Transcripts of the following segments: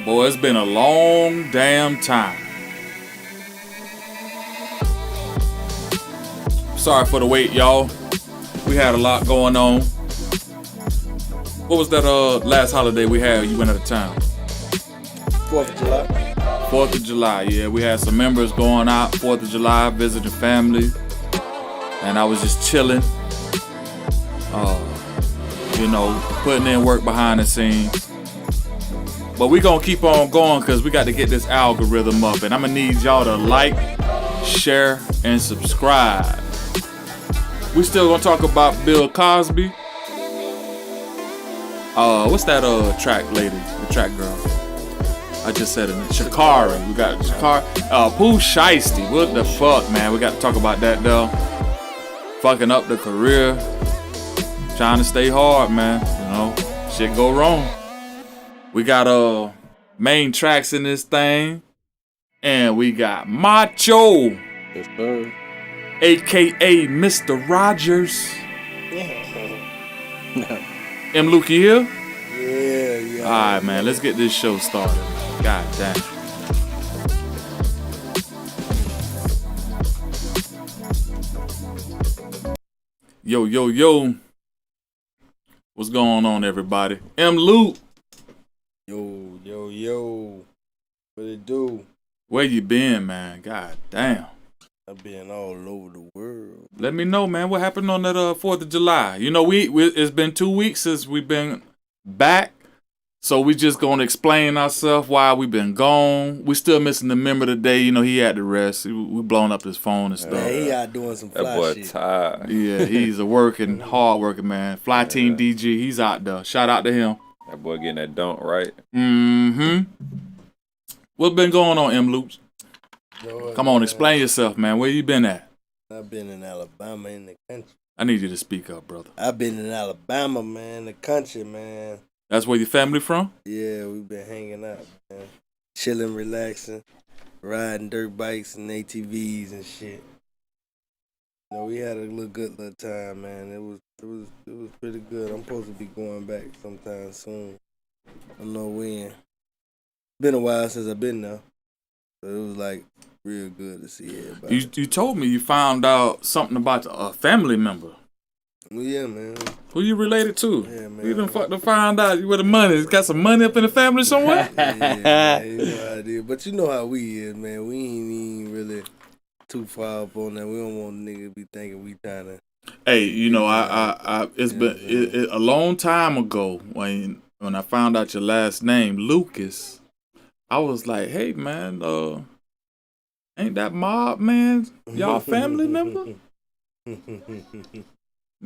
Boy, it's been a long damn time. Sorry for the wait, y'all. We had a lot going on. What was that last holiday we had? You went out of town. 4th of July. 4th of July, yeah. We had some members going out 4th of July, visiting family. And I was just chilling. Putting in work behind the scenes. But we gonna keep on going because we got to get this algorithm up. And I'm gonna need y'all to like, share, and subscribe. We still gonna talk about Bill Cosby. What's that track lady? The track girl. I just said it. Shakari. We got Shakari. Pooh Shiesty. What the fuck, man? We got to talk about that though. Fucking up the career. Trying to stay hard, man. You know, shit go wrong. We got main tracks in this thing. And we got Macho. Yes, sir. AKA Mr. Rogers. M. Luke, you here? Yeah. Alright, man, let's get this show started. God damn. Yo. What's going on, everybody? M. Luke. Yo. What it do? Where you been, man? God damn. I've been all over the world. Let me know, man. What happened on that 4th of July? You know, it's been 2 weeks since we've been back. So we just gonna explain ourselves why we been gone. We still missing the member today. You know, he had to rest. We blowing up his phone and stuff. Man, he out doing some fly that boy shit. tired. Yeah, he's a hard working man. Fly Team DG, he's out there. Shout out to him. That boy getting that dunk right. Mm-hmm. What's been going on, M. Luke? Come on, explain yourself, man. Where you been at? I've been in Alabama in the country. I need you to speak up, brother. I've been in Alabama, man, the country, man. That's where your family from? Yeah, we've been hanging out, man. Chilling, relaxing, riding dirt bikes and ATVs and shit. You know, we had a good little time, man. It was pretty good. I'm supposed to be going back sometime soon. I don't know when. Been a while since I've been there. So it was like real good to see everybody. You told me you found out something about a family member. Well, yeah, man. Who you related to? Yeah, man. You done find out you where the money is. Got some money up in the family somewhere? Yeah, you know how it is. But you know how we is, man. We ain't even really too far up on that. We don't want niggas to be thinking we trying to. Hey, you know, it's been a long time ago when I found out your last name, Lucas. I was like, hey, man, ain't that Mob, man? Y'all family member?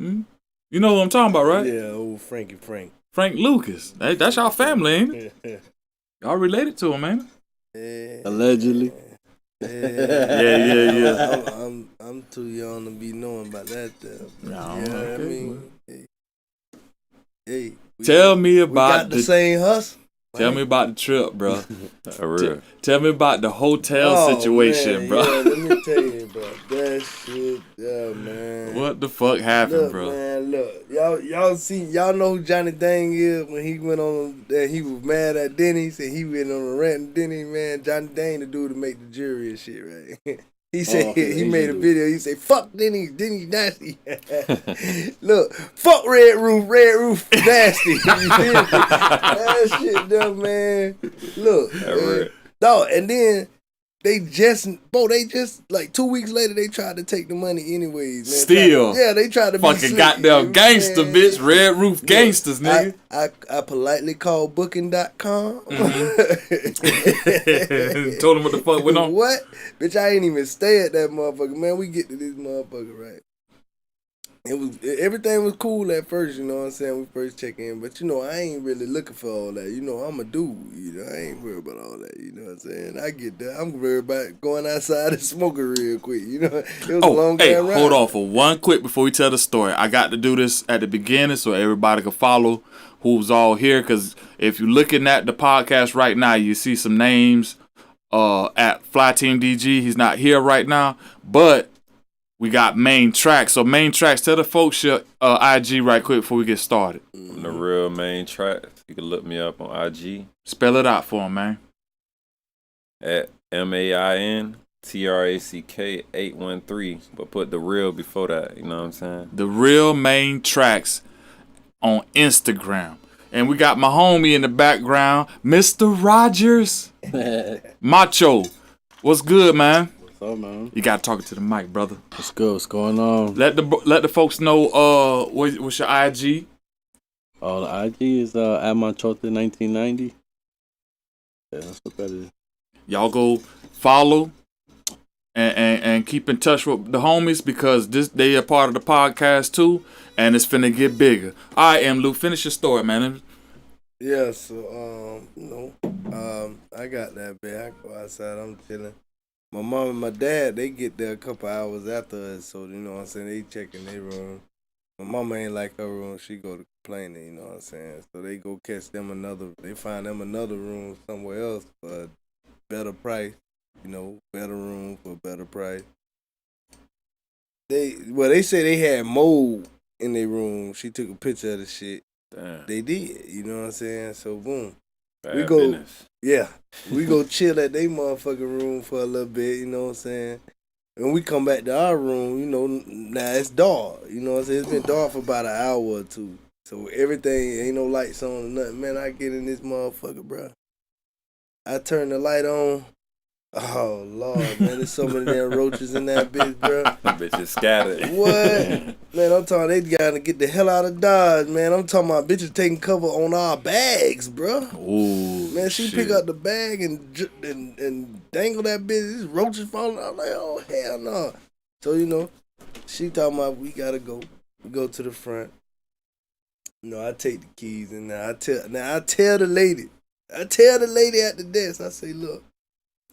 You know what I'm talking about, right? Yeah, old Frank. Frank Lucas. Hey, that's y'all family, ain't it? Y'all related to him, man. Yeah. Allegedly. Yeah. I'm too young to be knowing about that stuff. No, You know what I okay, mean? Hey, Tell me about we got the same hustle. Tell me about the trip, bro. Real. Tell me about the hotel situation, man, bro. Yeah, let me tell you about that shit. Yeah, man. What the fuck happened, Look, bro? man, look. Y'all know who Johnny Dang is when he went on that he was mad at Denny's and he went on a rant at Denny's, man. Johnny Dang the dude to make the jury and shit, right? He said he made a video. He said, "Fuck Denny's nasty." Look, fuck Red Roof nasty. That shit, dumb, man. Look, dog, and then they just like 2 weeks later they tried to take the money anyways. Man. Still, they tried to be fucking slick, goddamn gangster, man. bitch. Red Roof gangsters, nigga. I politely called Booking.com. Told him what the fuck went on. What? Bitch, I ain't even stay at that motherfucker, man. We get to this motherfucker, right? Everything was cool at first, you know what I'm saying? We first check in, but you know, I ain't really looking for all that. You know, I'm a dude, you know, I ain't worried about all that, you know what I'm saying? I get that. I'm worried about going outside and smoking real quick, you know? It was a long time ride. Hold on for one quick before we tell the story. I got to do this at the beginning so everybody can follow who's all here, because if you're looking at the podcast right now, you see some names at Fly Team DG. He's not here right now, but we got Main Tracks. So Main Tracks, tell the folks your IG right quick before we get started. The real Main Tracks. You can look me up on IG Spell it out for him, man. at MAINTRACK813, but put the real before that. You know what I'm saying? The Real Main Tracks on Instagram. And we got my homie in the background, Mr. Rogers. Macho. What's good, man? What's up, man? You gotta talk to the mic, brother. What's good? What's going on? Let the folks know what's your IG? Oh, the IG is at Manchote1990. Yeah, that's what that is. Y'all go follow and keep in touch with the homies because they are part of the podcast too, and it's finna get bigger. All right, Lou, finish your story, man. Yeah, so I got that bad. I go outside, I'm chilling. My mom and my dad, they get there a couple hours after us, so you know what I'm saying, they checking their room. My mama ain't like her room, she go to complaining, you know what I'm saying. So they go catch them they find them another room somewhere else for a better price, you know, better room for a better price. They say they had mold in their room. She took a picture of the shit. Damn. They did, you know what I'm saying? So boom. Bad We go- business. Yeah. We go chill at their motherfucking room for a little bit, you know what I'm saying? And we come back to our room, you know, now it's dark. You know what I'm saying? It's been dark for about an hour or two. So everything, ain't no lights on or nothing. Man, I get in this motherfucker, bro. I turn the light on. Oh, Lord, man, there's so many damn roaches in that bitch, bro. Bitches scattered. What? Man, I'm talking they gotta get the hell out of Dodge, man. I'm talking about bitches taking cover on our bags, bro. Ooh, Man, she shit. pick up the bag and dangle that bitch. These roaches falling out. I'm like, oh, hell no. So, you know, she talking about we gotta go. We go to the front. You know, I take the keys and I tell the lady at the desk, I say, look,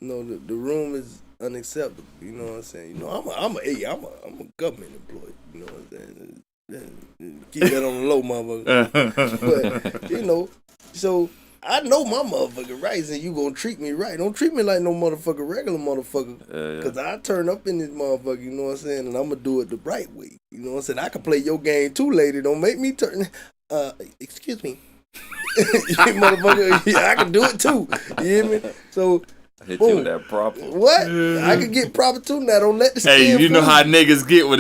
you know, the room is unacceptable. You know what I'm saying? You know, I'm a government employee. You know what I'm saying? Keep that on the low, motherfucker. But, you know, so I know my motherfucking rights and you gonna treat me right. Don't treat me like no motherfucker, regular motherfucker. Because I turn up in this motherfucker, you know what I'm saying? And I'm gonna do it the right way. You know what I'm saying? I can play your game too, lady. Don't make me turn. Excuse me. Motherfucker, yeah, I can do it too. You hear me? So, Hit boom. you with that proper. What? I can get proper too now. Don't let the skin Hey, you know fool how niggas get when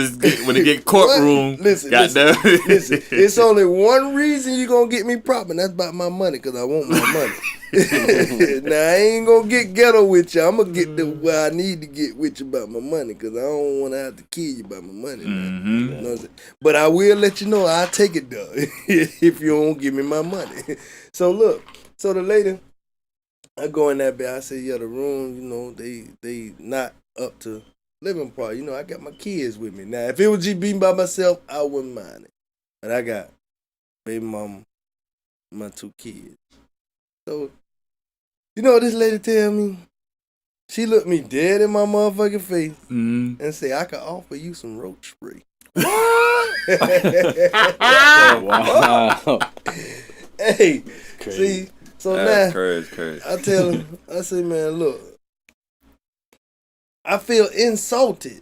they get courtroom. Listen, Goddamn. listen. It's only one reason you gonna get me proper, and that's about my money, because I want my money. Now, I ain't gonna get ghetto with you. I'm gonna get the where I need to get with you about my money, because I don't want to have to kill you about my money. Man. Mhm. You know what I'm saying? But I will let you know I'll take it, though, if you don't give me my money. So, look. So, the lady, I go in that bed. I say, yeah, the room, you know, they not up to living part. You know, I got my kids with me. Now, if it was just being by myself, I wouldn't mind it. But I got baby mama, my 2 kids. So, you know what this lady tell me? She looked me dead in my motherfucking face Mhm. and say, I could offer you some roach spray. Wow. Hey, Crazy. see, so That's now crazy. I tell him, I say, man, look, I feel insulted.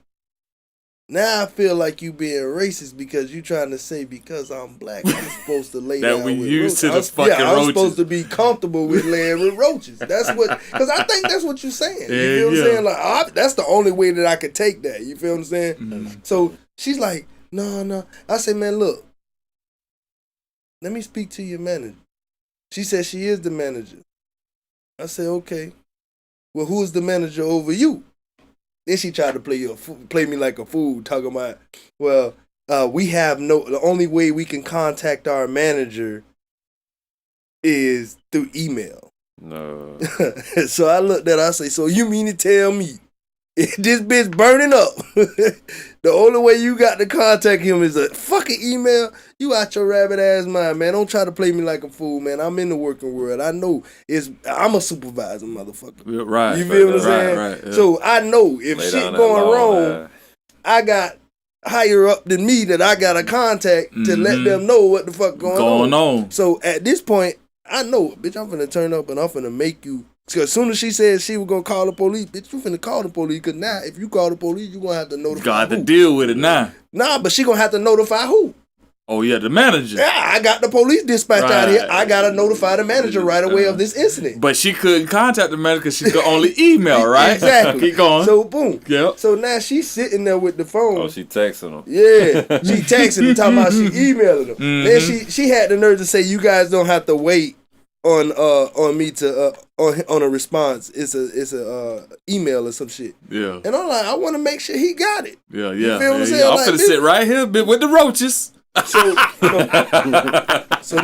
Now I feel like you being racist because you trying to say because I'm black, I'm supposed to lay That down we with used to the roaches. fucking I'm roaches. supposed to be comfortable with laying with roaches. That's what, because I think that's what you're saying. You feel what I'm saying? Like, that's the only way that I could take that. You feel what I'm saying? Mhm. So she's like, no. I say, man, look, let me speak to your manager. She said she is the manager. I say, okay. Well, who's the manager over you? Then she tried to play me like a fool, talking about, well, we have the only way we can contact our manager is through email. No. So I looked at her, I say, so you mean to tell me if this bitch burning up, the only way you got to contact him is a fucking email? You out your rabbit ass mind, man. Don't try to play me like a fool, man. I'm in the working world. I know I'm a supervisor, motherfucker. Right. You feel what I'm saying? Right. Yeah. So I know if Lay shit down that going law, wrong, man. I got higher up than me that I got to contact to let Mhm. them know what the fuck going Going on. on. So at this point, I know, bitch, I'm finna turn up and I'm finna make you. Because as soon as she said she was gonna call the police, bitch, you finna call the police. Because now, if you call the police, you gonna have to You notify got to who. deal with it now. Nah, but she gonna have to notify who. Oh yeah, the manager. Yeah, I got the police dispatch out here. I gotta notify the manager right away of this incident. But she couldn't contact the manager because she could only email, right? Exactly. Keep going. So boom. Yep. So now she's sitting there with the phone. Oh, she texting him. Yeah, she texting him, talking about she emailing him. Then she had the nerve to say, "You guys don't have to wait on me to on a response. It's a email or some shit." Yeah. And I'm like, I want to make sure he got it. Yeah. You feel what I'm saying? I'm Like, finna sit right here with the roaches. So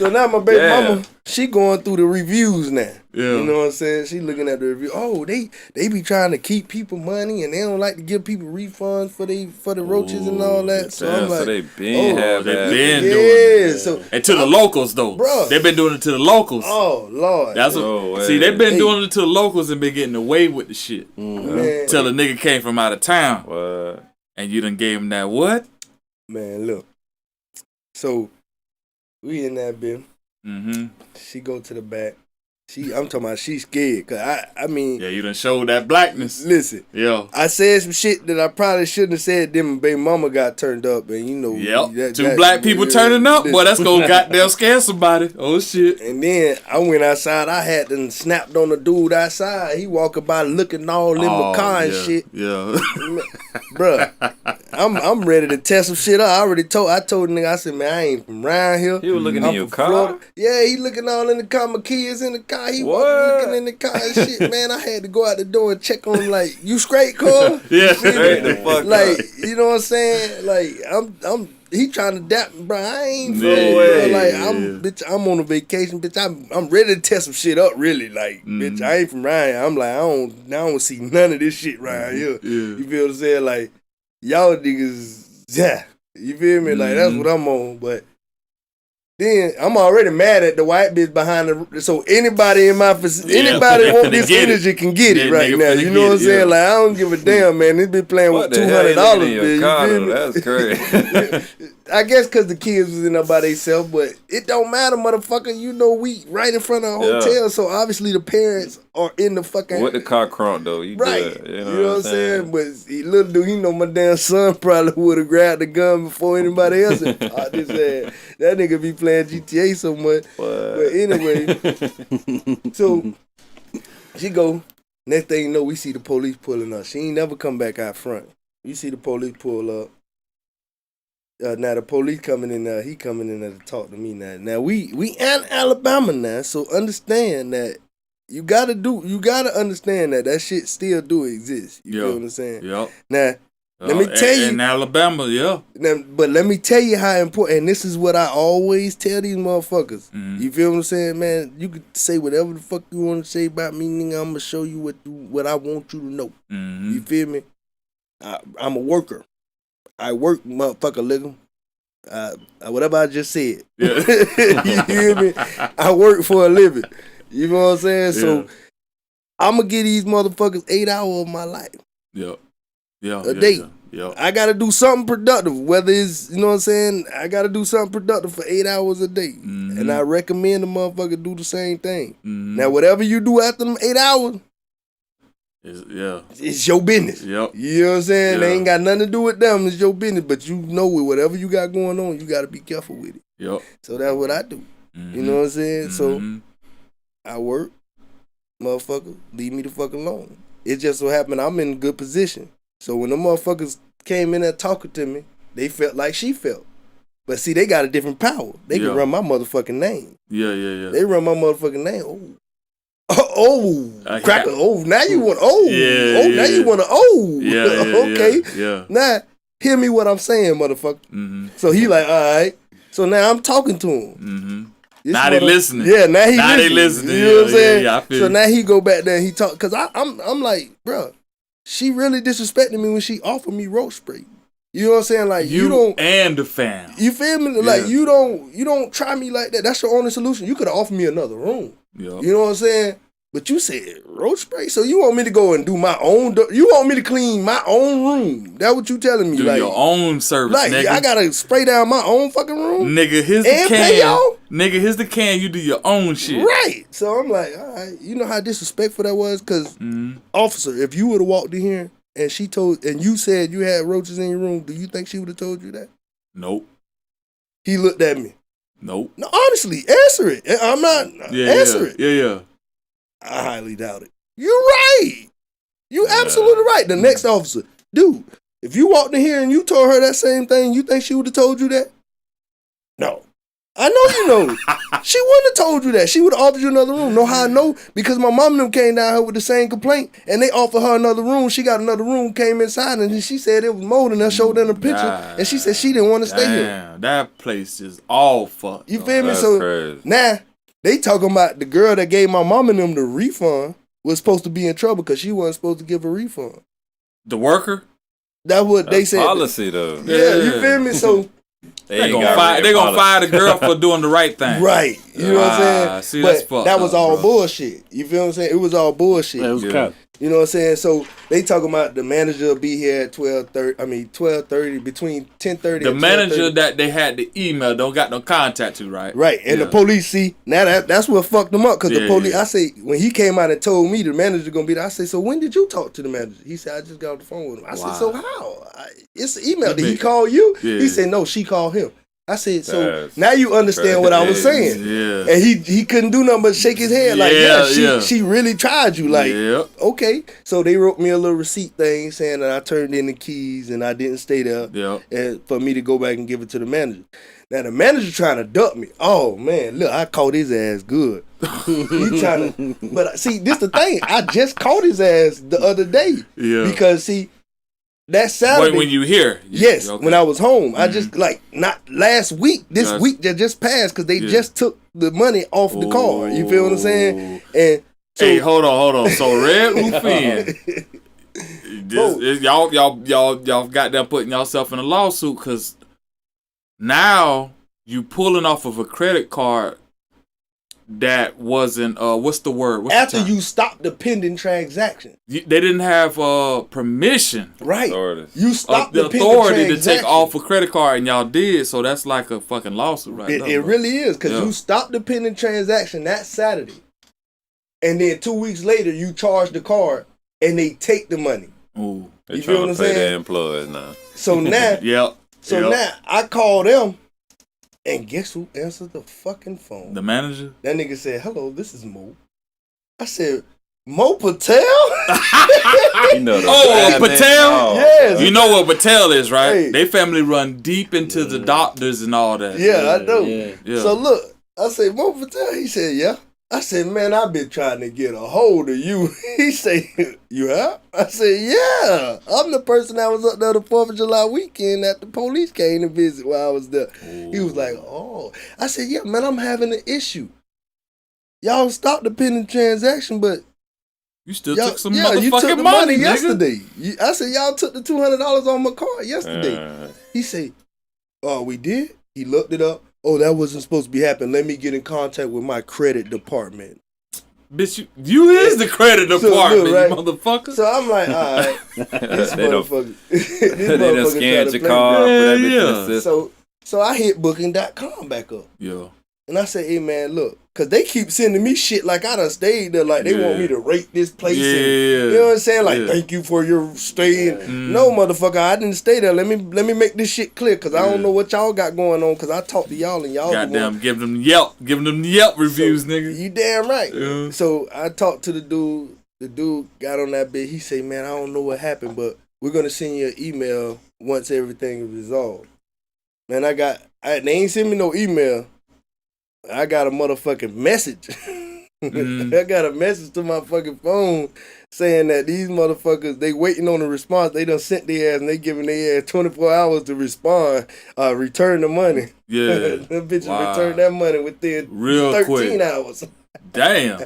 now my baby mama, she going through the reviews now. Yeah. You know what I'm saying? She looking at the review. Oh, they be trying to keep people money and they don't like to give people refunds for the roaches and all that. So I'm like, so they been doing that. So and to the locals though, bruh. They've been doing it to the locals. Oh Lord, That's what. See, they've been doing it to the locals and been getting away with the shit. Man. Till a nigga came from out of town. What? And you done gave him that what? Man, look. So we in that bin. Mm-hmm. She go to the back. I'm talking about she's scared. Cause I mean. Yeah, you done showed that blackness. Listen. Yeah. I said some shit that I probably shouldn't have said. Then my baby mama got turned up, and you know. Yep. Two black people turning up. Boy, that's gonna goddamn scare somebody. Oh shit. And then I went outside. I had to snapped on the dude outside. He walking by looking all in my car and shit. Yeah. Bruh, I'm ready to test some shit up. I told the nigga, I said, man, I ain't from around here. He was looking in your car? Florida. Yeah, he looking all in the car. My kids in the car. He was looking in the car and shit. Man, I had to go out the door and check on him like, you straight, cuz? Yeah. Straight the fuck like, up. you know what I'm saying? Like, he trying to dap me, bro. I ain't No bro. way. Like, Yeah. bitch, I'm on a vacation, bitch. I'm ready to test some shit up, really. Like, bitch, I ain't from around here. I'm like, I don't see none of this shit right here. Yeah. You feel what I'm saying? Like, y'all niggas, yeah. You feel me? Like, that's what I'm on. But then I'm already mad at the white bitch behind the. So anybody in my anybody want this energy can get it right now. You know what I'm saying? Like, I don't give a damn, man. This bitch playing with $200, bitch. That's crazy. I guess because the kids was in there by themselves, but it don't matter, motherfucker. You know, we right in front of a hotel, so obviously the parents are in the fucking. With the car crunk though, you right? good. You know what I'm saying? But little dude, you know, my damn son probably would have grabbed the gun before anybody else. Had popped his ass. That nigga be playing GTA so much. But anyway, so she go. Next thing you know, we see the police pulling up. She ain't never come back out front. You see the police pull up. Now the police coming in there, he coming in there to talk to me now. Now we in Alabama now, so understand that you gotta understand that shit still do exist. You feel what I'm saying? Yep. Now let me tell you in Alabama, yeah. Now, but let me tell you how important, and this is what I always tell these motherfuckers. You feel what I'm saying, man? You can say whatever the fuck you want to say about me, nigga. I'm gonna show you what I want you to know. You feel me? I'm a worker. I work, motherfucker, nigga. Whatever I just said. Yeah. You hear me? I work for a living. You know what I'm saying? Yeah. So I'm gonna give these motherfuckers 8 hours of my life. Yep. A day. Yep. I gotta do something productive. Whether it's, you know what I'm saying, I gotta do something productive for 8 hours a day. And I recommend the motherfucker do the same thing. Now, whatever you do after them 8 hours, it's your business. Yep. You know what I'm saying? They ain't got nothing to do with them. It's your business. But you know, with whatever you got going on, you got to be careful with it. Yep. So that's what I do. You know what I'm saying? So I work, motherfucker, leave me the fuck alone. It just so happened I'm in a good position. So when the motherfuckers came in there talking to me, they felt like she felt. But see, they got a different power. They can run my motherfucking name. Yeah. They run my motherfucking name. Cracker. Now you want now you want to okay. Yeah. Now, hear me what I'm saying, motherfucker. So he like, all right. So now I'm talking to him. Now they listening. Yeah, now they listening. You know what I'm saying? Yeah, I feel so now he go back there and he talk, cause I'm like, bro, she really disrespected me when she offered me roach spray. You know what I'm saying? Like you don't, and the fam. You feel me? Like you don't try me like that. That's your only solution. You could have offered me another room. Yeah. You know what I'm saying? But you said roach spray, so you want me to go and do my own? You want me to clean my own room? That what you telling me? Do like your own service, like nigga. I gotta spray down my own fucking room, nigga. Here's the and can, pay y'all? Nigga. Here's the can. You do your own shit, right? So I'm like, all right. You know how disrespectful that was, cause officer, if you would have walked in here and you said you had roaches in your room, do you think she would have told you that? Nope. He looked at me. Nope. No, honestly, answer it. I'm not answer it. Yeah. I highly doubt it. You're right. You absolutely right. The next officer, dude, if you walked in here and you told her that same thing, you think she would have told you that? No. I know you know. She wouldn't have told you that. She would have offered you another room. Know how I know? Because my mom and them came down here with the same complaint, and they offered her another room. She got another room, came inside, and she said it was mold, and I showed them a picture, and she said she didn't want to stay here. Damn, that place is all fucked. You feel me? That's So crazy. now they talking about the girl that gave my mom and them the refund was supposed to be in trouble because she wasn't supposed to give a refund. The worker? That's what they said. Policy though. Yeah, you feel me? So They gonna fire the girl for doing the right thing. right, you know what I'm saying? See, But that's fucked that was up, all bro. bullshit. You feel what I'm saying? It was all bullshit. It was Yeah. cap. You know what I'm saying? So they talking about the manager will be here at 12:30 between 10:30. The and manager 12:30. that they had the email don't got no contact to, right? Right, and Yeah. the police see now that's what fucked them up because the Yeah, police. yeah. I say when he came out and told me the manager gonna be there, I say, so when did you talk to the manager? He said I just got off the phone with him. I said, so how? It's an email. Did he call you? Yeah. He said no, she called him. I said so That's now you understand what I was crazy. saying. Yeah. And he couldn't do nothing but shake his head like Yeah. she really tried you like Yep. okay. So they wrote me a little receipt thing saying that I turned in the keys and I didn't stay there. Yep. And for me to go back and give it to the manager. Now the manager trying to duck me. Oh man, look, I caught his ass good. He trying to, but see, this the thing. I just caught his ass the other day. Yeah. Because see, that Saturday. When you hear. Yes, Okay. when I was home, I just like not last week. This Yes. week that just passed because they Yeah. just took the money off the car. You feel what I'm saying? And so, Hey, hold on. So Red Roof Inn. Y'all got them putting yourself in a lawsuit because now you pulling off of a credit card that wasn't what's the word? What's the after term? you stop the pending transaction, They didn't have permission right? Authorities. You of stop the pending authority to take transaction. off a credit card, and y'all did. So that's like a fucking lawsuit, right? It, there, it bro. really is because Yeah. you stopped the pending transaction that Saturday, and then 2 weeks later you charge the card and they take the money. Ooh. They You feel trying what to I'm pay saying? their employees now. So now, Yep. now I call them, and guess who answered the fucking phone? The manager. That nigga said, "Hello, this is Mo." I said, "Mo Patel?" You know the Oh, bad Patel? name. Oh, Yes. You know what Patel is, right? Hey. They family run deep into the doctors and all that. Yeah, I know. Yeah. Yeah. So look, I said, "Mo Patel?" He said, "Yeah." I said, "Man, I've been trying to get a hold of you." He said, "You have?" I said, "Yeah. I'm the person that was up there the 4th of July weekend that the police came to visit while I was there." He was like, "Oh." I said, "Yeah, man, I'm having an issue. Y'all stopped the pending transaction, but You still y'all, took some you motherfucking took the money, nigga. yesterday." I said, "Y'all took the $200 on my card yesterday." He said, "Oh, we did?" He looked it up. "Oh, that wasn't supposed to be happening. Let me get in contact with my credit department." Bitch, you is the credit So, department, look, right? you motherfucker. So I'm like, all right, this They done- motherfucker. this They done motherfucker scanned trying to your play card, me. put that Yeah, bitch in yeah. the system. So I hit booking.com back up. Yeah. And I said, "Hey man, look, cause they keep sending me shit like I done stayed there, like they want Yeah. me to rate this place. Yeah. And, you know what I'm saying? Like, Yeah. thank you for your stay. And, Mm. no, motherfucker, I didn't stay there. Let me make this shit clear, cause I don't know what y'all got going on. Cause I talked to y'all and y'all the one- Goddamn, give them Yelp reviews, nigga. You damn right. Yeah. So I talked to the dude. The dude got on that bit. He said, "Man, I don't know what happened, but we're gonna send you an email once everything is resolved." Man, they ain't send me no email. I got a motherfucking message. I got a message to my fucking phone saying that these motherfuckers, they waiting on a response. They done sent their ass and they giving their ass 24 hours to respond, return the money. Yeah. Them bitches Wow. return that money within Real 13 quick. hours. Damn.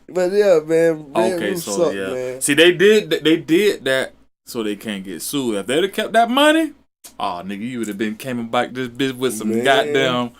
But yeah, man. Okay, Roof so suck, yeah. man. See, they did that so they can't get sued. If they'd have kept that money, oh nigga, you would have been came back this bitch with some Man. goddamn.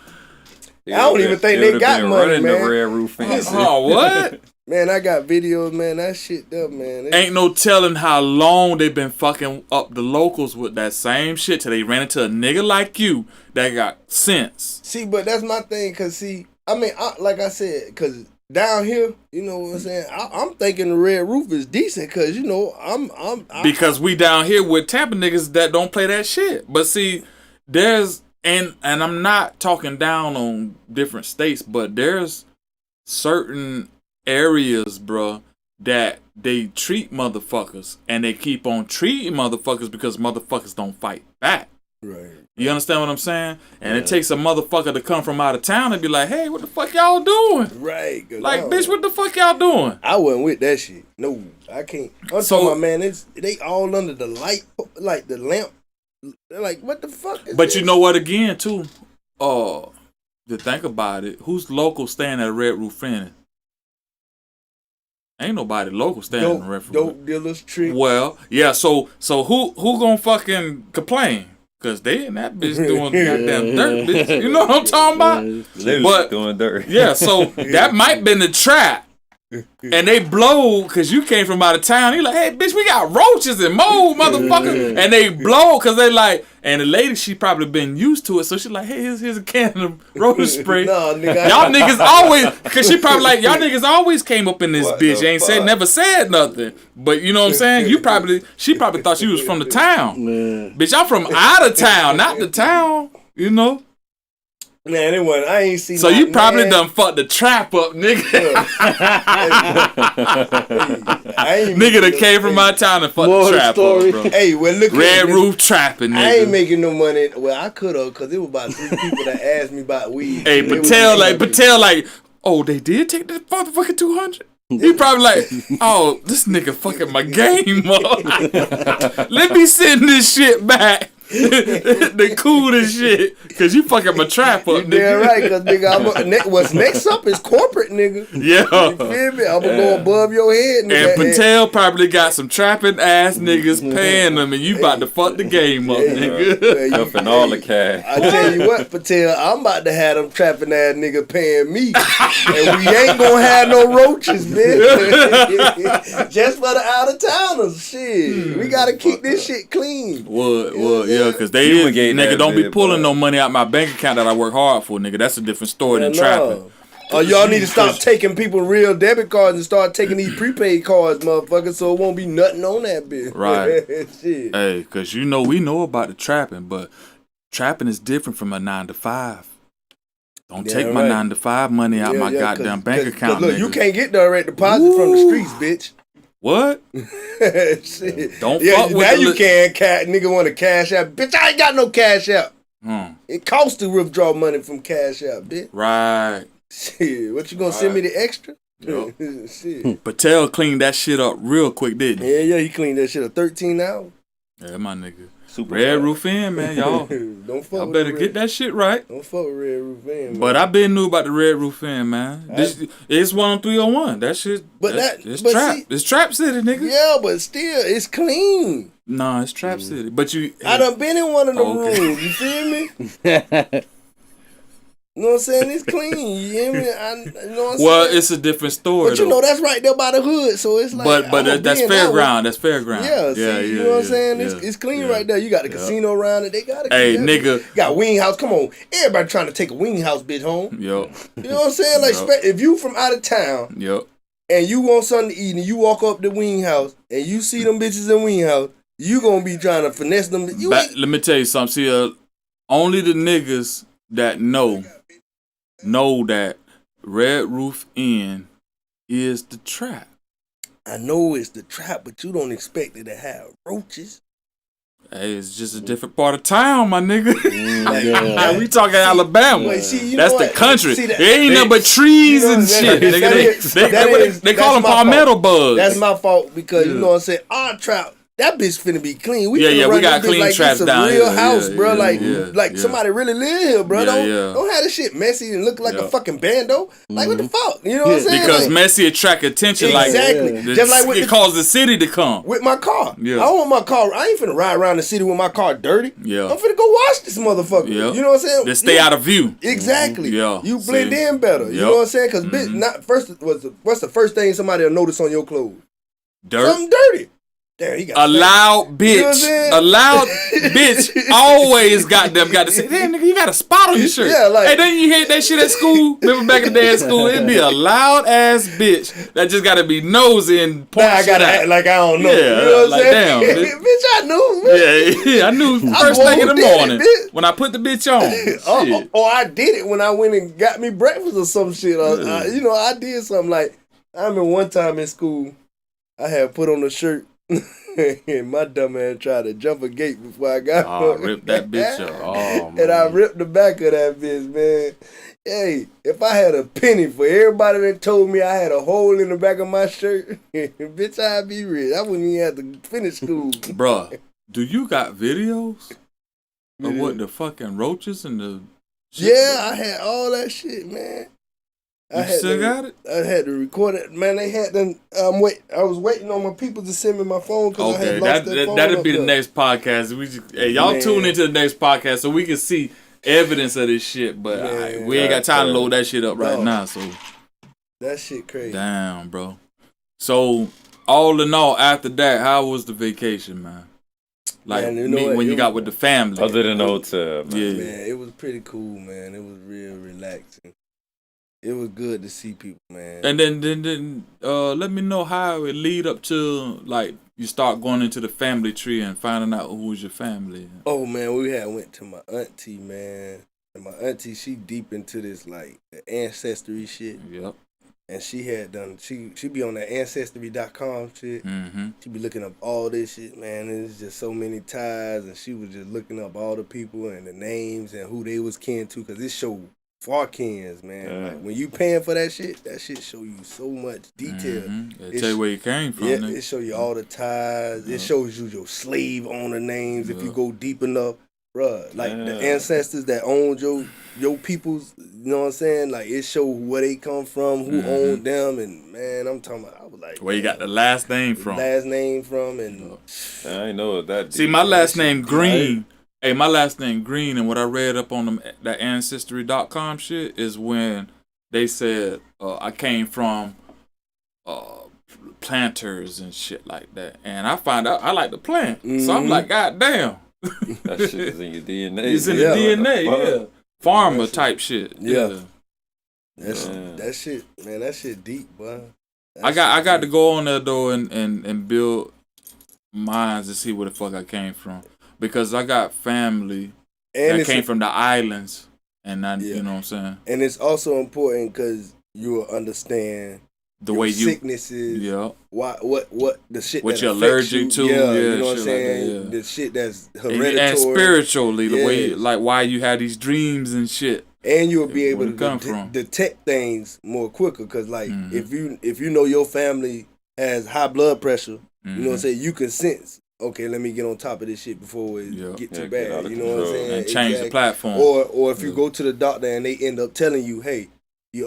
I don't even think they got money, running man. the Red Roof Inn. Oh, what? Man, I got videos, man. That shit up, man. Ain't no telling how long they been fucking up the locals with that same shit till they ran into a nigga like you that got sense. See, but that's my thing, cause see, I mean, like I said, cause down here, you know what I'm saying. I'm thinking the Red Roof is decent, cause you know I'm Because we down here with Tampa niggas that don't play that shit. But see, there's and I'm not talking down on different states, but there's certain areas, bruh, that they treat motherfuckers, and they keep on treating motherfuckers because motherfuckers don't fight back. Right. You understand what I'm saying? And it takes a motherfucker to come from out of town and be like, hey, what the fuck y'all doing? Right. Like, bitch, what the fuck y'all doing? I wasn't with that shit. No, I can't. I'm talking about, man, they all under the light, like the lamp. They're like, what the fuck is But this? you know what, again, too? To think about it, who's local staying at a Red Roof Inn? Ain't nobody local staying at a Red Roof Inn. Dope dealers, trick. Well, yeah, so who gonna fucking complain? Cause they in that bitch doing goddamn dirt, bitch. You know what I'm talking about? Literally doing dirt. Yeah, so that might been the trap. And they blow because you came from out of town. He like, hey, bitch, we got roaches and mold, motherfucker. And they blow because they like, and the lady, she probably been used to it. So she like, hey, here's a can of roach spray. No, nigga. Y'all niggas always, because she probably like, y'all niggas always came up in this bitch. Ain't said, never said nothing. But you know what I'm saying? She probably thought she was from the town. Bitch, I'm from out of town, not the town, you know? Man, it wasn't. I ain't seen. So you probably man. done fucked the trap up, nigga. Ain't Nigga that came from my town and fucked the trap up, bro. Hey, well, look. Red Roof trapping, nigga. I ain't making no money. Well, I could have, cause it was about 3 people that asked me about weed. Hey, Patel, like, oh, they did take the motherfucking 200. He probably like, oh, this nigga fucking my game up. Let me send this shit back. They cool as shit, cause you fucking my trap up, nigga. Yeah, right, cause nigga, what's next up is corporate, nigga. Yeah. You feel me? I'm gonna go above your head, nigga. And Patel probably got some trapping ass niggas paying them, and you about to fuck the game up, nigga. Dumping all the cash. I tell you what, Patel, I'm about to have them trapping ass niggas paying me, and we ain't gonna have no roaches, bitch. Just for the out of towners, shit. We gotta keep this shit clean. Yeah, cause they nigga don't be pulling no money out my bank account that I work hard for, nigga. That's a different story than trapping. Oh, y'all need to stop taking people real debit cards and start taking these prepaid cards, motherfucker, so it won't be nothing on that bitch. Right. Shit. Hey, cause we know about the trapping, but trapping is different from a 9 to 5. Don't take my 9 to 5 money out my goddamn bank account. Look, nigga. you can't get direct deposit from the streets, bitch. What? Shit. Don't fuck with now you can't nigga want to cash out. Bitch, I ain't got no cash out. It costs to withdraw money from cash out, bitch. Right. Shit, what you gonna send me the extra? Yep. Shit. Patel cleaned that shit up real quick, didn't he? Yeah, he cleaned that shit up 13 hours. Yeah, my nigga. Super Red Roof Inn, man, y'all. Don't fuck Y'all with better the get that shit right. Don't fuck with Red Roof Inn, man. But I been knew about the Red Roof Inn, man. It's 1 on 301. That shit. It's trap. It's Trap City, nigga. Yeah, but still, it's clean. Nah, it's Trap City. But I done been in one of the rooms. You feel me? You know what I'm saying? It's clean. You hear me? You know what I'm saying? It's a different story. But you know that's right there by the hood, so it's like. But that's fairground. That's fairground. Yeah, you know what I'm saying? It's clean right there. You got the casino around it. They got it. Hey, nigga. Got wing house. Come on, everybody trying to take a wing house bitch home. Yo. You know what I'm saying? Like, if you from out of town. Yep. And you want something to eat, and you walk up the wing house, and you see them bitches in wing house, you gonna be trying to finesse them. Let me tell you something. See, only the niggas that know that Red Roof Inn is the trap. I know it's the trap, but you don't expect it to have roaches. Hey, it's just a different part of town, my nigga. We talking Alabama. Wait, see, that's the country. There ain't nothing but trees and shit, nigga. They call them palmetto bugs. That's my fault because you know what I'm saying. Our trap, that bitch finna be clean. We got clean like traps down here. Real here. house, bro. Like somebody really live here, bro. Yeah, don't have this shit messy and look like a fucking bando. Like what the fuck? You know what I'm saying? Because like, messy attract attention. Exactly. Just like it caused the city to come with my car. Yeah. I don't want my car. I ain't finna ride around the city with my car dirty. Yeah. I'm finna go wash this motherfucker. Yeah. You know what I'm saying? Just stay out of view. Exactly. Yeah. You blend in better. You know what I'm saying? Because bitch, what's the first thing somebody will notice on your clothes? Dirt. Something dirty. There, he got A loud bitch. You know what I'm saying? A loud bitch always got to say, damn, nigga, you got a spot on your shirt. Yeah, like- hey, didn't you hit that shit at school? Remember back in the day at school? It'd be a loud ass bitch that just got to be nosy and point Now I shit gotta out. act like I don't know. Yeah, you know what like, I'm saying? damn, bitch. Bitch, I knew, man. Yeah, I knew first thing in the did it, morning bitch. when I put the bitch on. Shit. Or I did it when I went and got me breakfast or some shit. You know, I did something like, I remember one time in school, I had put on a shirt and my dumb ass tried to jump a gate before I got home. Rip that bitch up. Oh, And I ripped the back of that bitch, man. Hey, if I had a penny for everybody that told me I had a hole in the back of my shirt, bitch, I'd be rich. I wouldn't even have to finish school. Bruh, do you got videos of what the fucking roaches and the shit? Yeah, I had all that shit, man. You still got it? I had to record it, man. They had them. I was waiting on my people to send me my phone because I Okay, had lost that phone. that'll be up the there. next podcast. We just, hey, y'all Man. tune into the next podcast so we can see evidence of this shit. But Man. we ain't got time to load that shit up right No. now. So That shit crazy. damn, bro. So all in all, after that, how was the vacation, man? Like Man, you know what? when you It got was- with the family. Other than the hotel, man. Yeah. Man, it was pretty cool, man. It was real relaxing. It was good to see people, man. And then let me know how it lead up to like you start going into the family tree and finding out who was your family. Oh man, we had went to my auntie, man. And my auntie, she deep into this like the ancestry shit. Yep. And she had done she be on that ancestry.com shit. Mm-hmm. She be looking up all this shit, man. There's just so many ties, and she was just looking up all the people and the names and who they was kin to, cause it showed far kins, man. Yeah. Like, when you paying for that shit show you so much detail. Mm-hmm. It It's- tell you where you came from. Yeah, nigga. it show you all the ties. It shows you your slave owner names if you Yeah. go deep enough, bruh. Like the Yeah. ancestors that owned your peoples. You know what I'm saying? Like it show where they come from, who owned them, and man, I'm talking about. I was like, Where you got the man, last name the from? last name from, and I ain't know that. See, my last name Green. Hey, my last name Green, and what I read up on them that ancestry.com shit is when they said I came from planters and shit like that, and I find out I like to plant, so I'm like, God damn, That shit is in your DNA. it's in Yeah. the DNA, yeah, farmer That shit- type shit, Yeah. yeah. that shit, man, that shit deep, boy. That I shit got to deep. go on there though and build minds to see where the fuck I came from, because I got family and that it's came from the islands, and I, Yeah. you know what I'm saying, and it's also important because you will understand the your way you, sicknesses. yeah. What the shit What that you're affects allergic you. to, Yeah, yeah, you know what I'm shit like saying. that, yeah. The shit that's And, hereditary, and spiritually, the way, Yes. like, why you have these dreams and shit. and you'll be able Where to it come from. detect things more quicker. Cause like Mhm. if you know your family has high blood pressure, you know what I'm Mhm. saying, you can sense. Okay, let me get on top of this shit before it Yeah. get Yeah, too get bad. out of You know what I'm control. saying? And change the Exactly. platform. Or if you Yeah. go to the doctor and they end up telling you, hey, you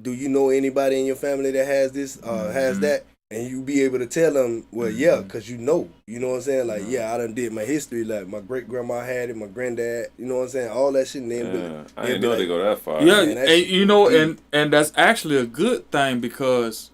do you know anybody in your family that has this, has Mhm. that? And you be able to tell them, well, yeah, because you know what I'm saying? Like, yeah, I done did my history. Like, my great-grandma had it, my granddad, you know what I'm saying? All that shit. And then Yeah, I they'll didn't be know like, they go that far. Yeah, man, that and shit you know, deep. and that's actually a good thing, because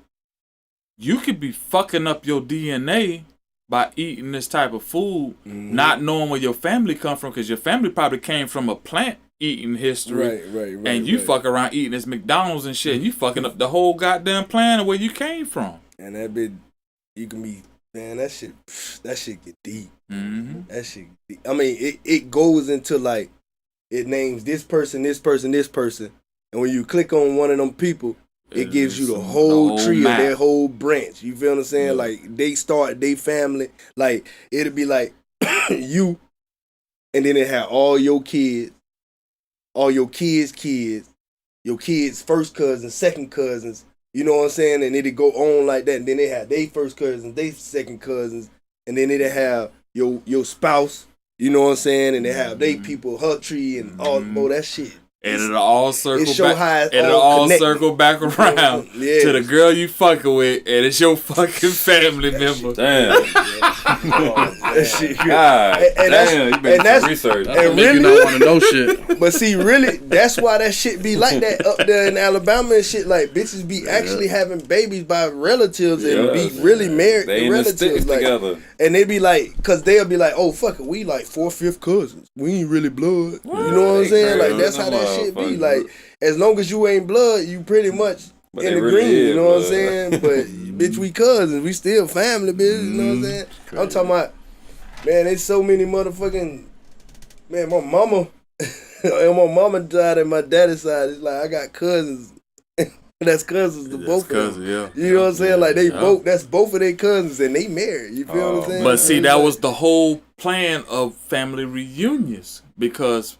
you could be fucking up your DNA by eating this type of food, Mhm. not knowing where your family come from, because your family probably came from a plant eating history. right. And you right. fuck around eating this McDonald's and shit, and you fucking up the whole goddamn plan of where you came from. And that bit, you can be, man, that shit get deep. Mm-hmm. That shit get deep. I mean, it goes into like, it names this person, this person, this person. And when you click on one of them people, it gives you the whole tree map. of their whole branch. You feel what I'm saying? Yeah. Like, they start their family. Like, it'll be like you, and then it have all your kids, your kids' first cousins, second cousins. You know what I'm saying? And it'll go on like that. And then they have their first cousins, their second cousins. And then it'll have your spouse. You know what I'm saying? And they have they people, her tree, and all. Bro, that shit. And it'll all circle It show back. how it's It'll all all connected. circle back around Yeah. to the girl you fucking with, and it's your fucking family member. Damn. That shit. God, And damn, you been some research. and Make you not want to know shit. But see, really, that's why that shit be like that up there in Alabama and shit. Like bitches be actually having babies by relatives and be really married They to in the relatives. sticks Like, together. and they be like, cause they'll be like, oh fuck it, we like 4/5 cousins. We ain't really blood. You know what I'm saying? Like that's how that shit be. Like as long as you ain't blood, you pretty much But in they the really green. is You know what I'm blood. saying? But bitch, we cousins. We still family, bitch. You know what I'm saying? I'm talking about, man. There's so many motherfucking, man. My mama. And my mama died and my daddy's side. It's like I got cousins. That's cousins to both of them. Yeah. You know what I'm saying? Like they both. That's both of their cousins, and they married. You feel what I'm saying? But see, It's that like- was the whole plan of family reunions because,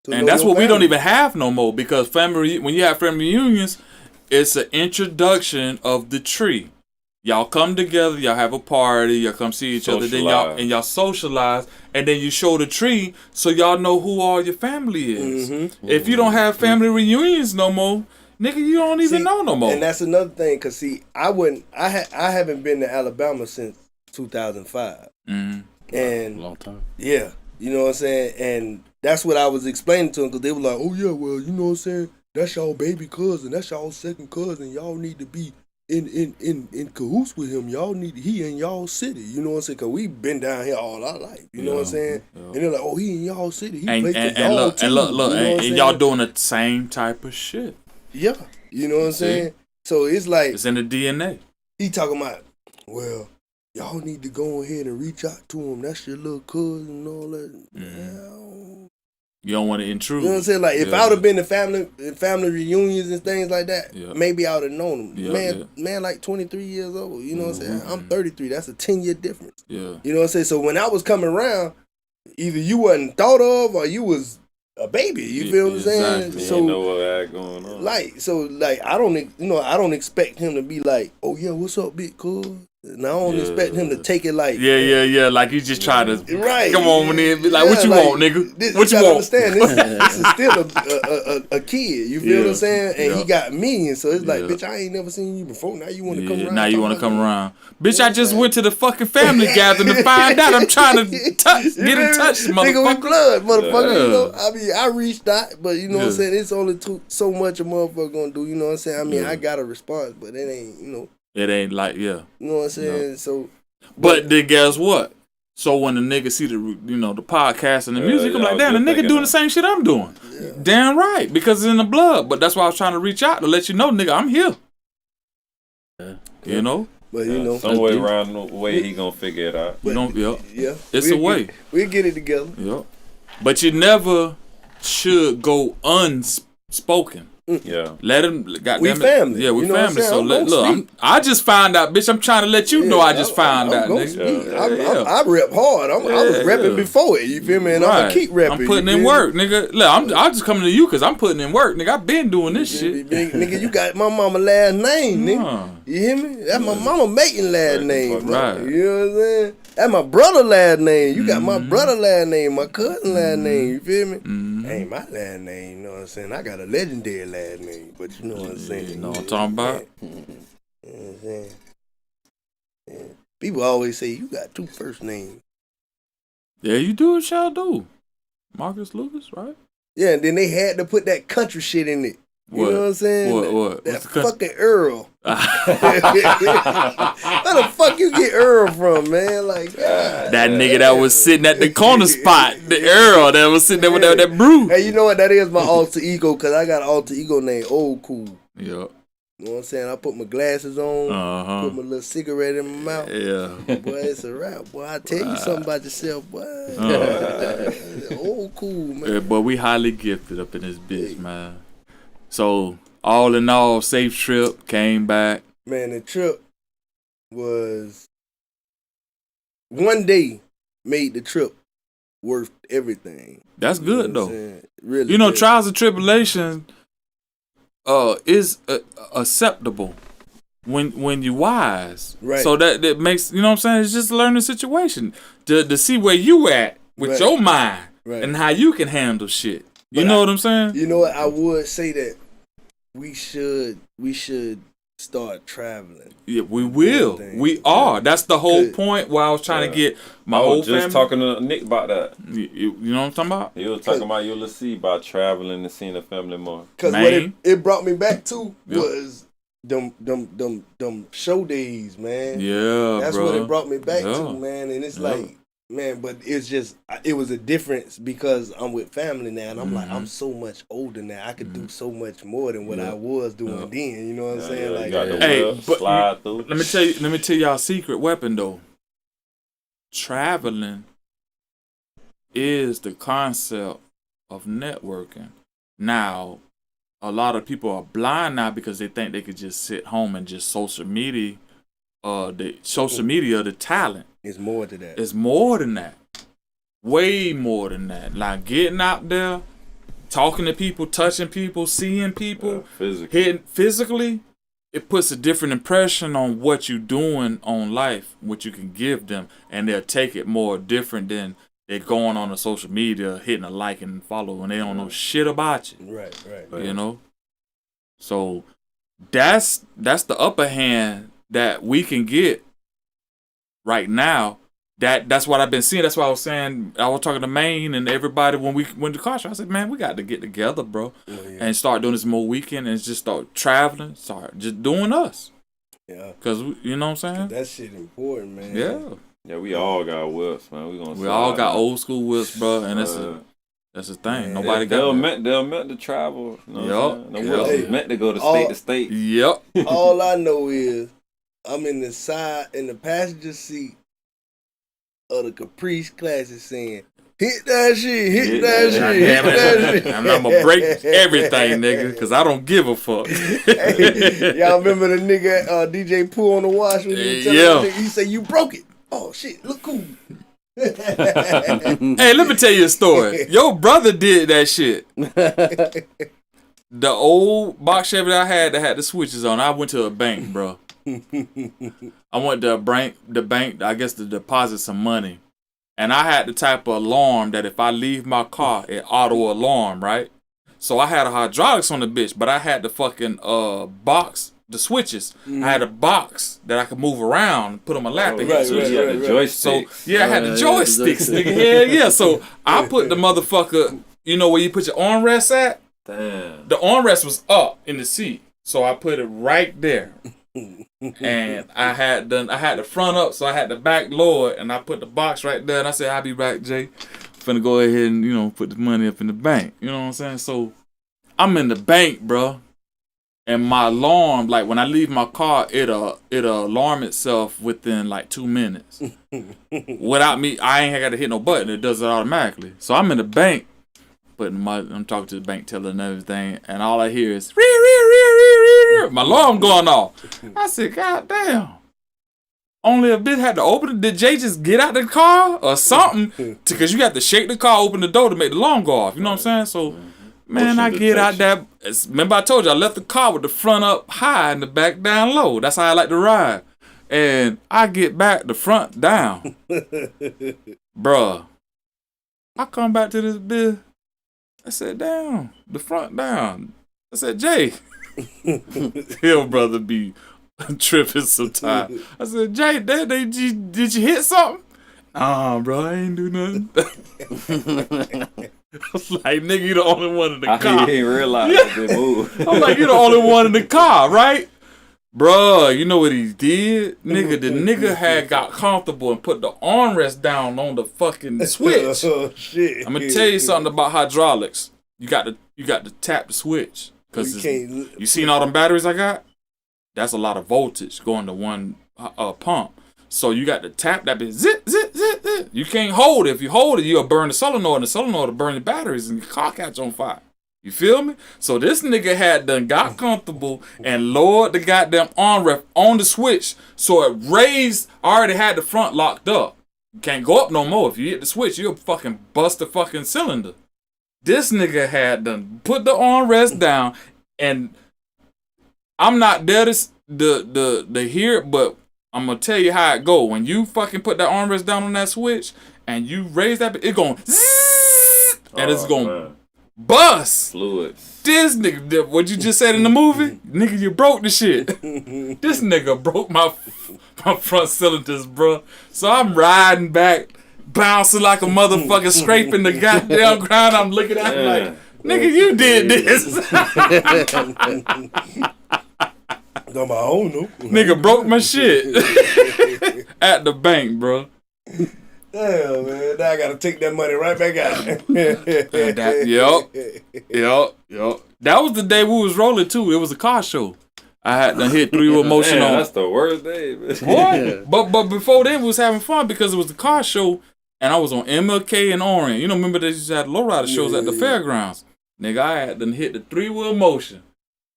to and know that's your what we don't family. even have no more because when you have family reunions, it's an introduction of the tree. Y'all come together, y'all have a party, y'all come see each other, then y'all socialize, and then you show the tree so y'all know who all your family is. If you don't have family reunions no more, nigga, you don't even know no more. And that's another thing, cause see, I haven't been to Alabama since 2005, and Long time. yeah, you know what I'm saying, and that's what I was explaining to them, cause they were like, oh yeah, well, you know what I'm saying, that's y'all baby cousin, that's y'all second cousin, y'all need to be in cahoots with him. Y'all need he in y'all city. You know what I'm saying? Cause we been down here all our life. You know what I'm saying? And they're like, oh, he in y'all city. He and, plays for and, y'all and look, too. and look, You know what I'm and saying? y'all doing the same type of shit. Yeah, you know what I'm saying? So it's like It's in the DNA. he talking about, well, y'all need to go ahead and reach out to him. That's your little cousin and all that. Well, You don't want to intrude. you know what I'm saying? Like if I would have been to family reunions and things like that, Yeah. maybe I would have known him. Yeah, Man, like 23 years old. You know what I'm saying? I'm 33. That's a 10-year difference. Yeah. You know what I'm saying? So when I was coming around, either you wasn't thought of or you was a baby. You feel what I'm saying? Exactly. So You know what had going on. I don't expect him to be like, oh yeah, what's up, big cuz? And I don't expect him to take it like, Yeah. Like you just try to right. come on in, be like, what you like, want, nigga? This, What you gotta want? Understand, this is still a kid. You feel what I'm saying? And he got millions, so it's like, bitch, I ain't never seen you before. Now you want to come around? Now you want to come around, bitch? I just saying? went to the fucking family gathering to find out. I'm trying to get in touch, Nigga, we motherfucker. blood, motherfucker. Yeah. You know, I mean, I reached out, but you know what I'm Yeah. saying? It's only so much a motherfucker gonna do. You know what I'm saying? I mean, I got a response, but it ain't, you know. It ain't like You know what I'm saying? So, But then guess what? So when the nigga see the podcast and the music, I'm yeah, like, I was damn, the just nigga thinking doing the that. same shit I'm doing. Damn right, because it's in the blood. But that's why I was trying to reach out to let you know, nigga, I'm here. Yeah. You know? but you know, Some way around the way he gonna figure it out. You don't, yeah. yeah, It's a way. We'll get it together. Yeah. But you never should go unspoken. Yeah. Let him. Goddamn We it. family. Yeah, we You know what I'm family. saying? So I'm look, gonna speak. I just found out, bitch. I'm trying to let you know I just found out, I'm gonna nigga. speak. Yeah. I rep hard. I was repping before it. You feel me? And I'm gonna keep repping. I'm putting you in feel work, nigga. Look, I'm just coming to you because I'm putting in work, nigga. I've been doing this shit. Nigga, you got my mama last name, nigga. Nah. You hear me? That's my mama making last name, bro. Right. You know what I'm saying? That's my brother last name. You got my brother last name, my cousin last name. You feel me? Ain't my last name. You know what I'm saying? I got a legendary last name, but you know what I'm saying? You know what I'm talking about? You know what I'm saying? Yeah. People always say you got two first names. Yeah, you do what y'all do. Marcus Lucas, right? Yeah, and then they had to put that country shit in it. You know what I'm saying? What? That What's the country? fucking Earl. Where the fuck you get Earl from, man? Like, God. That nigga that was sitting at the corner spot, the Earl that was sitting there with that brew. Hey, you know what? That is my alter ego, because I got an alter ego named Old Cool. Yeah. You know what I'm saying? I put my glasses on, put my little cigarette in my mouth. Yeah. Boy, it's a wrap. Boy, I tell you something about yourself, boy. Old Cool, man. Yeah, but we highly gifted up in this bitch, man. So, all in all, safe trip, came back. Man, the trip was one day made the trip worth everything. That's You good, know what I'm though. saying? Really. You know, good. trials and tribulations is acceptable when you wise. Right. So that makes, you know what I'm saying? It's just a learning situation to see where you at with Right. your mind Right. and how you can handle shit. You But know what I'm saying? You know what? I would say that we should start traveling. Yeah, we will. We are. That's the whole point where I was trying to get my whole family. I was just talking to Nick about that. You know what I'm talking about? He was talking about you'll see about traveling and seeing the family more. Because what it brought me back to was them show days, man. Yeah, that's bro. what it brought me back to, man. And it's like, man, but it's just, it was a difference because I'm with family now, and I'm like, I'm so much older now. I could do so much more than what I was doing then. You know what I'm saying? Like, hey, but slide through. Let me tell y'all a secret weapon though. Traveling is the concept of networking. Now, a lot of people are blind now because they think they could just sit home and just social media. The talent. It's more to that. It's more than that. Way more than that. Like getting out there, talking to people, touching people, seeing people, physically, it puts a different impression on what you're doing on life, what you can give them, and they'll take it more different than they're going on the social media, hitting a like and follow, and they don't know shit about you. Right. You know? So that's the upper hand that we can get right now. That's what I've been seeing. That's why I was saying, I was talking to Maine and everybody when we went to car show. I said, man, we got to get together, bro, and start doing this more weekend and just start traveling, start just doing us. Yeah. Because, you know what I'm saying? That shit important, man. Yeah. Yeah, we all got whips, man. We all got old school whips, bro, and that's the thing. Man, nobody got they're meant to travel. You know yep. Meant to go to state to state. Yep. All I know is I'm in the passenger seat of the Caprice Classic saying, hit that shit, hit that shit. And I'm going to break everything, nigga, because I don't give a fuck. Hey, y'all remember the nigga DJ Pooh on the watch when he tell the nigga, he said, you broke it. Oh, shit, look cool. Hey, let me tell you a story. Your brother did that shit. The old box Chevy that I had the switches on, I went to a bank, bro. I went to the bank, I guess, to deposit some money. And I had the type of alarm that if I leave my car, it auto alarm, right? So I had a hydraulics on the bitch, but I had the fucking box, the switches. I had a box that I could move around and put on my lap. The joystick. So yeah, I had the joysticks, nigga. Yeah. So I put the motherfucker, you know where you put your armrest at? Damn. The armrest was up in the seat. So I put it right there. And I had the front up, so I had the back lower, and I put the box right there, and I said, I'll be back, Jay. Finna go ahead and, you know, put the money up in the bank. You know what I'm saying? So I'm in the bank, bro. And my alarm, like when I leave my car, it'll alarm itself within like 2 minutes. Without me, I ain't got to hit no button. It does it automatically. So I'm in the bank, I'm talking to the bank teller and everything, and all I hear is my alarm going off. I said, God damn. Only a bit had to open it. Did Jay just get out the car or something? Because you got to shake the car, open the door to make the alarm go off. You know what I'm saying? So, man, I get out there. Remember I told you I left the car with the front up high and the back down low. That's how I like to ride. And I get back, the front down. Bruh. I come back to this bitch. I said, damn, the front down. I said, Jay. He'll brother be tripping sometimes. I said, Jay, did you hit something? Bro, I ain't do nothing. I was like, nigga, you the only one in the car. He ain't realize they move. I'm like, you the only one in the car, right? Bruh, you know what he did? Nigga, the nigga had got comfortable and put the armrest down on the fucking switch. Oh, shit. I'm gonna tell you something about hydraulics. You got to tap the switch. Cause you seen all them batteries I got? That's a lot of voltage going to one pump. So you got to tap that bit. Zit, zit, zit, zit. You can't hold it. If you hold it, you'll burn the solenoid, and the solenoid will burn the batteries, and your car catch on fire. You feel me? So this nigga had done got comfortable and lowered the goddamn armrest on the switch, so it raised. I already had the front locked up. You can't go up no more. If you hit the switch, you'll fucking bust the fucking cylinder. This nigga had done put the armrest down, and I'm not there to hear it, but I'm gonna tell you how it go. When you fucking put that armrest down on that switch and you raise that, it going zzz, and it's going bust. Fluids. This nigga, what you just said in the movie, nigga, you broke the shit. This nigga broke my front cylinders, bro. So I'm riding back, bouncing like a motherfucker, scraping the goddamn ground. I'm looking at him like, nigga, you did this. On my own, no. Nigga broke my shit at the bank, bro. Damn, man. Now I gotta take that money right back out. Yup. That was the day we was rolling too. It was a car show. I had to hit 3-wheel motion on. That's the worst day, man. What? But before then we was having fun because it was the car show and I was on MLK and Orange. You know, remember they used to have lowrider shows at the fairgrounds. Nigga, I had to hit the 3-wheel motion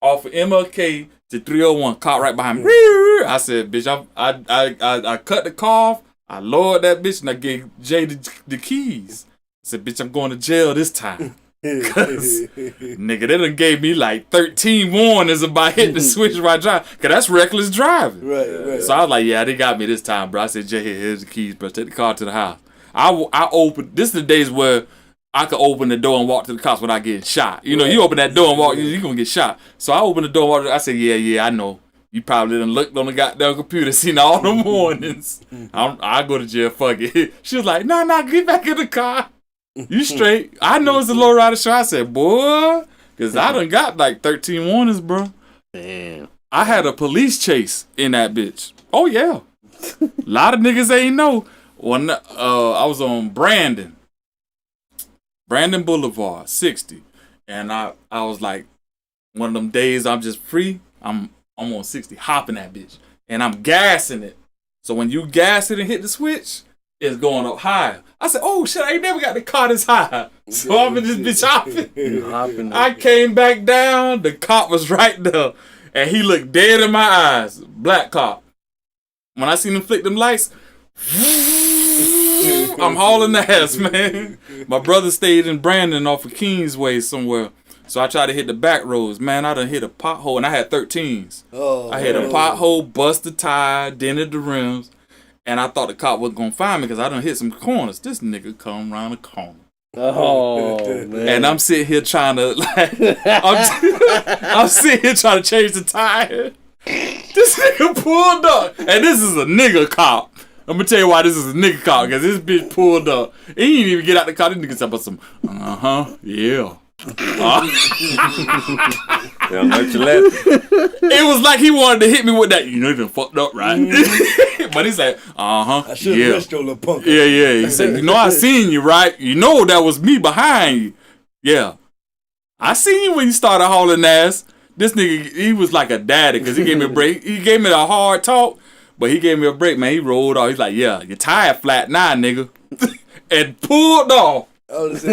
off of MLK to 301, caught right behind me. I said, bitch, I cut the car off. I lowered that bitch and I gave Jay the keys. I said, bitch, I'm going to jail this time. Cause nigga, they done gave me like 13 warnings about hitting the switch while I drive. Cause that's reckless driving. Right. So I was like, yeah, they got me this time, bro. I said, Jay, here's the keys, bro. Take the car to the house. I opened, this is the days where I could open the door and walk to the cops without getting shot. You know, you open that door and walk, you're gonna get shot. So I opened the door and walked, I said, yeah, I know. You probably done looked on the goddamn computer, seen all the warnings. I go to jail, fuck it. She was like, no, get back in the car. You straight. I know it's a low rider show. I said, boy, because I done got like 13 warnings, bro. Damn. I had a police chase in that bitch. Oh, yeah. A lot of niggas ain't know. When I was on Brandon Boulevard, 60. And I was like, one of them days I'm just free. I'm on 60, hopping that bitch. And I'm gassing it. So when you gas it and hit the switch, it's going up higher. I said, oh shit, I ain't never got the car this high. So I'm in this bitch hopping. I came back down, the cop was right there. And he looked dead in my eyes. Black cop. When I seen him flick them lights, I'm hauling ass, man. My brother stayed in Brandon off of Kingsway somewhere. So I tried to hit the back roads. Man, I done hit a pothole, and I had 13s. I hit a pothole, bust the tire, dented the rims, and I thought the cop wasn't going to find me because I done hit some corners. This nigga come around the corner. Oh, man. And I'm sitting here trying to, like, I'm sitting here trying to change the tire. This nigga pulled up, and this is a nigga cop. I'm gonna tell you why this is a nigga cop, because this bitch pulled up. He didn't even get out the car. This nigga said about some, yeah. It was like he wanted to hit me with that. You know, you done fucked up, right? But he's like, I should have missed your little punk. Yeah. He said, you know, I seen you, right? You know that was me behind you. Yeah. I seen you when you started hauling ass. This nigga, he was like a daddy because he gave me a break. He gave me a hard talk, but he gave me a break, man. He rolled off. He's like, yeah, your tire flat now, nigga. And pulled off. I was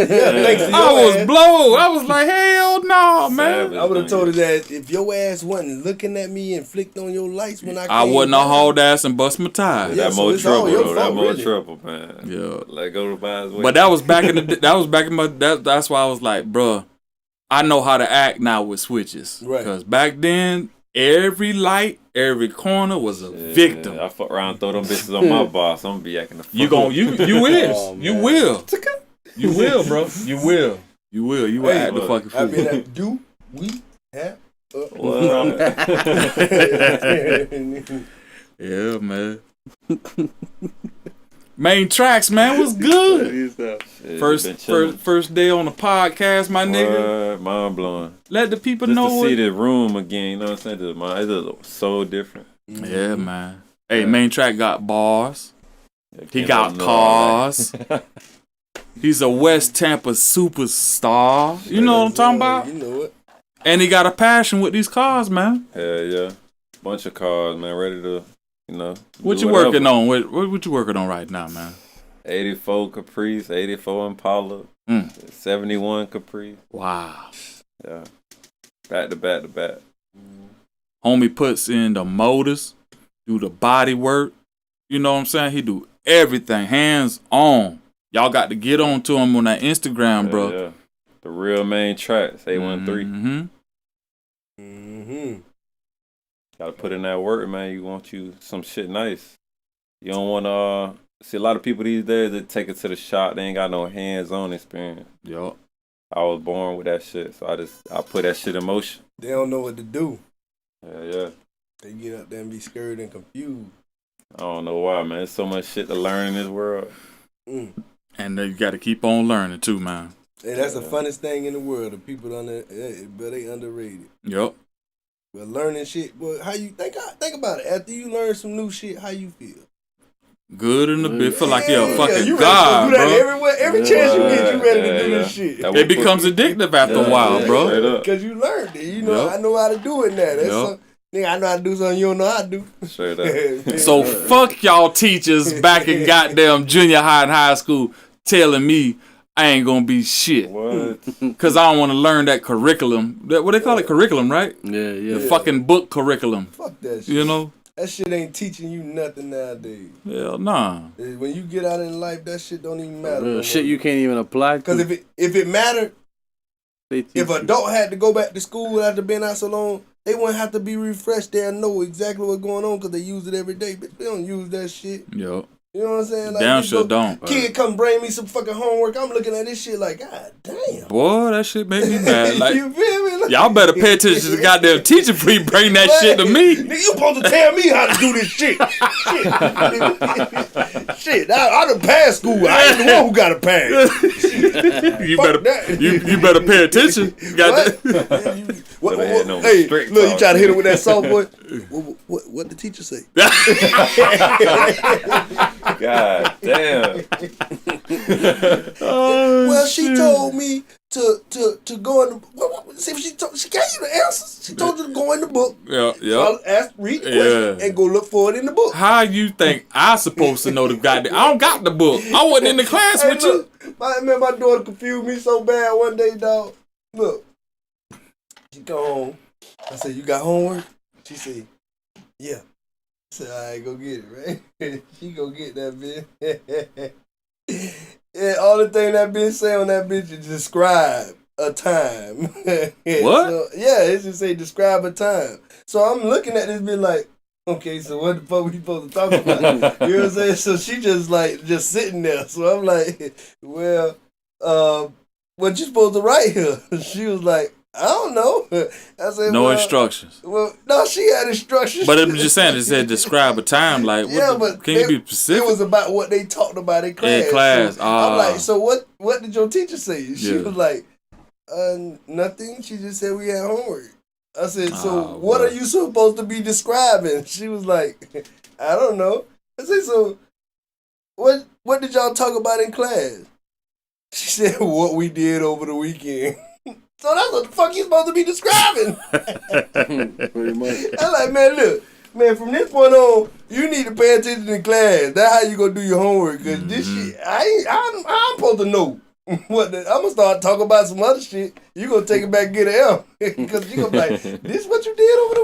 blown. I was like, hell no, man. I would have told her that if your ass wasn't looking at me and flicked on your lights when I wouldn't have hauled ass and bust my tires. That more trouble, though. That more trouble, man. Yeah. Like, go to buy his way. But that was back in the. That was back in my. That's why I was like, bruh, I know how to act now with switches. Right. Because back then, every light, every corner was a victim. I fuck around, throw them bitches on my boss. I'm gonna be acting the fuck. You will. Oh, you will. You will, bro. You will. You will act the fucking fool. I mean, like, do we have yeah, man. Main tracks, man, was good. First day on the podcast, my nigga. Mind blowing. Let the people just know to see the room again. You know what I'm saying? It's so different. Yeah, man. Hey, Main track got bars. He got cars. He's a West Tampa superstar. You know what I'm talking about? You know it. And he got a passion with these cars, man. Hell yeah. Bunch of cars, man. Ready to, you know. What you working on? What you working on right now, man? 84 Caprice, 84 Impala, 71 Caprice. Wow. Yeah. Back to back to back. Homie puts in the motors, do the body work. You know what I'm saying? He do everything, hands on. Y'all got to get on to him on that Instagram, bro. Yeah. The real Main tracks, 813. Gotta put in that work, man. You want you some shit nice. You don't want to see a lot of people these days that take it to the shop. They ain't got no hands-on experience. Yup. I was born with that shit, so I put that shit in motion. They don't know what to do. Yeah. They get up there and be scared and confused. I don't know why, man. There's so much shit to learn in this world. Mm. And you got to keep on learning too, man. And that's the funnest thing in the world. The people but they underrated. Yep. But learning shit, well, how you think about it? After you learn some new shit, how you feel? Good in the bit. Feel like you're a fucking you god, ready to do that bro. everywhere, every chance you get, you ready to do this shit. It becomes addictive after a while, bro. Because you learned it. You know, I know how to do it now. That's nigga, I know how to do something you don't know how to do. Straight up. So fuck y'all teachers back in goddamn junior high and high school telling me I ain't gonna be shit. What? Cause I don't want to learn that curriculum. What they call it, curriculum, right? Yeah. The fucking book curriculum. Fuck that shit. You know? That shit ain't teaching you nothing nadays. Hell nah. When you get out in life, that shit don't even matter. No shit you can't even apply to. Because if it mattered, if you. adult had to go back to school after being out so long, they wouldn't have to be refreshed. They'll know exactly what's going on because they use it every day. But they don't use that shit. Yep. You know what I'm saying? Like, Damn sure don't. Kid come bring me some fucking homework. I'm looking at this shit like, God damn. Boy, that shit make me mad. Like, you feel me? Like, y'all better pay attention to the goddamn teacher before you bring that shit to me. Nigga, you supposed to tell me how to do this shit. Shit, I done passed school. I ain't the one who got to pass. you better pay attention. Hey, look, you try to hit him with that softball. What the teacher say? God damn. Well, she told me to go in the. See, she gave you the answers. She told you to go in the book. Yeah. So read the question and go look for it in the book. How you think I supposed to know the goddamn? I don't got the book. I wasn't in the class with you. My daughter confused me so bad one day, dog. Look, she come home. I said, "You got homework?" She said, "Yeah." I said, "All right, go get it, right?" She go get that bitch. Yeah, all the thing that bitch say on that bitch is describe a time. What? So, yeah, it just say describe a time. So I'm looking at this bitch like, okay, so what the fuck we supposed to talk about? You know what I'm saying? So she just sitting there. So I'm like, well, what you supposed to write here? She was like, I don't know. I said, no instructions. Well, no, she had instructions. But I'm just saying, it said describe a time. Like, can you be specific? It was about what they talked about in class. In class. So I'm like, so what did your teacher say? She was like, nothing. She just said we had homework. I said, so what are you supposed to be describing? She was like, I don't know. I said, so what did y'all talk about in class? She said, what we did over the weekend. So that's what the fuck you supposed to be describing. Pretty much. I'm like, man, look, man, from this point on, you need to pay attention in class. That's how you gonna do your homework. Cause this shit, I'm supposed to know. I'm gonna start talking about some other shit. You gonna take it back and get an L. Cause you gonna be like, this what you did over the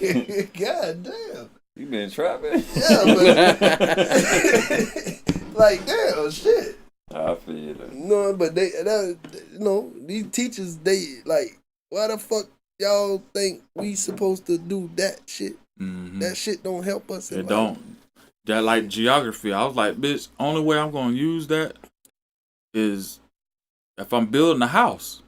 weekend? God damn. You been trapping? Yeah, but like, damn, shit. I feel it. No, but these teachers, they like, why the fuck y'all think we supposed to do that shit? Mm-hmm. That shit don't help us. It don't. That like geography. I was like, bitch, only way I'm gonna use that is if I'm building a house.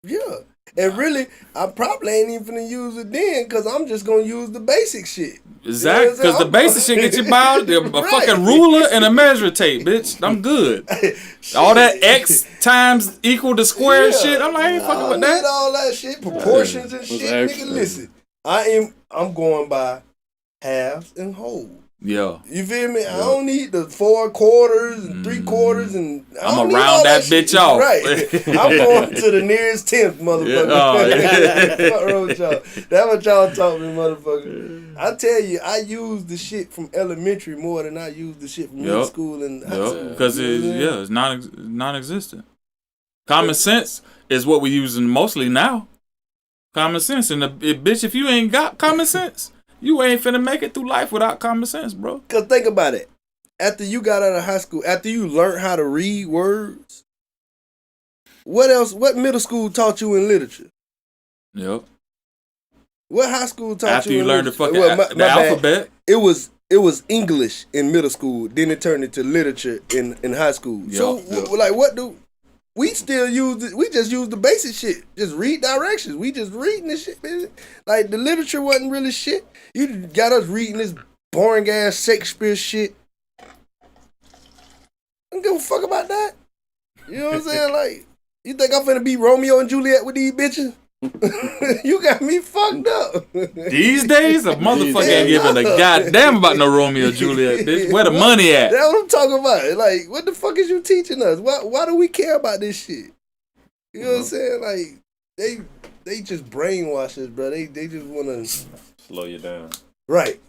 Yeah. And really, I probably ain't even gonna use it then because I'm just gonna use the basic shit. Exactly, because the basic shit get you by a fucking ruler and a measure tape, bitch. I'm good. All that X times equal to square shit. I'm like, I ain't fucking with that. All that shit, proportions and shit. Nigga, listen, I'm going by halves and wholes. Yeah. You feel me? Yeah. I don't need the 4 quarters and 3 quarters and I'm gonna round that bitch off. Right. I'm going to the nearest 10th, motherfucker. Fuck wrong with y'all. That's what y'all taught me, motherfucker. I tell you, I use the shit from elementary more than I use the shit from middle school and high school. Because it's non-existent. Common sense is what we using mostly now. Common sense. And bitch, if you ain't got common sense, you ain't finna make it through life without common sense, bro. Cause think about it. After you got out of high school, after you learned how to read words, what else? What middle school taught you in literature? Yep. What high school taught after you? After you learned the fucking alphabet. It was English in middle school. Then it turned into literature in high school. Yep, so like, what do? we still we just use the basic shit. Just read directions. We just reading this shit, man. Like the literature wasn't really shit. You got us reading this boring ass Shakespeare shit. I don't give a fuck about that. You know what I'm saying? Like, you think I'm finna be Romeo and Juliet with these bitches? You got me fucked up. These days, a motherfucker ain't giving a goddamn about no Romeo and Juliet, bitch. Where the money at? That's what I'm talking about. Like, what the fuck is you teaching us? Why do we care about this shit? You know what I'm saying? Like, they just brainwash us, bro. They just wanna slow you down. Right.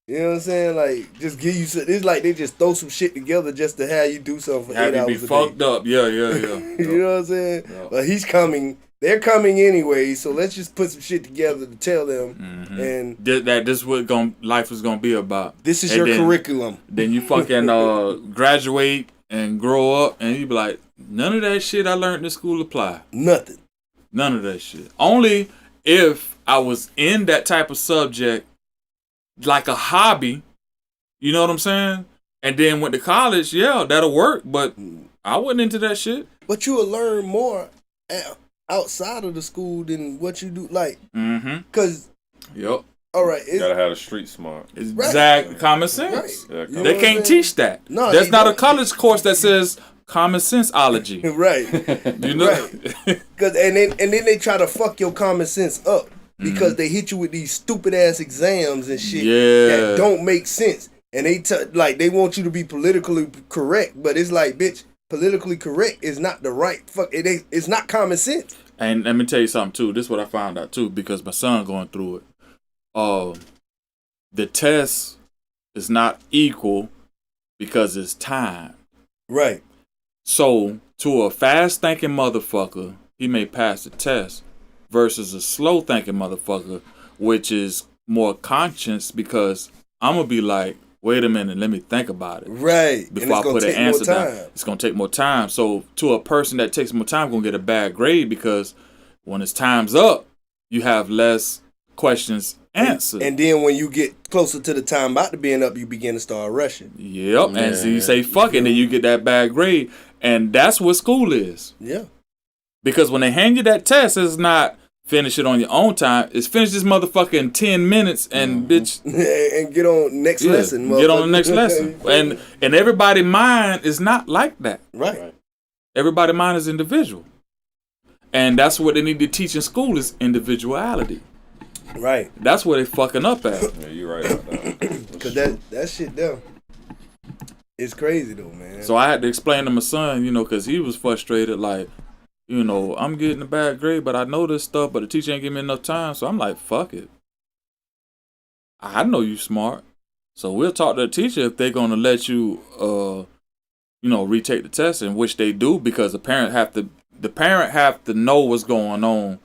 You know what I'm saying? Like, just give you some. It's like they just throw some shit together just to have you do something for 8 hours a day. Have you be fucked up. Yeah. You know what I'm saying? Yep. But he's coming. They're coming anyway, so let's just put some shit together to tell them. Mm-hmm. And that this is what life is gonna be about. This is your curriculum. Then you fucking graduate and grow up, and you be like, none of that shit I learned in school apply. Nothing. None of that shit. Only if I was in that type of subject, like a hobby. You know what I'm saying? And then went to college. Yeah, that'll work. But I wasn't into that shit. But you will learn more outside of the school than what you do, like, cause, yep. All right, You gotta have the street smart. Exactly, common sense. Right. Yeah, They can't teach that. No, there's not a college course that says common senseology. Right. You know, right. Cause and then they try to fuck your common sense up because they hit you with these stupid ass exams and shit that don't make sense, and they want you to be politically correct, but it's like, bitch. Politically correct is not the right fuck. It's not common sense. And let me tell you something too. This is what I found out too because my son going through it. The test is not equal because it's time. Right. So to a fast thinking motherfucker, he may pass the test, versus a slow thinking motherfucker, which is more conscious because I'm gonna be like, wait a minute, let me think about it. Right. Before I put an answer down. It's going to take more time. So to a person that takes more time, going to get a bad grade because when it's time's up, you have less questions answered. And then when you get closer to the time about to being up, you begin to start rushing. Yep. And so you say, fuck it, and then you get that bad grade. And that's what school is. Yeah. Because when they hand you that test, it's not finish it on your own time. It's finish this motherfucker in 10 minutes and bitch. And get on next lesson. Get on the next lesson. And everybody's mind is not like that. Right. Everybody's mind is individual. And that's what they need to teach in school is individuality. Right. That's where they fucking up at. Yeah, you're right about that. Because that shit there, it's crazy though, man. So I had to explain to my son, because he was frustrated, like, I'm getting a bad grade, but I know this stuff, but the teacher ain't give me enough time. So I'm like, fuck it. I know you smart. So we'll talk to the teacher if they're going to let you, retake the test, and which they do because the parent have to know what's going on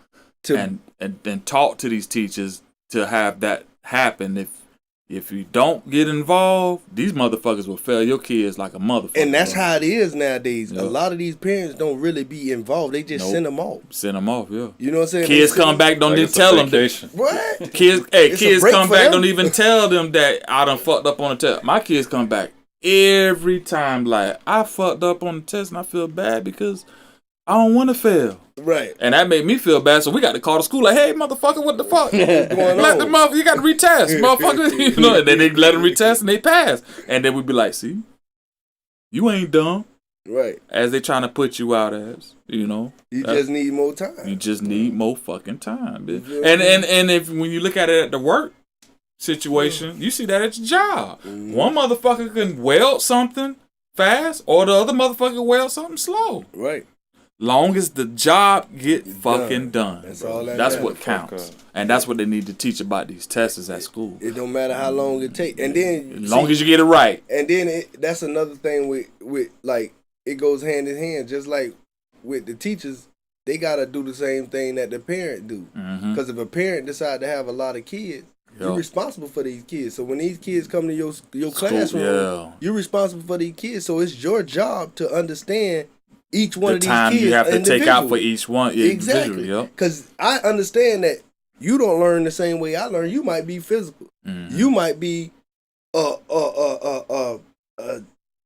and talk to these teachers to have that happen. If you don't get involved, these motherfuckers will fail your kids like a motherfucker. And that's how it is nowadays. Yep. A lot of these parents don't really be involved. They just send them off. Send them off, yeah. You know what I'm saying? Kids come back, don't even tell them that. What? Kids come back, don't even tell them that I done fucked up on the test. My kids come back every time like, I fucked up on the test and I feel bad because I don't want to fail. Right. And that made me feel bad, so we got to call the school like, hey, motherfucker, what the fuck? What's going let on? the motherfucker, you got to retest, motherfucker. And then they let them retest and they pass. And then we be like, see, you ain't dumb. Right. As they trying to put you out as, You just need more time. You just need more fucking time, bitch. And if when you look at it at the work situation, you see that at your job. One motherfucker can weld something fast or the other motherfucker can weld something slow. Right. Long as the job get fucking done. That's all That's what counts. And that's what they need to teach about these tests at school. It don't matter how long it takes. And then as long as you get it right. And then that's another thing with like it goes hand in hand, just like with the teachers, they gotta do the same thing that the parent do. Because if a parent decide to have a lot of kids, you're responsible for these kids. So when these kids come to your classroom, you're responsible for these kids. So it's your job to understand each one of these kids. The time you have to take out for each one. Exactly. Because I understand that you don't learn the same way I learn. You might be physical. You might be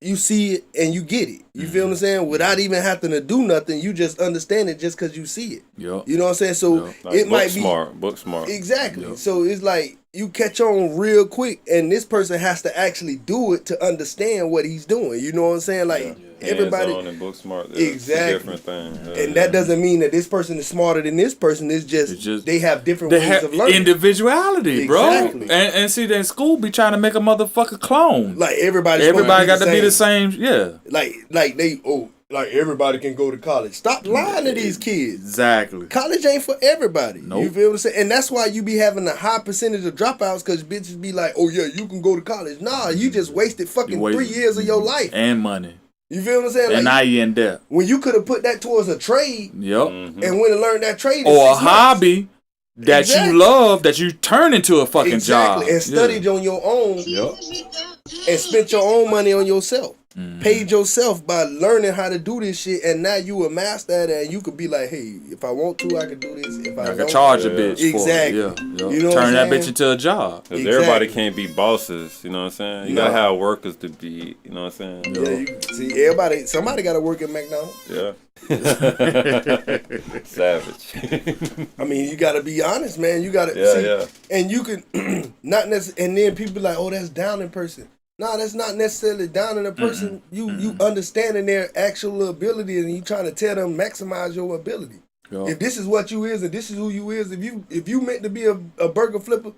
you see it and you get it. You feel what I'm saying? Without even having to do nothing, you just understand it just because you see it. Yep. You know what I'm saying? So Like it might be book smart. Exactly. Yep. So it's like you catch on real quick, and this person has to actually do it to understand what he's doing. You know what I'm saying? Like everybody, hands-on and book smart. Exactly. Different thing. and that doesn't mean that this person is smarter than this person. It's just they have different ways of learning. Individuality, bro. Exactly. And see, that school be trying to make a motherfucker clone. Like everybody got to be the same. Yeah. Like everybody can go to college. Stop lying to these kids. Exactly. College ain't for everybody. Nope. You feel what I'm saying? And that's why you be having a high percentage of dropouts, because bitches be like, oh yeah, you can go to college. Nah, you just wasted fucking 3 years of your life. And money. You feel what I'm saying? And now you in debt. When you could have put that towards a trade Yep. and went and learned that trade in Or a 6 months. hobby that Exactly. you love, that you turn into a fucking job. And studied on your own. Yep. And spent your own money on yourself. Paid yourself by learning how to do this shit, and now you a master at it, and you could be like, hey, if I want to, I can do this. If I I can don't, charge a bitch Exactly. for it. Yeah. You know what Turn I'm that bitch saying? into a job. Because Exactly. everybody can't be bosses, you know what I'm saying? You gotta have workers to be, you know what I'm saying? Yeah, see, somebody got to work at McDonald's. Yeah. Savage. I mean, you got to be honest, man. You got to Yeah. and you can not necessarily. And then people be like, oh, that's down in person. No, that's not necessarily down in a person. You understanding their actual ability, and you trying to tell them maximize your ability. Yeah. If this is what you is and this is who you is, if you meant to be a burger flipper,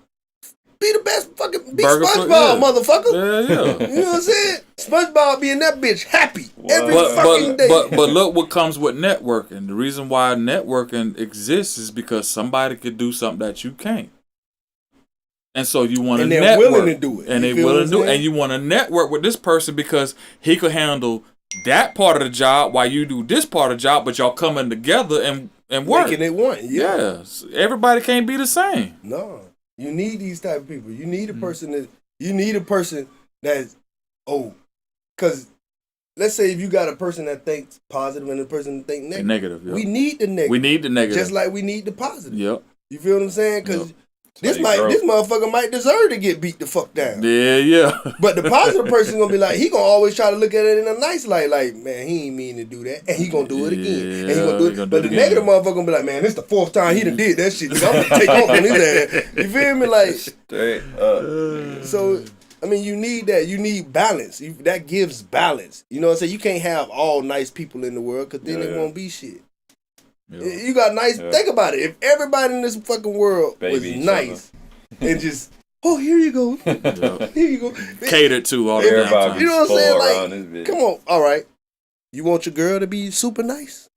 be the best fucking Burger SpongeBob, motherfucker. Yeah. You know what I'm saying? SpongeBob be in that bitch happy every But fucking day. look what comes with networking. The reason why networking exists is because somebody could do something that you can't. And so you want to And they're network. willing to do it. And You they feel willing what to do I'm it. saying? And you want to network with this person because he could handle that part of the job while you do this part of the job, but y'all coming together and work. Making it one. Yeah. Yes. Everybody can't be the same. No. You need these type of people. You need a person that's because let's say if you got a person that thinks positive and a person that thinks negative. Negative, yeah. We need the negative. We need the negative. Just like we need the positive. Yep. You feel what I'm saying? Because Yep. this motherfucker might deserve to get beat the fuck down. Yeah. But the positive person gonna be like, he gonna always try to look at it in a nice light, like, man, he ain't mean to do that, and he gonna do it again, and he gonna do it. But the negative motherfucker gonna be like, man, this the 4th time he done did that shit. I'm gonna take off on his ass. You feel me? Like, Straight up. so I mean, you need that. You need balance. That gives balance. You know what I'm saying? You can't have all nice people in the world, because then it won't be shit. Yeah. You got nice. Think about it. If everybody in this fucking world was nice and just, oh, here you go, here you go, Catered to all the Everybody time. you know what I'm saying? around Like, this bitch. come on, all right. You want your girl to be super nice?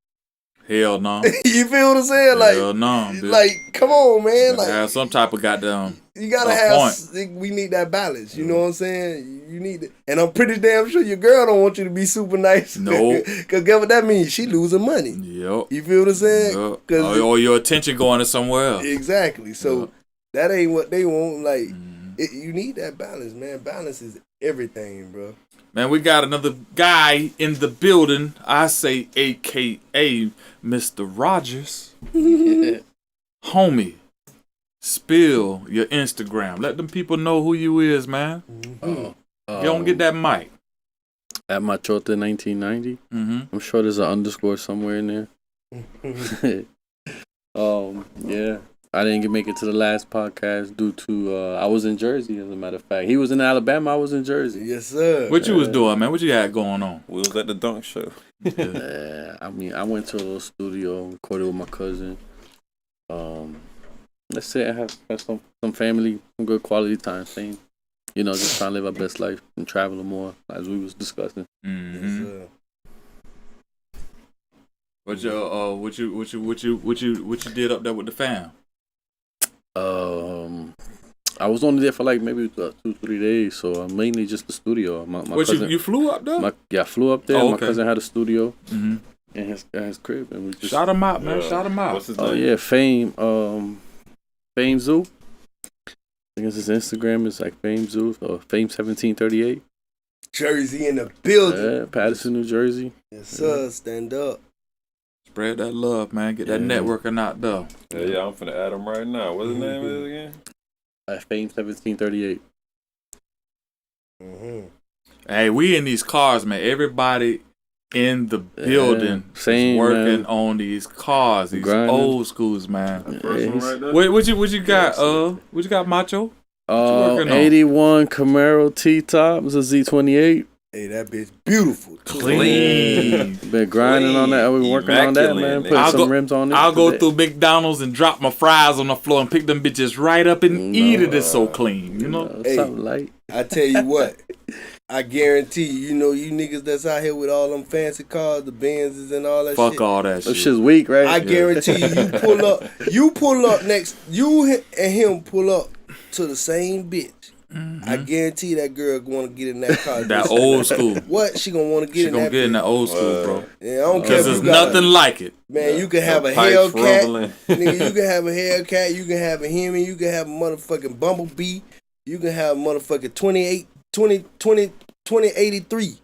Hell no. You feel what I'm saying? Like, Hell no, bitch. like, come on, man. Gotta Like, have some type of goddamn. you gotta we need that balance. You know what I'm saying? You need it, and I'm pretty damn sure your girl don't want you to be super nice. Nope. Cause guess what that means? She losing money. Yep. You feel what I'm saying? Yep. Or your attention going to somewhere else. Exactly. So that ain't what they want. Like, you need that balance, man. Balance is everything, bro. Man, we got another guy in the building. I say AKA Mr. Rogers. Homie, spill your Instagram. Let them people know who you is, man. You don't get that mic. At Machote 1990. I'm sure there's an underscore somewhere in there. Yeah. I didn't make it to the last podcast due to I was in Jersey, as a matter of fact. He was in Alabama, I was in Jersey. Yes, sir. What you was doing, man? What you had going on? We was at the dunk show. I mean, I went to a little studio, recorded with my cousin. Let's say I have some family, some good quality time thing. You know, just trying to live our best life and traveling more, as we was discussing. Yes, sir. What you did up there with the fam? I was only there for like maybe 2-3 days, so mainly just the studio. My cousin, you flew up there? I flew up there. Oh, My okay. cousin had a studio in his crib, and we just Shout him out, man. Shout him out. What's his name? Oh yeah, Fame Zoo. I guess his Instagram is like Fame Zoo or Fame 1738. Jersey in the building. Yeah, Patterson, New Jersey. Yes, sir. Stand up. Spread that love, man. Get that networking out there. Yeah, I'm finna add him right now. What's his name is again? Fame 1738. Hey, we in these cars, man. Everybody in the building same, is working man. on these cars, these Grinding. old schools, man. First one right there. What you got? What you got, Macho? working on? 81 Camaro T-top. It's a Z28. Hey, that bitch beautiful. Clean. Been grinding on that. We're working on that, man. Putting some rims on it. I'll go through McDonald's and drop my fries on the floor and pick them bitches right up and eat it. It's so clean, you know? Hey, something light. I tell you what, I guarantee you know, you niggas that's out here with all them fancy cars, the Benzes and all that shit. Fuck all that shit. That shit's weak, right? I guarantee you pull up next, you and him pull up to the same bitch. Mm-hmm. I guarantee that girl want to get in that car. That old school. What? She gonna want to get in that She gonna get in that old school, bro. Yeah, I don't care. Because there's nothing like it. Man, you can have a Hellcat. Nigga, you can have a Hellcat. You can have a Hemi. You can have a motherfucking Bumblebee. You can have a motherfucking 2083.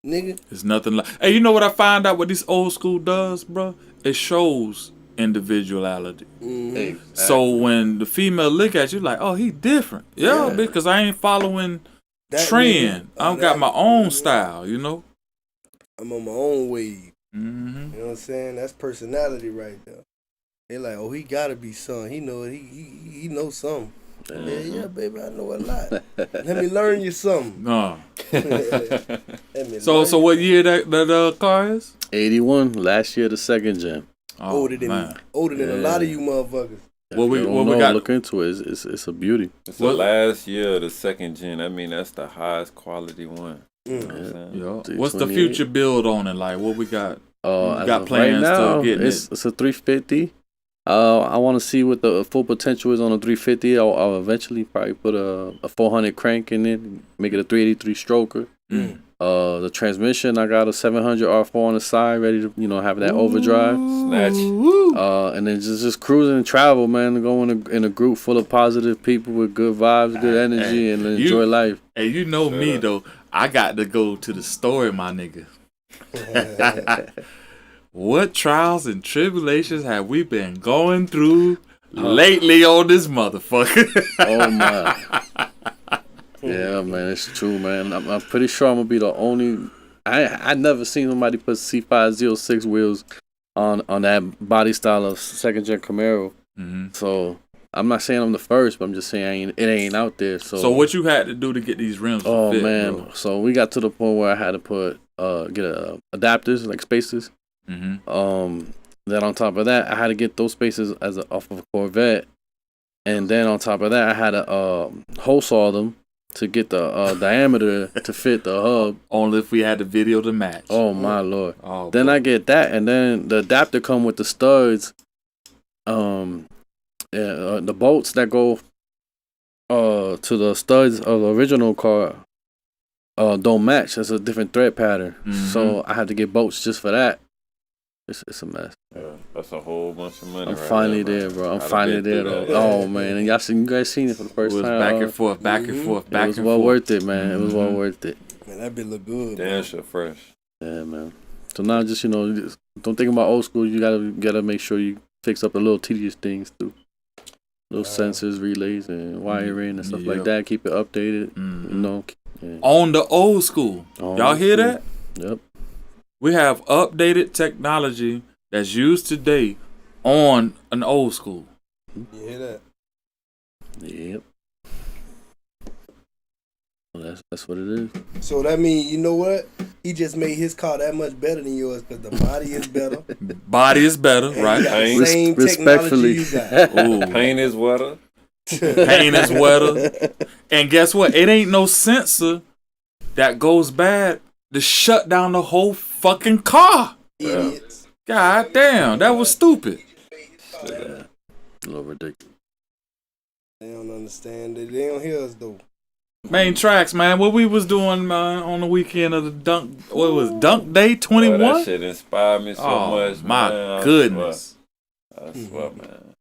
Nigga. There's nothing like. Hey, you know what I find out what this old school does, bro? It shows individuality. Mm-hmm. So when the female look at you like, oh, he different. Yeah, because I ain't following that trend. I got my own style, you know? I'm on my own wave. Mm-hmm. You know what I'm saying? That's personality right there. They like, oh, he gotta be something. He know it. He knows something. Yeah, baby, I know a lot. Let me learn you something. No. So what year that car is? 81. Last year, the second gen. Oh, older than a lot of you motherfuckers. What we got got? Look into it. It's a beauty. It's the last year of the second gen. I mean, that's the highest quality one. You know what What's the future build on it? Like, what we got? Got right plans now, to get it's a 350. I want to see what the full potential is on a 350. I'll eventually probably put a 400 crank in it, make it a 383 stroker. The transmission, I got a 700 R4 on the side, ready to have that overdrive. Snatch. And then just cruising and travel, man. Go in a group full of positive people with good vibes, good energy, and enjoy life. Hey, you know me though. I got to go to the store, my nigga. What trials and tribulations have we been going through lately on this motherfucker? Oh my. Yeah, man, it's true, man. I'm pretty sure I'm gonna be the only. I never seen somebody put C506 wheels on that body style of second gen Camaro. Mm-hmm. So I'm not saying I'm the first, but I'm just saying it ain't out there. So what you had to do to get these rims? Oh fit, man, bro? So we got to the point where I had to put get adapters like spacers. Mm-hmm. Then on top of that, I had to get those spacers off of a Corvette, and then on top of that, I had to hole saw them to get the diameter to fit the hub. Only if we had the video to match. Oh my lord! Oh, then I get that, and then the adapter come with the studs. The bolts that go to the studs of the original car don't match. It's a different thread pattern, so I had to get bolts just for that. It's a mess. Yeah, that's a whole bunch of money. I'm finally there, bro. I'm finally there, though. Oh man, and you guys seen it for the first time. It was back and forth, back and forth, back and forth. It was well worth it, man. It was well worth it. Man, that bitch look good. Damn, shit fresh. Yeah, man. So now just just don't think about old school. You gotta make sure you fix up the little tedious things too. Little sensors, relays, and wiring and stuff like that. Keep it updated. Yeah. On the old school. Y'all hear that? Yep. We have updated technology that's used today on an old school. You hear that? Yep. Well, that's what it is. So that means, you know what? He just made his car that much better than yours because the body is better. Body is better, right? The same technology you got. Ooh. Paint is wetter. Paint is wetter. And guess what? It ain't no sensor that goes bad to shut down the whole fucking car. Idiots. God damn, that was stupid. A little ridiculous. They don't understand. They don't hear us though. Main tracks, man. What we was doing, man, on the weekend of the Dunk Day 21? That shit inspired me so much, my man. goodness. I swear, man.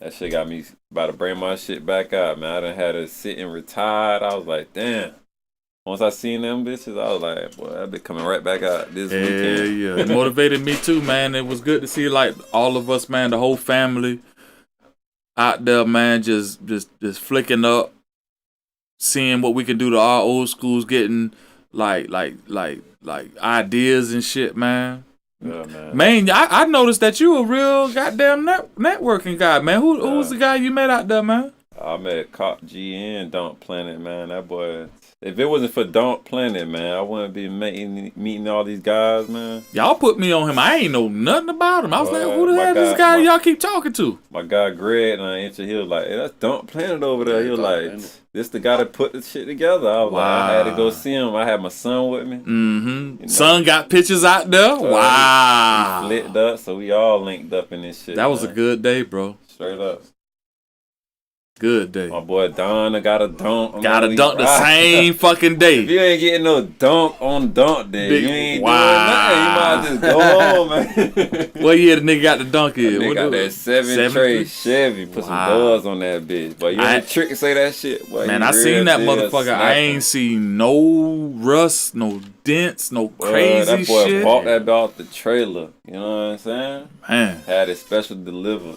That shit got me about to bring my shit back out, man. I done had to sit and retired. I was like, damn. Once I seen them bitches, I was like, boy, that be coming right back out this weekend. Yeah. It motivated me too, man. It was good to see like all of us, man, the whole family out there, man, just flicking up, seeing what we can do to our old schools, getting like ideas and shit, man. Yeah, man. Man, I noticed that you a real goddamn networking guy, man. Who was the guy you met out there, man? I met Cop G and Don't Planet, man. That boy. If it wasn't for Don't Planet, man, I wouldn't be meeting all these guys, man. Y'all put me on him. I ain't know nothing about him. I was like, who the hell guy, this guy y'all keep talking to? My guy Greg, and I answered, he was like, hey, that's Don't Planet over there. He was like, this the guy that put this shit together. I was like, I had to go see him. I had my son with me. Mm-hmm. You know? Son got pictures out there? Wow. He flipped up, so we all linked up in this shit. That was a good day, bro. Straight up. Good day. My boy Don got a dunk. Got a dunk the same fucking day. If you ain't getting no dunk on dunk day, you ain't doing nothing. You might just go home, man. What year the nigga got the dunk in? Nigga got that 7 tray Chevy. Put some doors on that bitch. But you ain't trick to say that shit. Boy, man, I seen that motherfucker. Snapping. I ain't seen no rust, no dents, no crazy shit. That boy bought that bitch off the trailer. You know what I'm saying? Man. Had it special delivered.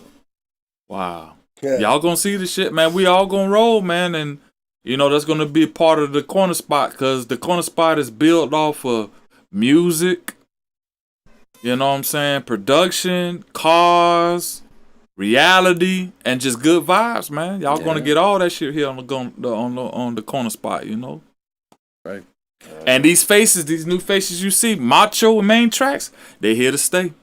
Wow. Yeah. Y'all gonna see the shit, man. We all gonna roll, man. And, you know, that's gonna be part of the Corner Spot, because the Corner Spot is built off of music, you know what I'm saying, production, cars, reality, and just good vibes, man. Y'all gonna get all that shit here on the Corner Spot, you know? Right. And these faces, these new faces you see, Macho and Main Tracks, they here to stay.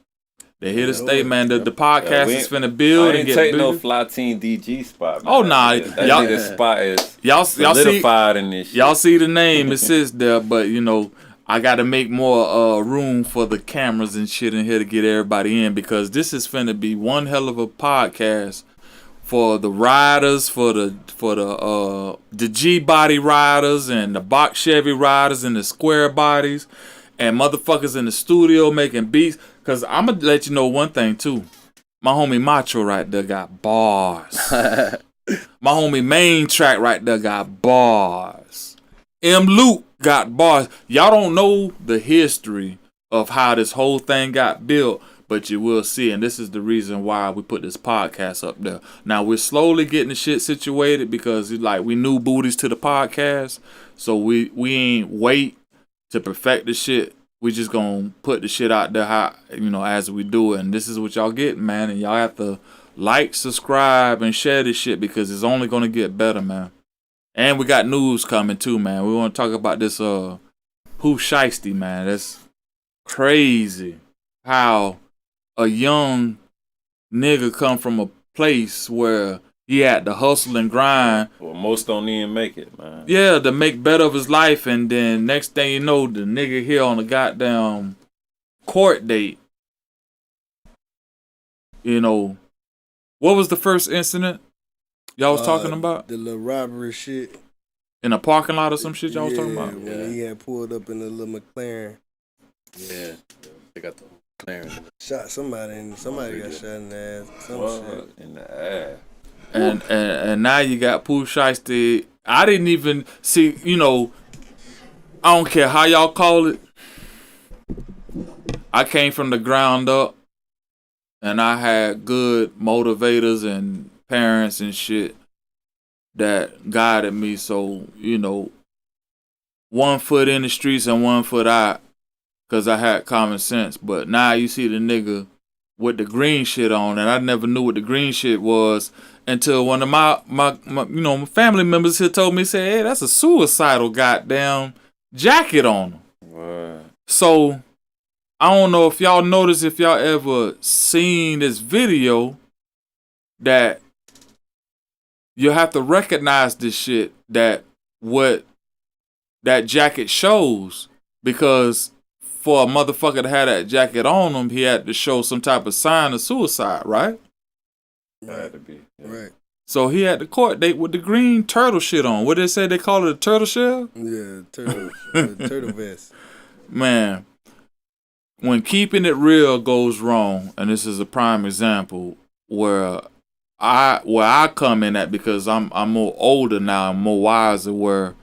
They're here to stay, man. The podcast is finna build and get bigger. I ain't take no Fly Team DG spot, man. Oh, nah. That spot is y'all solidified in this shit. Y'all see the name. It sits there, but, you know, I got to make more room for the cameras and shit in here to get everybody in, because this is finna be one hell of a podcast for the riders, for the G-body riders and the box Chevy riders and the square bodies and motherfuckers in the studio making beats. Because I'm going to let you know one thing, too. My homie Macho right there got bars. My homie Main Track right there got bars. M. Luke got bars. Y'all don't know the history of how this whole thing got built, but you will see. And this is the reason why we put this podcast up there. Now, we're slowly getting the shit situated because, like, we new booties to the podcast. So we ain't wait to perfect the shit. We just gonna put the shit out there, how, you know, as we do it. And this is what y'all getting, man. And y'all have to like, subscribe, and share this shit, because it's only gonna get better, man. And we got news coming too, man. We want to talk about this Pooh Shiesty, man. That's crazy how a young nigga come from a place where he had to hustle and grind. Well, most don't even make it, man. Yeah, to make better of his life, and then next thing you know, the nigga here on a goddamn court date. You know, what was the first incident y'all was talking about? The little robbery shit. In a parking lot or some shit y'all was talking about? When he had pulled up in the little McLaren. Yeah, they got the McLaren. Shot somebody, and somebody got shot in the ass. Shit. In the ass. And now you got Pooh Shiesty. I didn't even see, you know, I don't care how y'all call it. I came from the ground up, and I had good motivators and parents and shit that guided me. So, you know, 1 foot in the streets and 1 foot out, because I had common sense. But now you see the nigga with the green shit on, and I never knew what the green shit was until one of my you know, my family members here told me, say, hey, that's a suicidal goddamn jacket on him. What? So I don't know if y'all noticed, if y'all ever seen this video, that you have to recognize this shit, that what that jacket shows, because for a motherfucker to have that jacket on him, he had to show some type of sign of suicide, right? Had to be. Yeah. Right. So he had the court date with the green turtle shit on. What they say they call it, a turtle shell? Yeah, turtle vest. Man, when keeping it real goes wrong, and this is a prime example where I come in at, because I'm more older now, I'm more wiser, where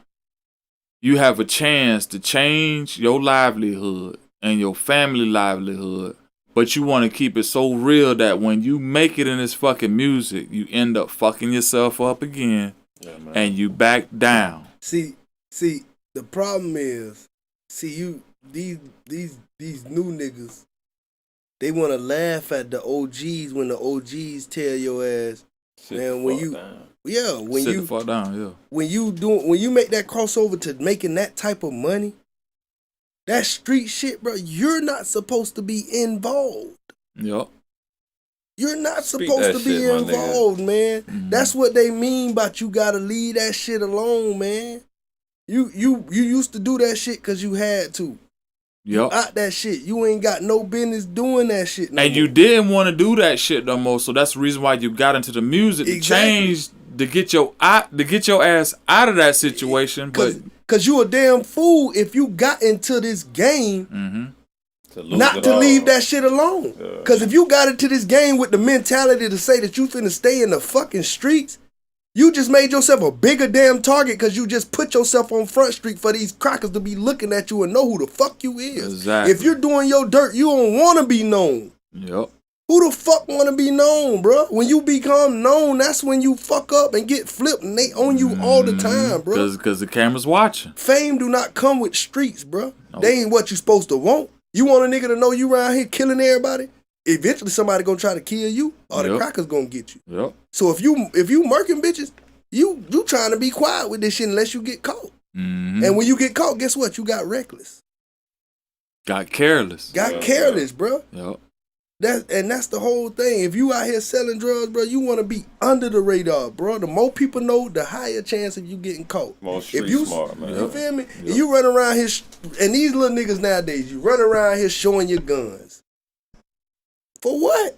you have a chance to change your livelihood and your family livelihood, but you want to keep it so real that when you make it in this fucking music, you end up fucking yourself up again, and you back down. See, the problem is, See, these new niggas, they want to laugh at the OGs when the OGs tell your ass, Sit man, the when fuck you, down. yeah, when Sit you, the fuck down, yeah. when you make that crossover to making that type of money, that street shit, bro, you're not supposed to be involved. Yup. You're not Speak supposed that to be shit, my nigga. involved, man. Mhm. That's what they mean about you gotta leave that shit alone, man. You used to do that shit because you had to. Yup. Out that shit. You ain't got no business doing that shit no And more. you didn't want to do that shit no more, so that's the reason why you got into the music to Exactly. change to get your ass out of that situation. But Cause you a damn fool if you got into this game To lose not it to all. leave that shit alone. Yeah. Cause if you got into this game with the mentality to say that you finna stay in the fucking streets, you just made yourself a bigger damn target because you just put yourself on Front Street for these crackers to be looking at you and know who the fuck you is. Exactly. If you're doing your dirt, you don't want to be known. yup. Who the fuck want to be known, bro? When you become known, that's when you fuck up and get flipped and they on you all the time, bro. Because the camera's watching. Fame do not come with streets, bro. Nope. They ain't what you supposed to want. You want a nigga to know you around here killing everybody? Eventually somebody gonna try to kill you or the Yep. crackers gonna get you. Yup. So if you murking bitches, you trying to be quiet with this shit unless you get caught. Mm-hmm. And when you get caught, guess what? You got reckless. Got careless. Got careless, bro. Yup. That's the whole thing. If you out here selling drugs, bro, you want to be under the radar, bro. The more people know, the higher chance of you getting caught. More street If you smart, man. You feel me? And you run around here, and these little niggas nowadays, you run around here showing your guns. For what?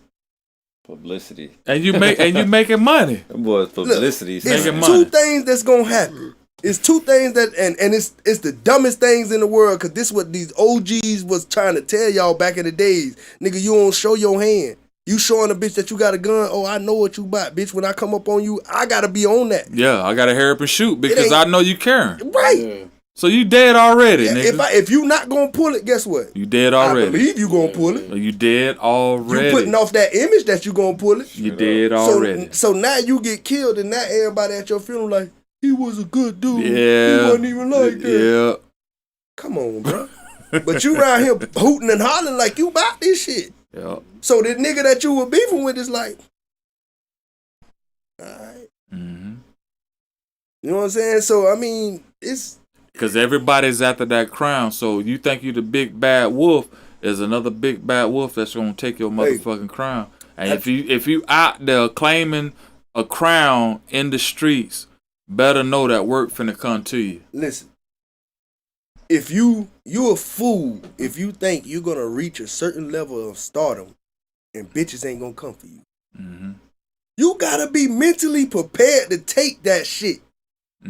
Publicity. And you making money. Them boys publicity. It's Making two money. things that's gonna happen. It's two things that, and it's the dumbest things in the world, cause this what these OGs was trying to tell y'all back in the days. Nigga, you don't show your hand. You showing a bitch that you got a gun. Oh, I know what you bought, bitch. When I come up on you, I gotta be on that. Yeah, I gotta hurry up and shoot because ain't- I know you caring. Right. Yeah. So you dead already, nigga. If you not gonna pull it, guess what? You dead I already. believe you gonna pull it. You dead already. You putting off that image that you gonna pull it. You dead already. So now you get killed, and now everybody at your funeral like, he was a good dude. Yeah. He wasn't even like that. Yeah. Come on, bro. But you around here hooting and hollering like you about this shit. Yeah. So the nigga that you were beefing with is like, all right. Mm-hmm. You know what I'm saying? So, I mean, it's... Because everybody's after that crown. So you think you the big bad wolf, there's another big bad wolf that's gonna take your motherfucking crown. And if you out there claiming a crown in the streets, better know that work finna come to you. Listen. If you a fool if you think you're gonna reach a certain level of stardom and bitches ain't gonna come for you. Mm-hmm. You gotta be mentally prepared to take that shit.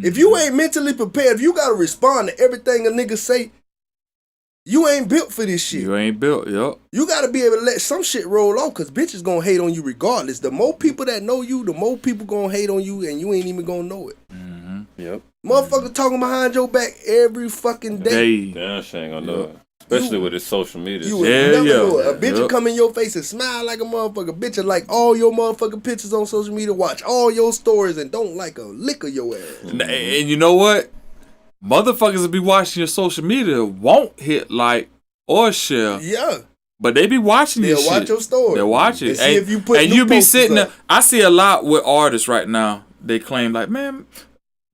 If you ain't mentally prepared, if you gotta respond to everything a nigga say, you ain't built for this shit. You ain't built, yup. You gotta be able to let some shit roll off, cause bitches gonna hate on you regardless. The more people that know you, the more people gonna hate on you, and you ain't even gonna know it. Mm-hmm. Yep. Motherfucker talking behind your back every fucking day. Damn, she ain't gonna know it. Especially with his social media. You shit. would Yeah, never yeah. know it. A bitch will Yep. come in your face and smile like a motherfucker. Bitch will like all your motherfucking pictures on social media, watch all your stories, and don't like a lick of your ass. And you know what? Motherfuckers that be watching your social media won't hit like or share, Yeah. but they be watching your They'll shit. watch your story. They'll watch it. And see if you put and new you be posters sitting there. up. I see a lot with artists right now. They claim like, man,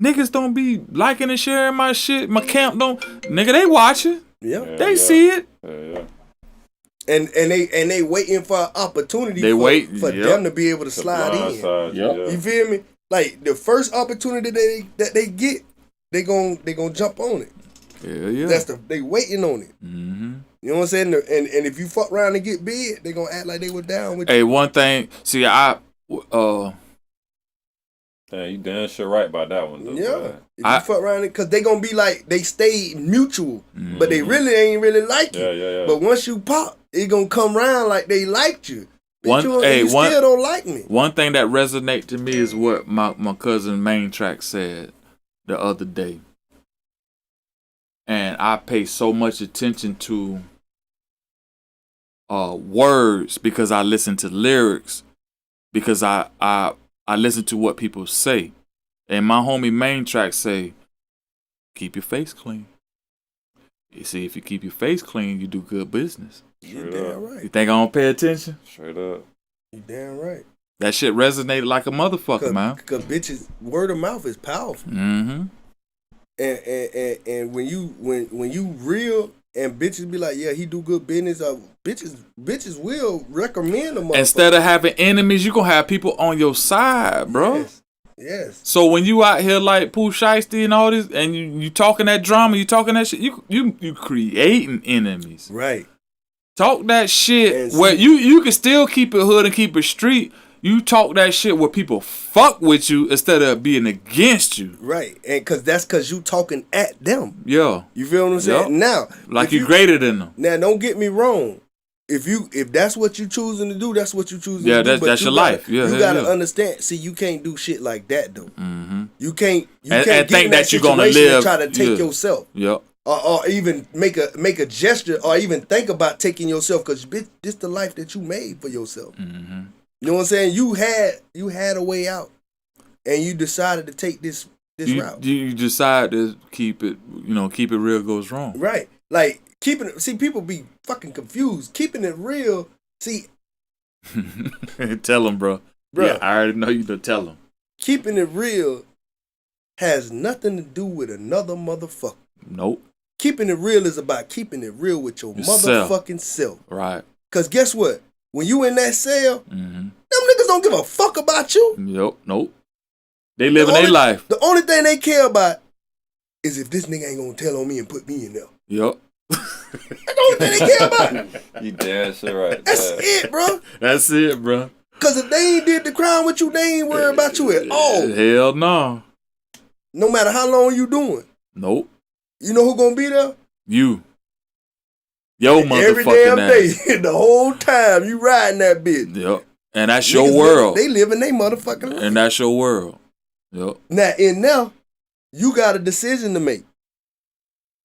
niggas don't be liking and sharing my shit. My camp don't. Nigga, they watching. Yeah. They see it. Yeah. And they waiting for an opportunity They wait, for yep. them to be able to slide in. Blindside, Yep. yeah. You feel me? Like the first opportunity that they get, they gon' jump on it. Yeah. They waiting on it. Mm-hmm. You know what I'm saying? And if you fuck around and get big, they gonna act like they were down with you. Hey, one thing. See, Damn, you damn sure right about that one, though. Yeah. boy. If you fuck around it, cause they gonna be like they stay mutual, but they really ain't really like you. Yeah. But once you pop, it gonna come around like they liked you. Bitch, you one- still don't like me. one thing that resonates to me is what my cousin Main Track said the other day. And I pay so much attention to words because I listen to lyrics, because I listen to what people say. And my homie Main Track say, keep your face clean. You see, if you keep your face clean, you do good business. You damn right. You think I don't pay attention? Straight up. You damn right. That shit resonated like a motherfucker, man. Cause bitches, word of mouth is powerful. Mm-hmm. And when you real and bitches be like, yeah, he do good business. Bitches will recommend a motherfucker. Instead of having enemies, you gonna have people on your side, bro. Yes. So when you out here like Pooh Shiesty and all this, and you talking that drama, you talking that shit, you creating enemies. Right. Talk that shit where you can still keep it hood and keep it street. You talk that shit where people fuck with you instead of being against you. Right. And that's cause you talking at them. Yeah. You feel what I'm saying? Yep. Now, like you greater than them. Now, don't get me wrong. If that's what you choosing to do, that's what you choosing to do. Yeah, that's your life. Yeah, you gotta understand. See, you can't do shit like that though. Mm-hmm. You can't and get think in that you're gonna situation live. and try to take yourself. Yep. Or even make a gesture, or even think about taking yourself, because this the life that you made for yourself. Mm-hmm. You know what I'm saying? You had a way out, and you decided to take this route. You decide to keep it real goes wrong. Right. Like keeping it. See, people be fucking confused. Keeping it real. See. Tell them, bro. Yeah, I already know you to tell them. Keeping it real has nothing to do with another motherfucker. Nope. Keeping it real is about keeping it real with your motherfucking self. Right. Because guess what? When you in that cell, mm-hmm. them niggas don't give a fuck about you. Yep. Nope. They living their life. The only thing they care about is if this nigga ain't gonna tell on me and put me in there. Yep. That's the only thing they care about. You damn sure right. That's it, bro. That's it, bro. Because if they ain't did the crime with you, they ain't worried about you at all. Hell no. No matter how long you doing. Nope. You know who gonna be there? You. Yo, motherfucking every damn day, the whole time you riding that bitch. Yep. And that's your world. They live in their motherfucking life. And that's your world. Yep. Now, you got a decision to make.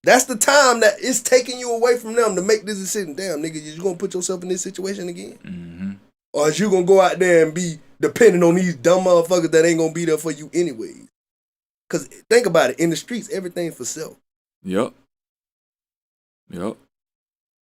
That's the time that it's taking you away from them to make this decision. Damn, nigga, you gonna put yourself in this situation again? Mm-hmm. Or is you gonna go out there and be dependent on these dumb motherfuckers that ain't gonna be there for you anyways? Because think about it, in the streets, everything's for self. Yep. There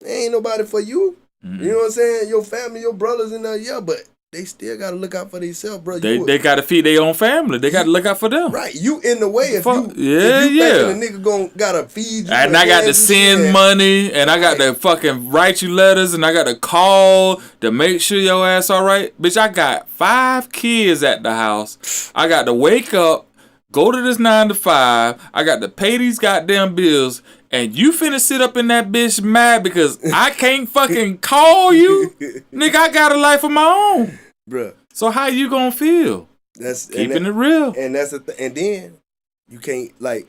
ain't nobody for you. Mm-hmm. You know what I'm saying? Your family, your brothers in there, yeah, but they still gotta look out for themselves, bro. They gotta feed their own family. They gotta look out for them. Right. You in the way if you thinking a nigga gotta feed you. And I got to send money, and I got to fucking write you letters, and I got to call to make sure your ass all right. Bitch, I got 5 kids at the house. I got to wake up, go to this 9 to 5. I got to pay these goddamn bills. And you finna sit up in that bitch mad because I can't fucking call you? Nigga, I got a life of my own. Bruh. So how you gonna feel? That's keeping it real. And that's and then you can't, like,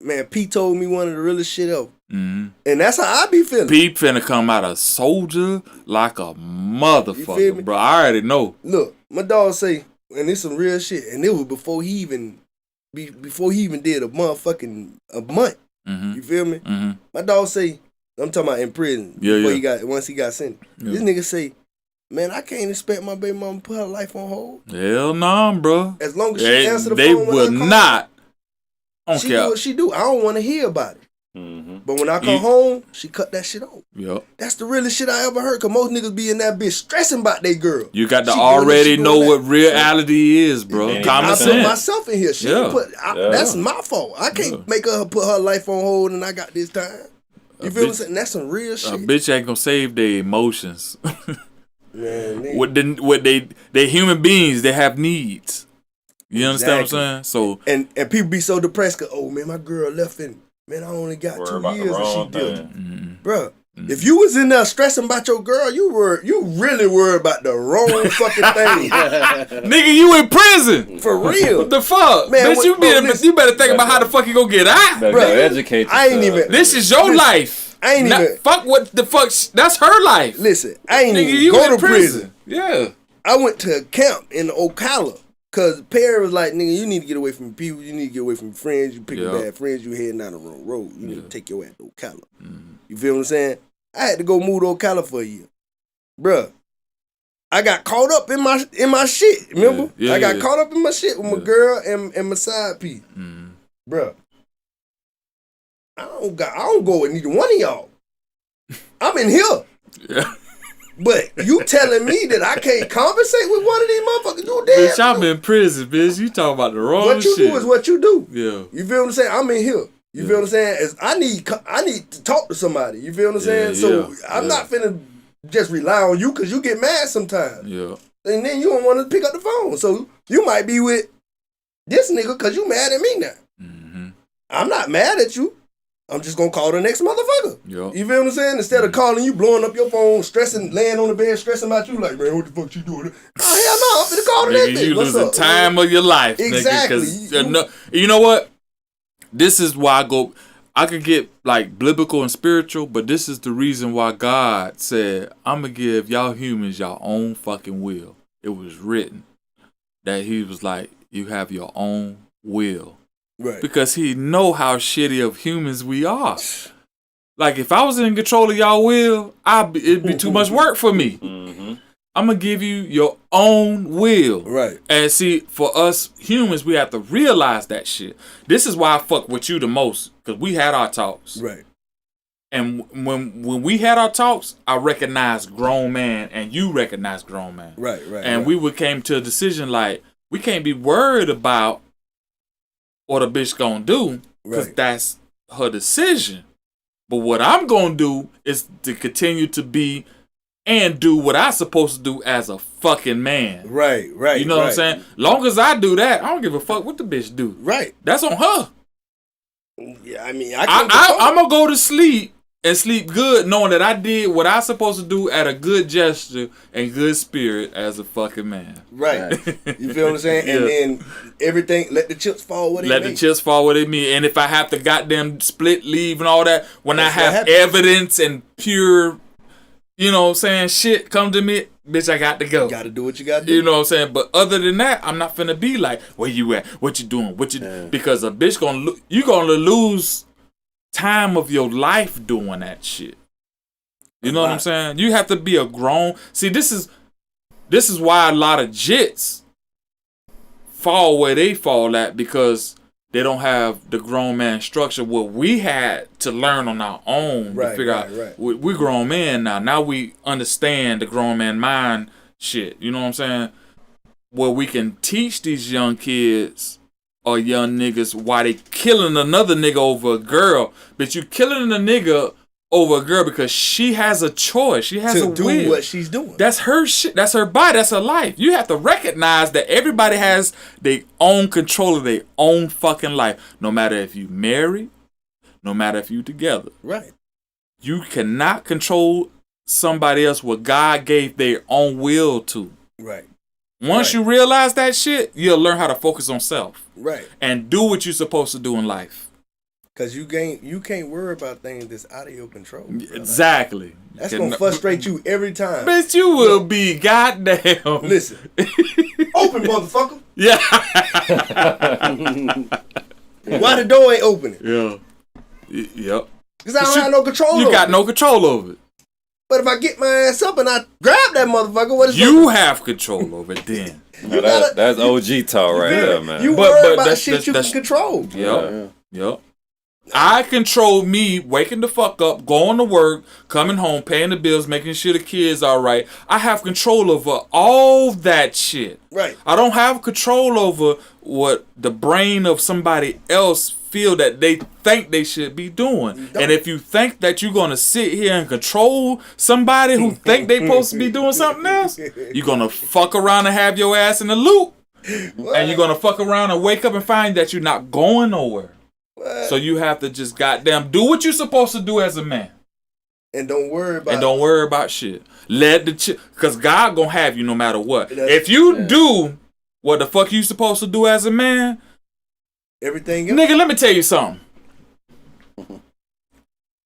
man, Pete told me one of the realest shit ever. Mm-hmm. And that's how I be feeling. Pete finna come out a soldier like a motherfucker, bro. I already know. Look, my dog say, and it's some real shit, and it was before he even did a month. Mm-hmm. You feel me? Mm-hmm. My dog say, I'm talking about in prison. Once he got sent. Yeah. This nigga say, man, I can't expect my baby mama to put her life on hold. Hell no, bro. As long as she answer the phone, they will not. She do what she do. I don't want to hear about it. Mm-hmm. But when I come home, she cut that shit off. Yep. That's the realest shit I ever heard. Cause most niggas be in that bitch stressing about their girl. You got to already know what reality is, bro. Common sense. I put myself in here. That's my fault. I can't make her put her life on hold, and I got this time. You feel what I'm saying? That's some real shit. A bitch ain't gonna save their emotions. Man, they human beings. They have needs. You understand what I'm saying? So and people be so depressed. Cause, oh man, my girl left and man, I only got 2 years and she did. Mm-hmm. Bruh, if you was in there stressing about your girl, you really worried about the wrong fucking thing. Nigga, you in prison. For real. What the fuck? Man, bitch, you better think about how the fuck you gonna get out. Bro, educate yourself. I ain't even. This is your life. I ain't even. Fuck what the fuck. That's her life. Listen, I ain't nigga, even go to prison. Yeah. I went to a camp in Ocala. Cause Perry was like, nigga, you need to get away from people. You need to get away from friends. You picking bad friends. You heading down the wrong road. You need to take your ass to Ocala. Mm-hmm. You feel what I'm saying? I had to go move to Ocala for a year, bruh. I got caught up in my shit. Remember? I got caught up in my shit with my girl and my side piece, bruh. I don't go with neither one of y'all. I'm in here. Yeah. But you telling me that I can't compensate with one of these motherfuckers? You damn. Bitch, I'm in prison, bitch. You talking about the wrong shit. What you do is what you do. Yeah. You feel what I'm saying? I'm in here. You feel what I'm saying? As I need to talk to somebody. You feel what I'm saying? So I'm not finna just rely on you because you get mad sometimes. Yeah. And then you don't want to pick up the phone. So you might be with this nigga because you mad at me now. Mm-hmm. I'm not mad at you. I'm just gonna call the next motherfucker. Yep. You feel what I'm saying? Instead of calling you, blowing up your phone, stressing, laying on the bed, stressing about you, like, man, what the fuck you doing? Oh, hell no, I'm finna call the next bitch. You What's losing up? time of your life, exactly. Nigga, you know what? This is why I could get like biblical and spiritual, but this is the reason why God said, I'm gonna give y'all humans your own fucking will. It was written that he was like, you have your own will. Right. Because he know how shitty of humans we are. Like, if I was in control of y'all will, it'd be too much work for me. Mm-hmm. I'm going to give you your own will. Right. And see, for us humans, we have to realize that shit. This is why I fuck with you the most, because we had our talks. Right. And when we had our talks, I recognized grown man, and you recognized grown man. Right. And we came to a decision like, we can't be worried about what a bitch gonna do, because that's her decision. But what I'm gonna do is to continue to be and do what I'm supposed to do as a fucking man. Right. You know what I'm saying? Long as I do that, I don't give a fuck what the bitch do. Right. That's on her. Yeah, I mean, I'm gonna go to sleep and sleep good, knowing that I did what I supposed to do at a good gesture and good spirit as a fucking man. Right. You feel what I'm saying? And then everything, let the chips fall where they Let may. the chips fall where they may. And if I have to goddamn split leave and all that, when That's I have evidence and pure, you know what I'm saying, shit come to me, bitch, I got to go. You got to do what you got to do. You know what I'm saying? But other than that, I'm not finna be like, where you at? What you doing? Because a bitch you gonna lose time of your life doing that shit. You know what I'm saying? You have to be a grown. See, this is why a lot of jits fall where they fall at, because they don't have the grown man structure what we had to learn on our own to figure out. We're grown men now. Now we understand the grown man mind shit. You know what I'm saying? Where we can teach these young kids or young niggas why they killing another nigga over a girl. But you killing a nigga over a girl because she has a choice. She has a will. To do what she's doing. That's her shit. That's her body. That's her life. You have to recognize that everybody has their own control of their own fucking life. No matter if you married, no matter if you together. Right. You cannot control somebody else what God gave their own will to. Right. Once you realize that shit, you'll learn how to focus on self. Right. And do what you're supposed to do in life. Because you can't worry about things that's out of your control. Exactly. That's going to frustrate you every time. Bitch, you will be goddamn. Listen. Open, motherfucker. Yeah. Why the door ain't opening? Yeah. Yep. Because I don't have no control over it. You got no control over it. But if I get my ass up and I grab that motherfucker, what is you have control over it then. That's OG talk right there, man. You worry about shit you can control. Yep. I control me waking the fuck up, going to work, coming home, paying the bills, making sure the kids are right. I have control over all that shit. Right. I don't have control over what the brain of somebody else feel that they think they should be doing. And if you think that you're going to sit here and control somebody who think they supposed to be doing something else, you're going to fuck around and have your ass in the loop. What? And you're going to fuck around and wake up and find that you're not going nowhere. What? So you have to just goddamn do what you're supposed to do as a man. And don't worry about shit. Let the because God going to have you no matter what. If you do what the fuck you supposed to do as a man, everything else. Nigga, let me tell you something.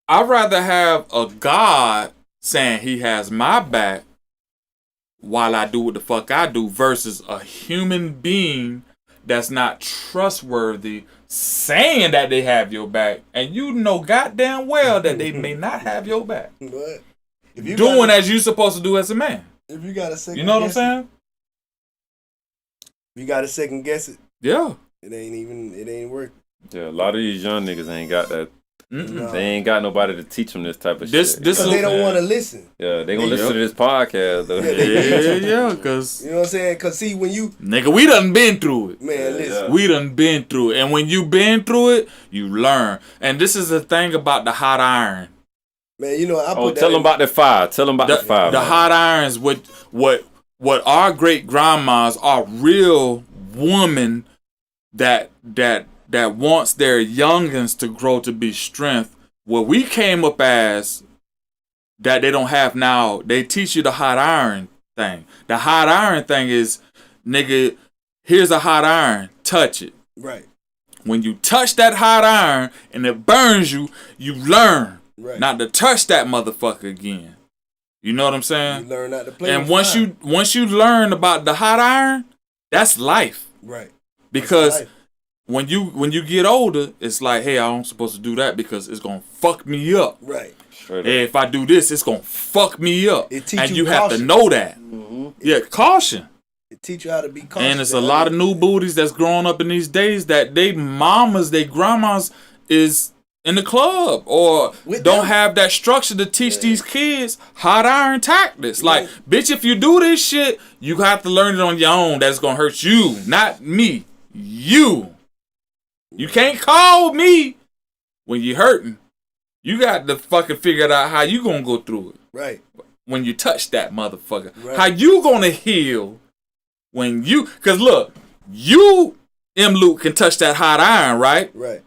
I'd rather have a God saying he has my back while I do what the fuck I do versus a human being that's not trustworthy saying that they have your back, and you know goddamn well that they may not have your back. But if you doing as you supposed to do as a man. If you got a second, you know what I'm saying? You got to second guess it. Yeah. It ain't worth it. Yeah, a lot of these young niggas ain't got that No. They ain't got nobody to teach them this type of shit. This Because they don't want to listen. Yeah, they gonna listen to this podcast though. Yeah, cause You know what I'm saying? Because see, when you nigga, we done been through it. man, listen. We done been through it, and when you been through it, you learn. And this is the thing about the hot iron. Man, you know I put that tell them in- about the fire. Tell them about the fire. The man. hot irons, what our great grandmas are real women that wants their youngins to grow to be strength. What we came up as that they don't have now, they teach you the hot iron thing. The hot iron thing is, nigga, here's a hot iron, touch it. Right. When you touch that hot iron and it burns you, you learn not to touch that motherfucker again. You know what I'm saying? You learn not to play. And with fire. once you learn about the hot iron, that's life. Right. Because life. when you get older, it's like, hey, I'm supposed to do that because it's gonna fuck me up. Right. Straight up. Hey, if I do this, it's gonna fuck me up. It teach And you you have to caution. know that. Mm-hmm. Yeah, caution. It teach you how to be cautious. And it's a lot of new booties that's growing up in these days that they mamas, they grandmas is in the club or With don't them. have that structure to teach these kids hot iron tactics. Like, bitch, if you do this shit, you have to learn it on your own. That's gonna hurt you, not me. You. You can't call me when you're hurting. You got to fucking figure out how you gonna go through it. Right. When you touch that motherfucker. Right. How you gonna heal when you, cause look, you, M. Luke, can touch that hot iron, right? Right.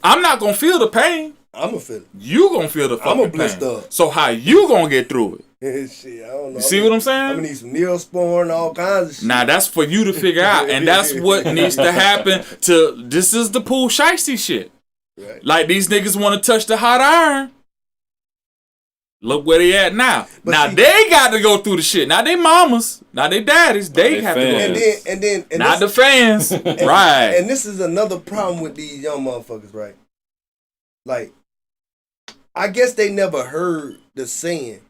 I'm not gonna feel the pain. I'm a feel You gonna feel the fucking I'm a blister pain. up. So how you gonna get through it? it. Shit, I don't know. You see what I'm I'm saying? gonna need some Neosporin, all kinds of shit. Now that's for you to figure out, and that's what needs to happen. This is the pool shiesty shit. Right. Like these niggas want to touch the hot iron. Look where they at now. But now see- they got to go through the shit. Now they mamas, now they daddies, they they have to go. fans. Through it. And Not the this, fans, right? and this is another problem with these young motherfuckers, right? Like, I guess they never heard the saying,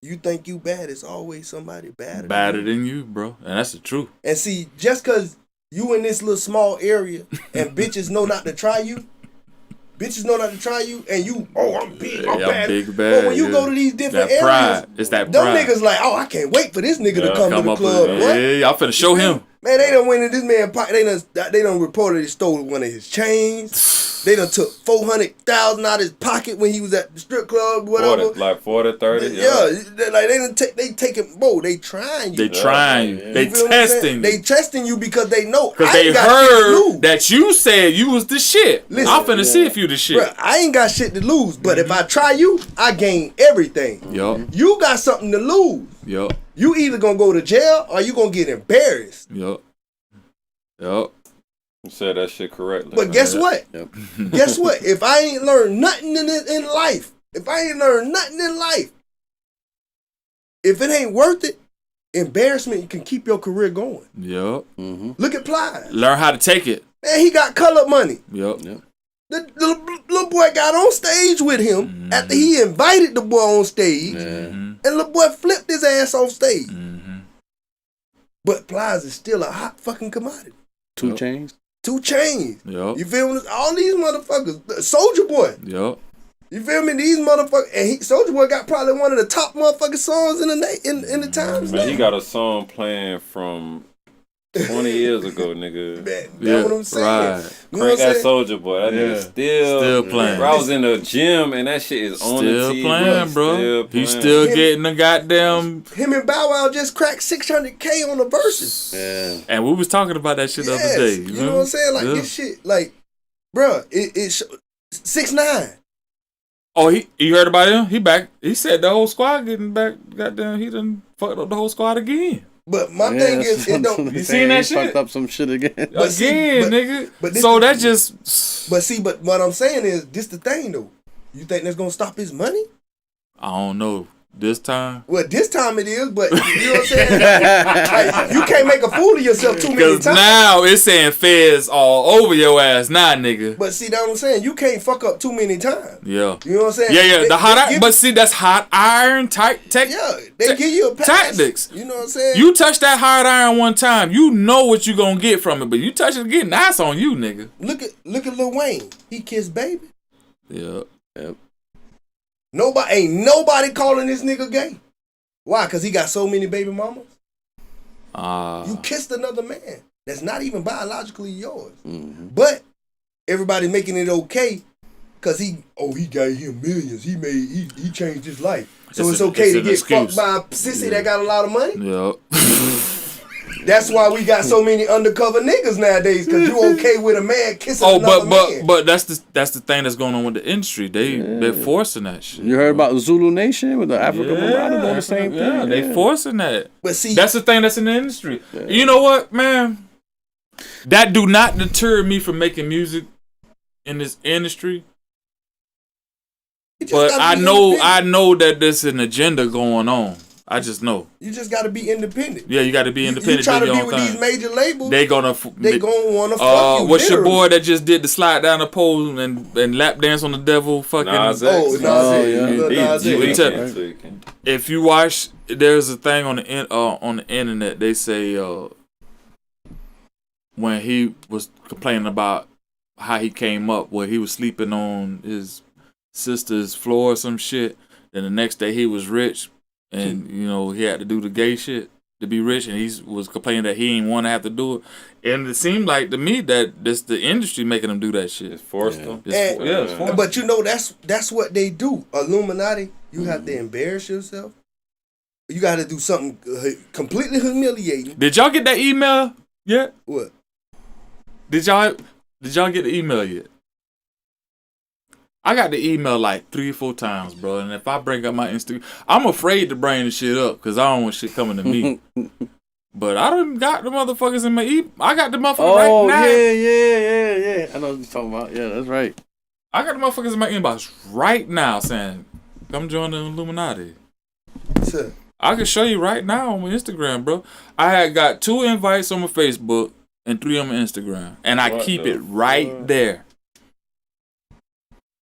you think you bad, it's always somebody badder. Better than you, bro, and that's the truth. And see, just cause you in this little small area and bitches know not to try you, and you, I'm big, I'm Yeah, bad. big bad. But when you yeah. go to these different that pride, areas, it's that them pride. niggas like, oh, I can't wait for this nigga to come to the up club. with, What? yeah, I'm finna show him. Man, they done went in this man pocket. They done reported he stole one of his chains. They done took $400,000 out of his pocket when he was at the strip club, whatever. 40, like 40, 30. Yeah, they taking, bro. They trying you. They trying you. yeah. They You feel what I'm saying? testing you. They testing you because they know. Because I they ain't got shit to heard lose. that you said you was the shit. Listen, I'm finna see if you the shit. Bruh, I ain't got shit to lose. But if I try you, I gain everything. Yup, You got something to lose. yup, You either gonna go to jail or you gonna get embarrassed. yup, yup. You said that shit correctly. But man. guess what? Yep. Guess what? If I ain't learned nothing in life, if it ain't worth it, embarrassment can keep your career going. Yup. Mm-hmm. Look at Plies. Learn how to take it. Man, he got color money. Yup. Yep. The little boy got on stage with him after he invited the boy on stage, Yeah. and little boy flipped his ass off stage. Mm-hmm. But Plies is still a hot fucking commodity. 2 Chainz. 2 Chainz. Yup. You feel me? All these motherfuckers. Soldier Boy. Yup. You feel me? These motherfuckers. And Soldier Boy got probably one of the top motherfucking songs in the times. Man, he got a song playing from 20 years ago, nigga. Man, Yeah, that's what I'm saying. right. You know what I'm Crank that saying? Soldier Boy. That nigga Still playing. Bro, I was in the gym and that shit is on the Still TV. playing, bro. Still He's playing. still Him- getting the goddamn. Him and Bow Wow just cracked 600K on the verses. Yeah. And we was talking about that shit the Yes. other day. You know what I'm saying? Like Yeah. this shit, like, bruh, it's 6ix9ine. Oh, you heard about him? He back. He said the whole squad getting back. Goddamn, he done fucked up the whole squad again. But my thing is, it don't. You seen that He shit? fucked up some shit again. But see, Again, but- nigga. but this So is- that just. But what I'm saying is, this the thing though. You think that's gonna stop his money? I don't know. This time. Well, this time it is, but you know what I'm saying? Like, you can't make a fool of yourself too many Because times. now it's saying feds all over your ass, nah, nigga. But see, that's what I'm saying. You can't fuck up too many times. Yeah. You know what I'm saying? Yeah, yeah. They- The hot they iron. give- But see, that's hot iron type tech. yeah, they give you a pass. tactics. You know what I'm saying? You touch that hot iron one time, you know what you gonna get from it. But you touch it again, that's on you, nigga. look at Lil Wayne. He kissed Baby. Yeah. Ain't nobody calling this nigga gay. Why? Because he got so many baby mamas. You kissed another man that's not even biologically yours. Mm-hmm. But everybody making it okay because he got him millions. He changed his life. So it's okay to get fucked by a sissy that got a lot of money? Yeah. That's why we got so many undercover niggas nowadays, because you okay with a man kissing another man. But that's the thing that's going on with the industry. They're forcing that shit. You heard about the Zulu Nation with the African Mulatto doing the same thing? Yeah, they forcing that. But see, that's the thing that's in the industry. Yeah. You know what, man? That do not deter me from making music in this industry. But I know that there's an agenda going on. I just know. You just got to be independent. Yeah, you got to be independent. You try to be with these major labels. They gonna want to fuck you. What's your boy that just did the slide down the pole and lap dance on the devil? Fucking Nas. If you watch, there's a thing on the internet. They say when he was complaining about how he came up, where he was sleeping on his sister's floor or some shit. Then the next day he was rich. And, you know, he had to do the gay shit to be rich, and he was complaining that he didn't want to have to do it. And it seemed like to me that this the industry making him do that shit. It's forced them. It's forced. But you know, that's what they do. Illuminati, you have to embarrass yourself. You got to do something completely humiliating. Did y'all get that email yet? What? Did y'all get the email yet? I got the email like 3 or 4 times, bro. And if I bring up my Instagram, I'm afraid to bring the shit up because I don't want shit coming to me. But I done got the motherfuckers in my I got the motherfuckers right now. Yeah. I know what you're talking about. Yeah, that's right. I got the motherfuckers in my inbox right now saying, come join the Illuminati. Sure. I can show you right now on my Instagram, bro. I had got 2 invites on my Facebook and 3 on my Instagram. And I keep it right there.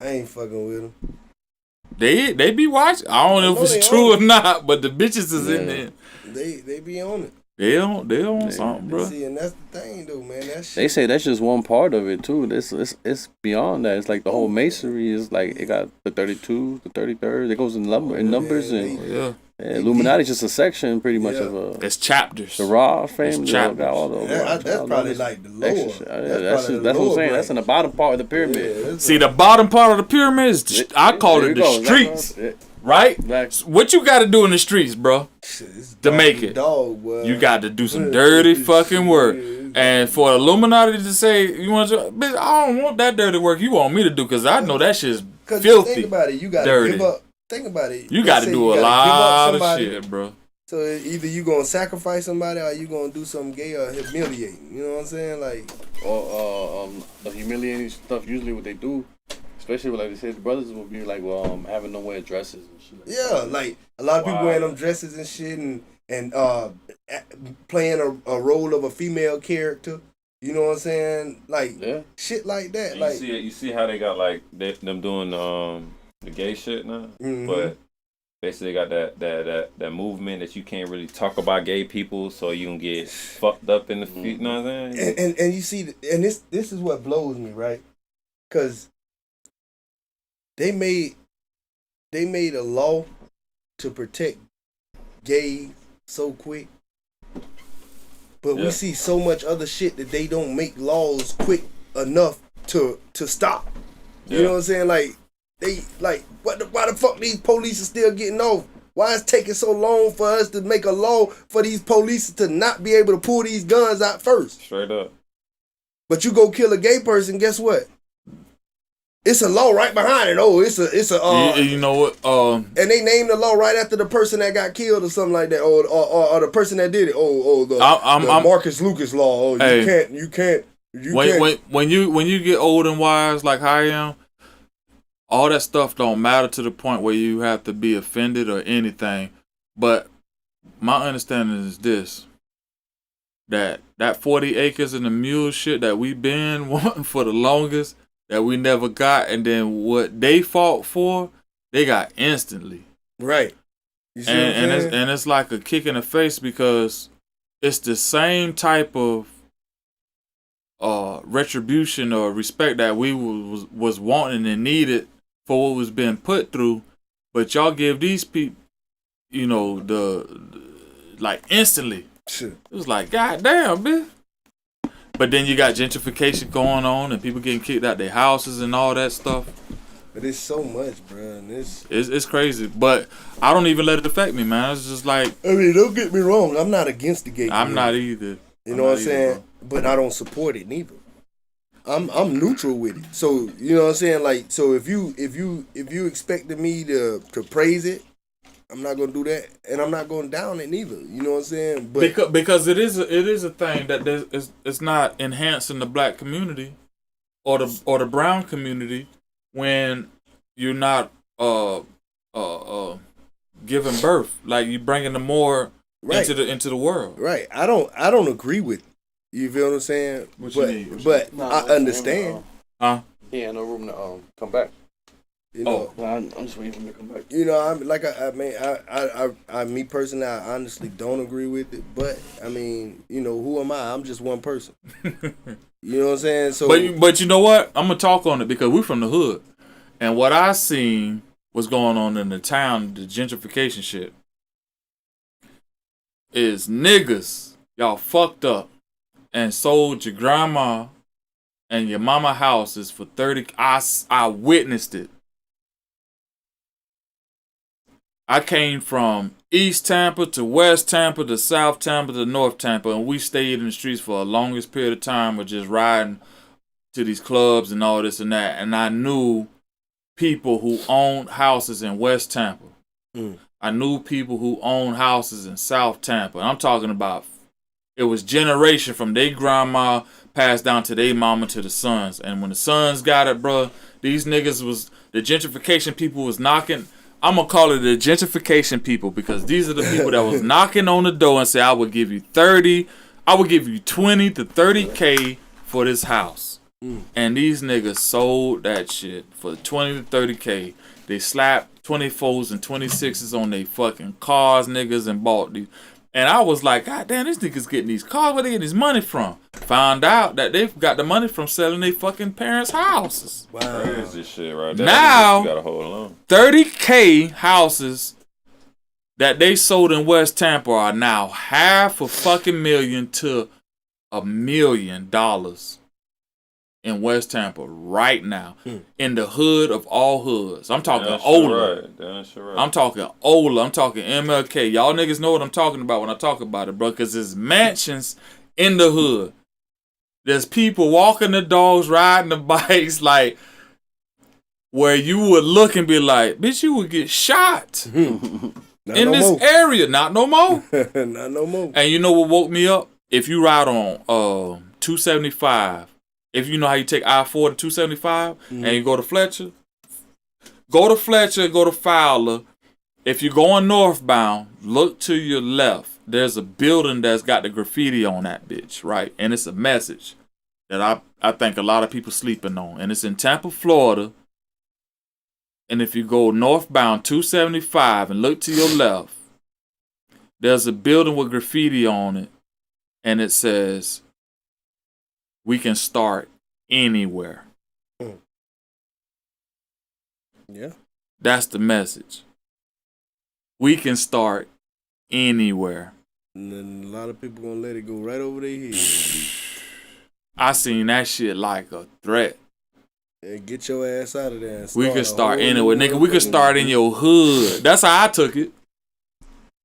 I ain't fucking with them. They be watching. I don't know if it's true or not, but the bitches is in there. They be on it. They on something, bro. See, and that's the thing, though, man. That shit. They say that's just one part of it too. It's beyond that. It's like the whole masonry is like it got the 32, the 33rd. It goes in numbers and Illuminati just a section pretty much of it's chapters. The Raw family. That's probably like the lower. That's what I'm saying. That's in the bottom part of the pyramid. See, the bottom part of the pyramid is I call it the streets. Right? What you got to do in the streets, bro, to make it? You got to do some dirty fucking work. And for Illuminati to say, you want to, bitch, I don't want that dirty work you want me to do because I know that shit's filthy. Think about it. You got to give up. Think about it. You got to do a lot of shit, bro. So either you going to sacrifice somebody or you going to do something gay or humiliating. You know what I'm saying? Like, the humiliating stuff, usually what they do, especially like they said, the brothers will be like, having them wear dresses and shit. Like a lot of people wearing them dresses and shit and playing a role of a female character. You know what I'm saying? Like shit like that. And like you see how they got like them doing the gay shit now, but basically got that movement that you can't really talk about gay people, so you can get fucked up in the feet. You know what I'm saying? And you see, and this is what blows me, right? Because they made a law to protect gays so quick, but we see so much other shit that they don't make laws quick enough to stop. You know what I'm saying? Like they why the fuck these police are still getting off? Why is it taking so long for us to make a law for these police to not be able to pull these guns out first? Straight up. But you go kill a gay person, guess what? It's a law right behind it. Oh, it's a you know what? And they named the law right after the person that got killed or something like that, or the person that did it. The Marcus Lucas law. Oh, you can't. When you get old and wise like I am, all that stuff don't matter to the point where you have to be offended or anything. But my understanding is this: that 40 acres and the mule shit that we been wanting for the longest, that we never got, and then what they fought for, they got instantly. Right. And it's like a kick in the face because it's the same type of retribution or respect that we was wanting and needed for what was being put through, but y'all give these people, you know, like instantly. Sure. It was like, God damn, man. But then you got gentrification going on and people getting kicked out their houses and all that stuff. But it's so much, bro. And it's crazy. But I don't even let it affect me, man. It's just like, I mean, don't get me wrong. I'm not against the gay community. I'm not either. You know what I'm saying? But I don't support it neither. I'm neutral with it. So you know what I'm saying? Like, so if you expected me to praise it, I'm not gonna do that, and I'm not going down it neither. You know what I'm saying? But because it is a thing that it's not enhancing the black community or the brown community when you're not giving birth, like you bringing them more right. into the world. Right. I don't agree with it. You feel what I'm saying? But I understand. He had no room to come back. You know, I'm just waiting for him to come back. You know, I me personally, I honestly don't agree with it. But I mean, you know, who am I? I'm just one person. You know what I'm saying? So, but you know what? I'm gonna talk on it because we're from the hood, and what I seen was going on in the town, the gentrification shit, is niggas, y'all fucked up and sold your grandma and your mama houses for 30. I witnessed it. I came from East Tampa to West Tampa to South Tampa to North Tampa, and we stayed in the streets for the longest period of time of just riding to these clubs and all this and that. And I knew people who owned houses in West Tampa. I knew people who owned houses in South Tampa. And I'm talking about, it was generation from their grandma passed down to their mama to the sons. And when the sons got it, bro, these niggas was, the gentrification people was knocking. I'm going to call it the gentrification people because these are the people that was knocking on the door and say, I would give you 30, I would give you 20 to 30K for this house. And these niggas sold that shit for 20 to 30K. They slapped 24s and 26s on their fucking cars, niggas, and bought these. And I was like, God damn, these niggas getting these cars. Where they getting this money from? Found out that they've got the money from selling their fucking parents' houses. Wow. Crazy shit right there. Now, You gotta hold on. 30K houses that they sold in West Tampa are now $500,000 to $1 million in West Tampa right now. In the hood of all hoods. I'm talking Ola. Right. I'm talking Ola. I'm talking MLK. Y'all niggas know what I'm talking about when I talk about it, bro. Because there's mansions in the hood. There's people walking the dogs, riding the bikes, like, where you would look and be like, bitch, you would get shot in this area. Not no more. Not no more. And you know what woke me up? If you ride on 275, if you know how you take I-4 to 275 and you go to Fletcher, go to Fowler. If you're going northbound, look to your left. There's a building that's got the graffiti on that bitch, right? And it's a message that I think a lot of people sleeping on. And it's in Tampa, Florida. And if you go northbound 275 and look to your left, there's a building with graffiti on it. And it says, we can start anywhere. Yeah. That's the message. We can start anywhere. And then a lot of people gonna let it go right over their head. I seen that shit like a threat. Yeah, get your ass out of there. And We can start anywhere, nigga. We can start in your hood. That's how I took it.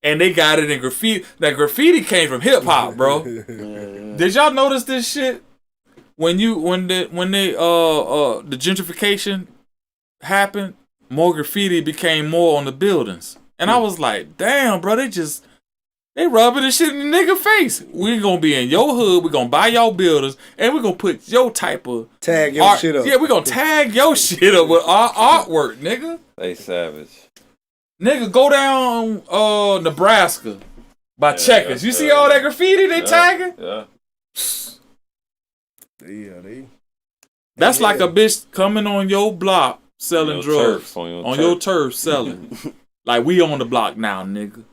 And they got it in graffiti. That graffiti came from hip hop, bro. Did y'all notice this shit? When the gentrification happened, more graffiti became more on the buildings. And I was like, damn, bro, they rubbing this shit in the nigga face. We gonna be in your hood, we gonna buy your buildings, and we gonna put your type of tag your art, shit up. Yeah, we gonna tag your shit up with our artwork, nigga. They savage. Nigga, go down Nebraska by Checkers. You see all that graffiti they tagging? Yeah. That's like a bitch coming on your block selling drugs. On your turf selling. Like, we on the block now, nigga.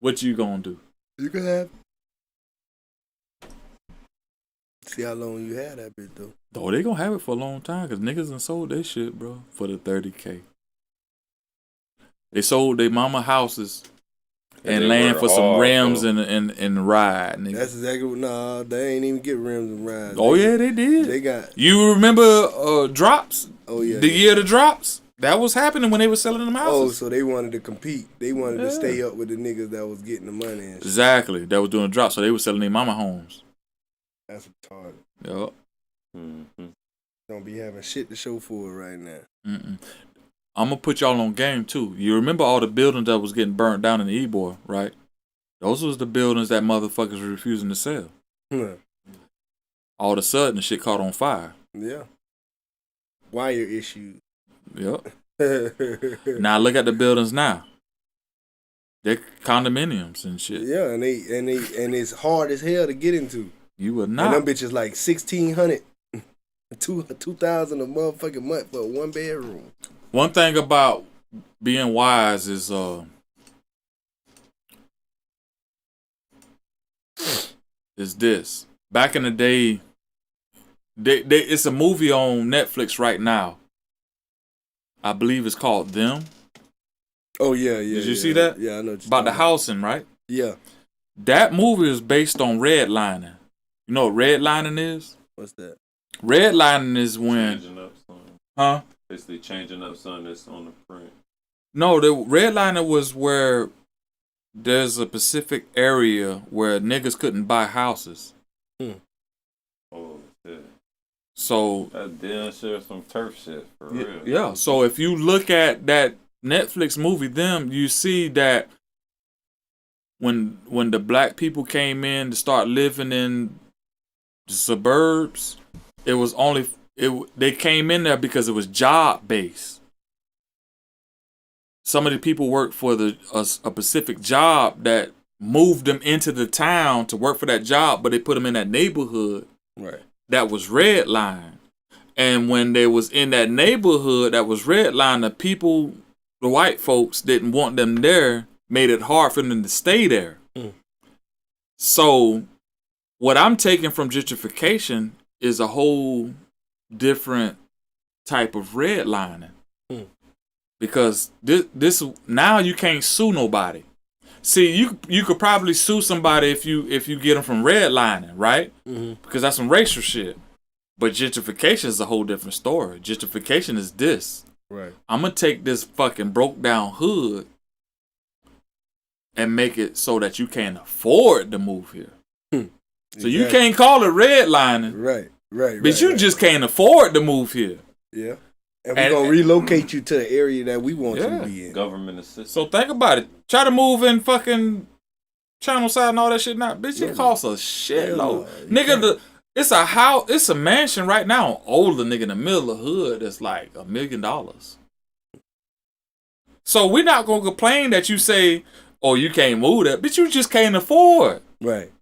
What you gonna do? You can have. See how long you had that bitch though. Oh, they gonna have it for a long time because niggas done sold their shit, bro, for the $30K. They sold their mama houses and land for some rims and ride. Nigga. That's exactly what. Nah, they ain't even get rims and rides. Oh yeah, they did. They got. You remember drops? Oh yeah. The year of the drops. That was happening when they were selling them houses. Oh, so they wanted to compete. They wanted to stay up with the niggas that was getting the money and shit. Exactly. That was doing drops, so they were selling their mama homes. That's retarded. Yup. Mm-hmm. Don't be having shit to show for it right now. I'm gonna put y'all on game too. You remember all the buildings that was getting burnt down in the Ybor, right? Those was the buildings that motherfuckers were refusing to sell. All of a sudden, the shit caught on fire. Yeah. Wire issues. Yep. Now look at the buildings now. They're condominiums and shit. Yeah, and it's hard as hell to get into. You would not. And them bitches like $1,600, $2,000 a motherfucking month for a 1 bedroom. One thing about being wise is this. Back in the day, it's a movie on Netflix right now. I believe it's called Them. Oh yeah. Did you see that? Yeah, I know. What about the housing, right? Yeah. That movie is based on redlining. You know what redlining is? What's that? Redlining is when Changing up something. Huh? Basically changing up something that's on the print. No, the redlining was where there's a specific area where niggas couldn't buy houses. Oh shit. So that damn sure some turf shit for real. Yeah. So if you look at that Netflix movie, Them, you see that when the black people came in to start living in the suburbs, it was only they came in there because it was job based. Some of the people worked for a specific job that moved them into the town to work for that job, but they put them in that neighborhood that was redlined. And when they was in that neighborhood that was redlined, the people, the white folks, didn't want them there, made it hard for them to stay there. So what I'm taking from gentrification is a whole different type of redlining. Because this now you can't sue nobody. See, you could probably sue somebody if you get them from redlining, right? Because that's some racial shit. But gentrification is a whole different story. Gentrification is this. Right. I'm gonna take this fucking broke down hood and make it so that you can't afford to move here. So you can't call it redlining. Right. But you just can't afford to move here. Yeah. And we're going to relocate you to the area that we want you to be in. Government assistance. So think about it. Try to move in fucking Channel Side and all that shit now. Bitch, it costs a shitload. Nigga, it's a house, it's a mansion right now. Older nigga in the middle of the hood that's like $1 million. So we're not going to complain that you say, oh, you can't move that. Bitch, you just can't afford. Right.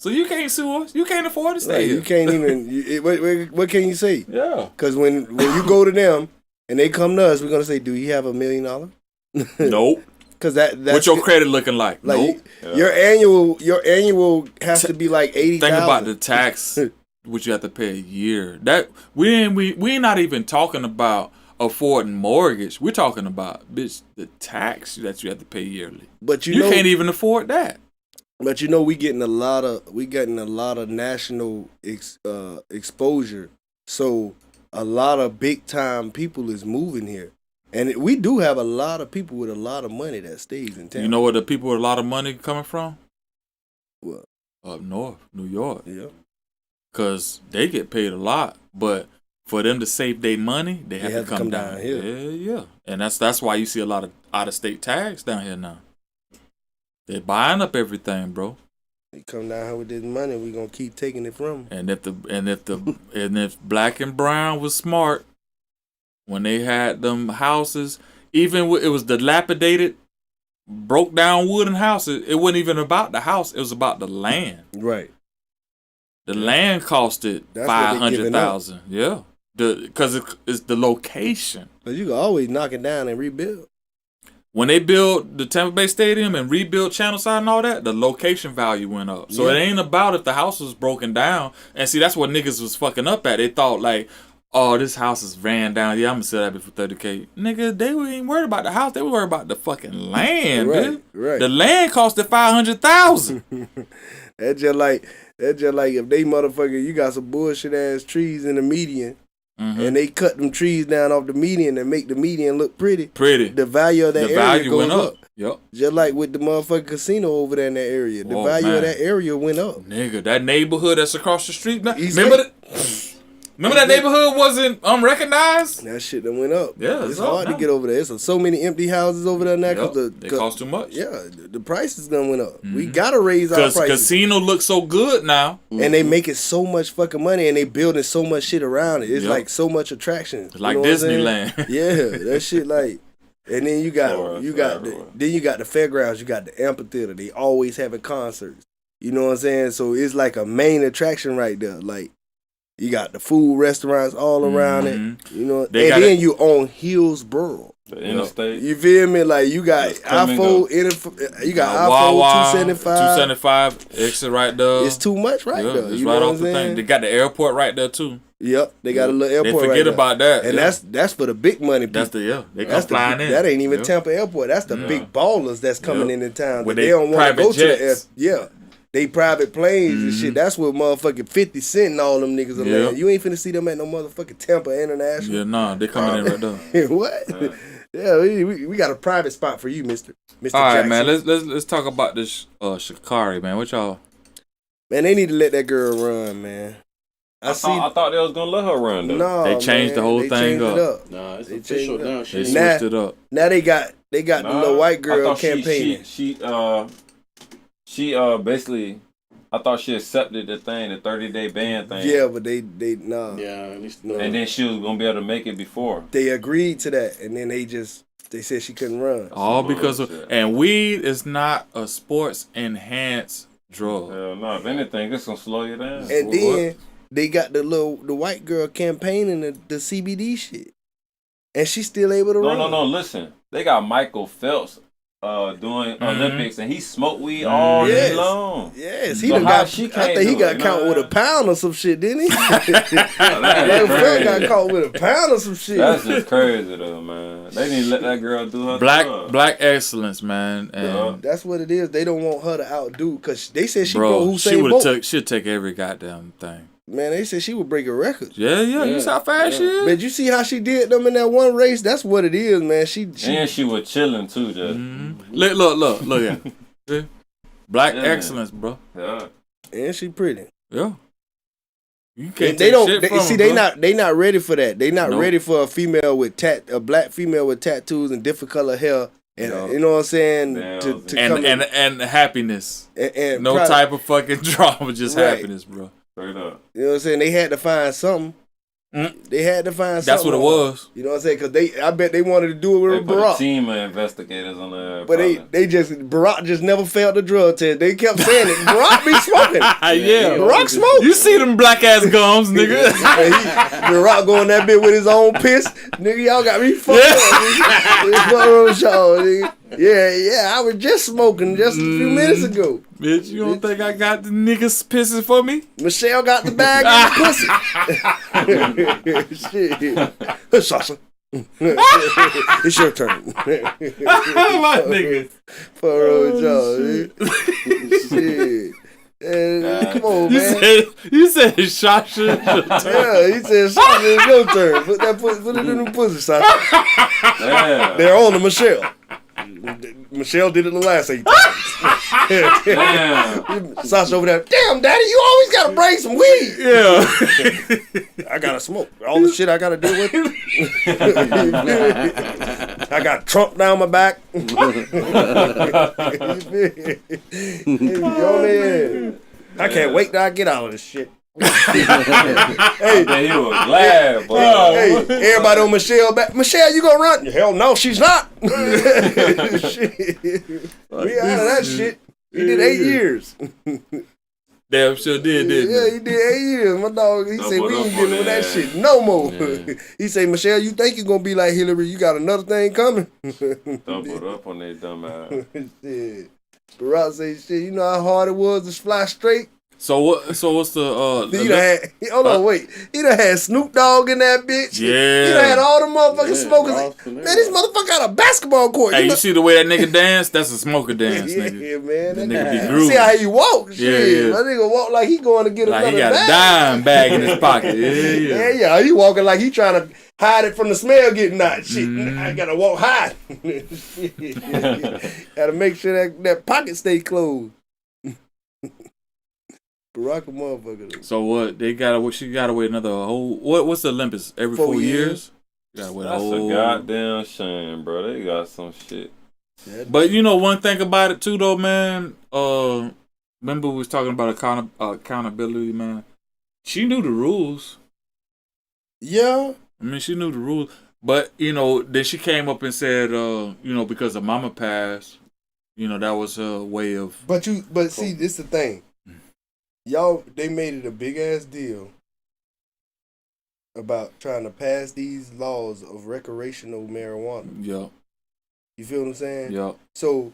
So you can't sue us. You can't afford to stay here. You can't even. What can you say? Yeah. Because when you go to them and they come to us, we're gonna say, "Do you have $1 million?" Nope. Because that's what's your credit looking like? Nope. Your annual has to be like 80,000. Think about the tax which you have to pay a year. That we not even talking about affording mortgage. We're talking about bitch the tax that you have to pay yearly. But you can't even afford that. But we getting a lot of national exposure. So a lot of big time people is moving here, and we do have a lot of people with a lot of money that stays in town. You know where the people with a lot of money coming from? What? Up north, New York. Yeah. Cause they get paid a lot, but for them to save their money, they have to come down here. Yeah. And that's why you see a lot of out of state tags down here now. They're buying up everything, bro. They come down here with this money, we gonna keep taking it from them. And if Black and Brown was smart, when they had them houses, even it was dilapidated, broke down wooden houses. It wasn't even about the house; it was about the land. Right. The land costed $500,000. Yeah, because it's the location. But you can always knock it down and rebuild. when they built the Tampa Bay Stadium and rebuilt Channelside and all that, the location value went up. So it ain't about if the house was broken down. And see, that's what niggas was fucking up at. They thought like, oh, this house is ran down. Yeah, I'm gonna sell that bitch for $30K. Nigga, they ain't worried about the house. They were worried about the fucking land, dude. Right. The land costed $500,000. That's just like if they motherfucker, you got some bullshit ass trees in the median. And they cut them trees down off the median and make the median look pretty. The value of that area goes went up. Yep. Just like with the motherfucking casino over there in that area. The value of that area went up. Nigga, that neighborhood that's across the street. Remember that neighborhood wasn't unrecognized? That shit done went up. Yeah, it's hard to get over there. There's so many empty houses over there now because they cost too much. Yeah, the prices done went up. We gotta raise our prices. Because casino looks so good now, and they making so much fucking money, and they building so much shit around it. It's like so much attraction. It's like Disneyland. Yeah, that shit like. And then you got the fairgrounds, you got the amphitheater. They always having concerts. You know what I'm saying? So it's like a main attraction right there. Like. You got the food restaurants all around it, you know, then you own Hillsboro. The interstate. You feel me? Like you got I-4, you got I-4 275. Exit right there. It's too much right there. It's you right know off the thing. They got the airport right there too. Yep, they got a little airport. They forget about that, and that's for the big money people. They come flying in. That ain't even Tampa Airport. That's the big ballers that's coming into town. Where they don't want to go jets. to the air. Yeah. They private planes and shit. That's what motherfucking 50 Cent and all them niggas are land. You ain't finna see them at no motherfucking Tampa International. Yeah, nah, they coming in right there. What? Yeah, we got a private spot for you, Mr. All right, Jackson. man. Let's talk about this Sha'Carri, man. What y'all? Man, they need to let that girl run, man. I thought they was gonna let her run though. No, they changed the whole thing up. Nah, it's official now. They switched it up. Now they got the little white girl campaigning. She basically, I thought she accepted the 30-day ban thing. Yeah, but they nah. Yeah, at least no. And then she was gonna be able to make it before. They agreed to that, and then they said she couldn't run. All because and weed is not a sports enhanced drug. Hell no, if anything, it's gonna slow you down. And then they got the white girl campaigning the CBD shit, and she's still able to run. No. Listen, they got Michael Phelps doing Olympics, and he smoked weed all day long. Yes, he got caught with a pound or some shit, didn't he? Got caught with a pound or some shit. That's just crazy though, man. They didn't let that girl do her black excellence, man. And that's what it is. They don't want her to outdo because they said she broke Usain Bolt. She'll take every goddamn thing. Man, they said she would break a record. Yeah. You see how fast she is? But you see how she did them in that one race? That's what it is, man. And she was chilling too, just. Look at black excellence, bro. Yeah. And she pretty. Yeah. You can't they not ready for that. They not ready for a black female with tattoos and different color hair. And you know what I'm saying? And happiness. And no type of fucking drama, just happiness, bro. Straight up. You know what I'm saying? They had to find something. They had to find something. That's what it was. You know what I'm saying? Because I bet they wanted to do it with Barack. A team of investigators on there. But Barack just never failed the drug test. They kept saying it. Barack be smoking. Yeah. Barack smoke. You see them black ass gums, nigga. Barack going that bit with his own piss. Nigga, y'all got me fucked up. Nigga. Yeah, I was just smoking just a few minutes ago. Bitch, you don't think I got the niggas pissing for me? Michelle got the bag of pussy. Shit. Sasha. It's your turn. My nigga. Shit. Come on, man. You said Sasha. Yeah, he said Sasha, it's your turn. Put it in the pussy, Sasha. Yeah. They're on to Michelle. Michelle did it the last 8 times. Sasha over there. Damn, Daddy, you always gotta bring some weed. Yeah. I gotta smoke. All the shit I gotta deal with. I got Trump down my back. I can't wait till I get out of this shit. Hey, he was glad, boy. Hey, everybody on Michelle back. Michelle, you gonna run? Hell no, she's not. Shit. We out of that shit. He did 8 years. Damn sure did, didn't Yeah, he? he did 8 years. My dog, he said, we Doubled ain't up on dealing with that that. shit no more. Yeah. He said, Michelle, you think you're going to be like Hillary? You got another thing coming. Doubled up on their dumb ass. Shit. Barack say, shit, you know how hard it was to fly straight? So what's the He done had, hold on, wait. He done had Snoop Dogg in that bitch. Yeah. He done had all the motherfucking Yeah, smokers. Ross Man, and this motherfucker got a basketball court. Hey, know? you see the way that nigga dance? That's a smoker dance, Yeah, nigga. man. That That nigga be you grooving. see how he walk? Shit. Yeah. That nigga walk like he going to get Like another he got bag. a dime bag in his pocket. Yeah. Yeah, he walking like he trying to hide it from the smell getting out. Shit, Mm-hmm. I gotta walk high. Gotta make sure that pocket stay closed. Barack a motherfucker. Though. So what? She gotta wait another whole. What's the Olympics? Every 4 4 years? years. You gotta wait That's a whole. a goddamn shame, bro. They got some shit. But you know one thing about it too, though, man. Remember we was talking about accountability, man. She knew the rules. Yeah. I mean, she knew the rules. But you know, then she came up and said, you know, because the mama passed, you know, that was her way of. But see, this the thing. Y'all, they made it a big ass deal about trying to pass these laws of recreational marijuana. Yeah. You feel what I'm saying? Yeah. So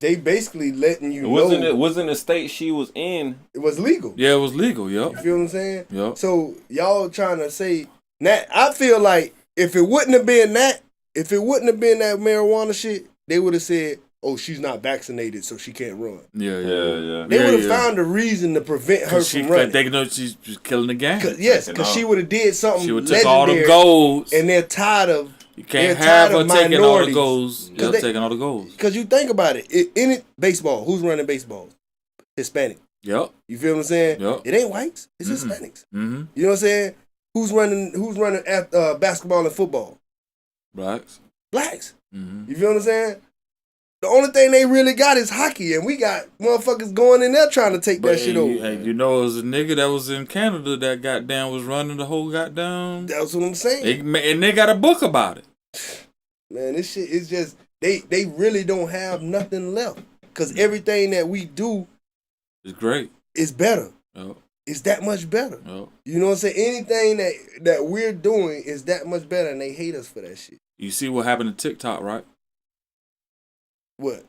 they basically letting you Wasn't know it wasn't the state she was in? it was legal. Yeah, it was legal. Yeah. You feel what I'm saying? Yeah. So y'all trying to say that? I feel like if it wouldn't have been that marijuana shit, they would have said, "Oh, she's not vaccinated, so she can't run." Yeah. Yeah. They would have found a reason to prevent her from running. They know she's killing the game. Because she would have did something She would took all the legendary, golds. and they're tired of. You can't they're have tired her of taking all the minorities. goals. Yeah, They- taking all the goals. Because you think about it, in it, baseball, who's running baseball? Hispanic. Yep. You feel what I'm saying? Yep. It ain't whites, it's Mm-mm. Hispanics. Mm-hmm. You know what I'm saying? Who's running at basketball and football? Blacks. Blacks. Mm-hmm. You feel what I'm saying? The only thing they really got is hockey, and we got motherfuckers going in there trying to take that shit over. Hey, you know, it was a nigga that was in Canada that goddamn was running the whole goddamn. That's what I'm saying. And they got a book about it. Man, this shit is just they really don't have nothing left because everything that we do It's great. is better. Yep. It's that much better. Yep. You know what I'm saying? Anything that we're doing is that much better, and they hate us for that shit. You see what happened to TikTok, right? What?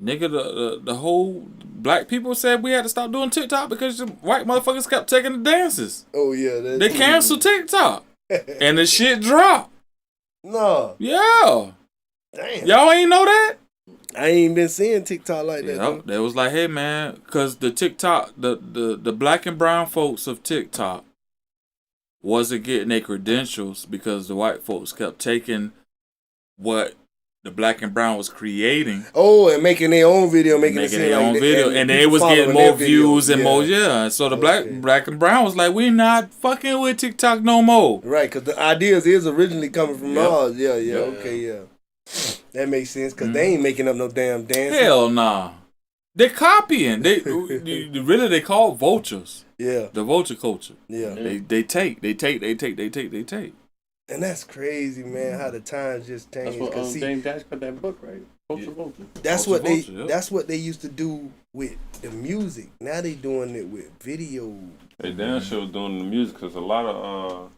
Nigga, the whole black people said we had to stop doing TikTok because the white motherfuckers kept taking the dances. Oh yeah, They canceled TikTok. And the shit dropped. No, Yeah. damn. Y'all ain't know that? I ain't been seeing TikTok like that. Yeah, though. they was like, hey man, cause the TikTok, the black and brown folks of TikTok wasn't getting their credentials because the white folks kept taking what the black and brown was creating, Oh, and making their own video, making it seem their like own they- video, and they people was getting following more their views videos. and more, yeah. So the black and brown was like, we not fucking with TikTok no more. Right, because the ideas is originally coming from Yep. ours. Yeah, Yep. okay, yeah. That makes sense because they ain't making up no damn dance. Hell nah. They're copying. Really they call vultures. Yeah, The vulture culture. yeah. They take. And that's crazy, man. How the times just That's changed. what 'Cause see, James Dash got that book, right? Vulture. that's Vulture, what they vulture, yeah. that's what they used to do with the music. Now they doing it with video. They damn sure doing the music because a lot of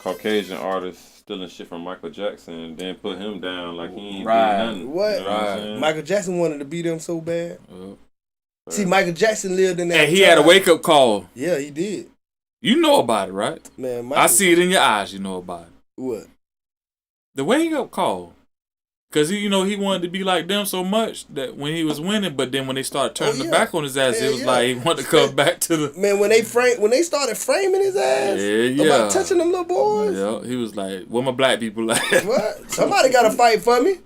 Caucasian artists stealing shit from Michael Jackson and then put him down like he ain't Right. did nothing. What? You know I'm saying? Michael Jackson wanted to beat them so bad. Yeah. See, Michael Jackson lived in that. And he had a time. wake up call. Yeah, he did. You know about it, right? Man, Michael, I see it in your eyes. You know about it. What? The wake up call. Cause he wanted to be like them so much that when he was winning, but then when they started turning yeah. the back on his ass, Hell it was yeah. like he wanted to come back to the. Man, when they started framing his ass Yeah. about touching them little boys. Yeah, he was like, "Where my black people at?" What? Somebody got to fight for me.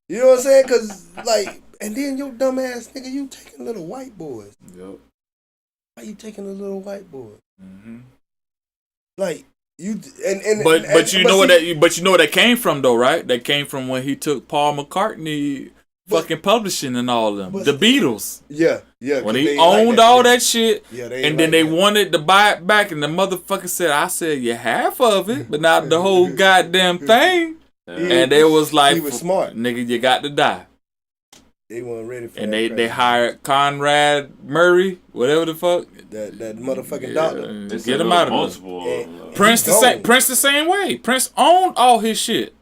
You know what I'm saying? Cause like, and then your dumb ass nigga, you taking little white boys. Yep. Why you taking a little white boy? Mm-hmm. Like you and But you know where see, that came from though, right? That came from when he took Paul McCartney fucking publishing and all them. but- The Beatles. Yeah. When 'cause he they ain't like owned all yeah. that shit. Yeah, they And ain't then like they that. wanted to buy it back, and the motherfucker said, "I said you half of it, but not the whole goddamn thing." Yeah. And they was like, he was smart. nigga, you got to die." They weren't ready for And that. they hired Conrad Murray, whatever the fuck. that motherfucking doctor. They Get him out of multiple. there. And Prince he the same way. Prince owned all his shit.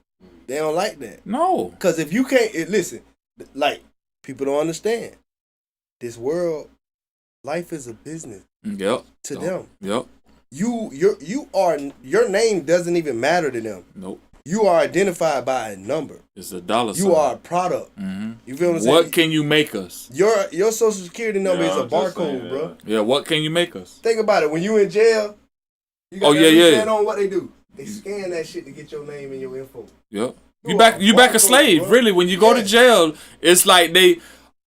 They don't like that. No. Because if you can't listen, like people don't understand. This world, life is a business Yep. to them. Yep. Your name doesn't even matter to them. Nope. You are identified by a number. It's a dollar sign. You are a product. Mm-hmm. You feel what I'm saying? What can you make us? Your social security number is a I'm just barcode, saying, bro. Yeah, what can you make us? Think about it. When you in jail, you got that on what they do. They scan that shit to get your name and your info. Yep. You back a slave, bro. Really. When you go to jail, it's like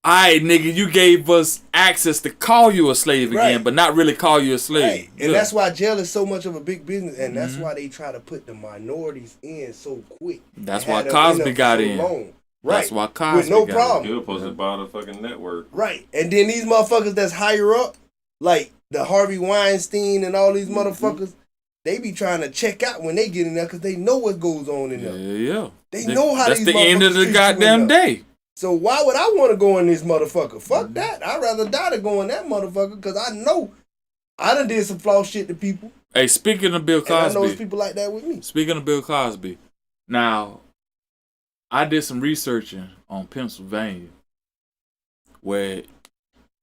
alright, nigga, you gave us access to call you a slave again, but not really call you a slave. Right. And that's why jail is so much of a big business, and that's why they try to put the minorities in so quick. That's why Cosby got in. Long. Right. That's why Cosby with no got problem. He was supposed to buy the fucking network. Right. And then these motherfuckers that's higher up, like the Harvey Weinstein and all these motherfuckers, they be trying to check out when they get in there because they know what goes on in there. Yeah. They know how that's these the end of the goddamn day. So why would I want to go in this motherfucker? Fuck that. I'd rather die than go in that motherfucker because I know I done did some flaw shit to people. Hey, speaking of Bill Cosby. And I know it's people like that with me. Speaking of Bill Cosby. Now, I did some researching on Pennsylvania where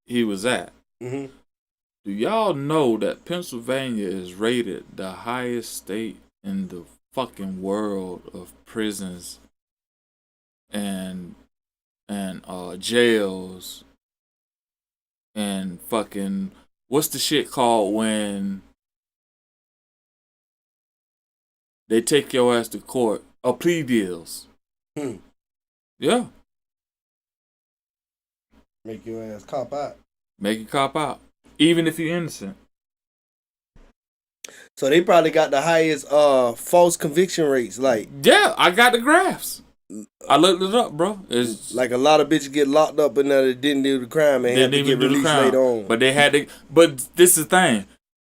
he was at. Mm-hmm. Do y'all know that Pennsylvania is rated the highest state in the fucking world of prisons and jails and fucking what's the shit called when they take your ass to court? Plea deals. Yeah. Make your ass cop out. Make you cop out. Even if you're innocent. So they probably got the highest false conviction rates. Like, yeah, I got the graphs. I looked it up, bro. It's like a lot of bitches get locked up and they didn't do the crime and had to get released later on. But they had to. But this is the thing,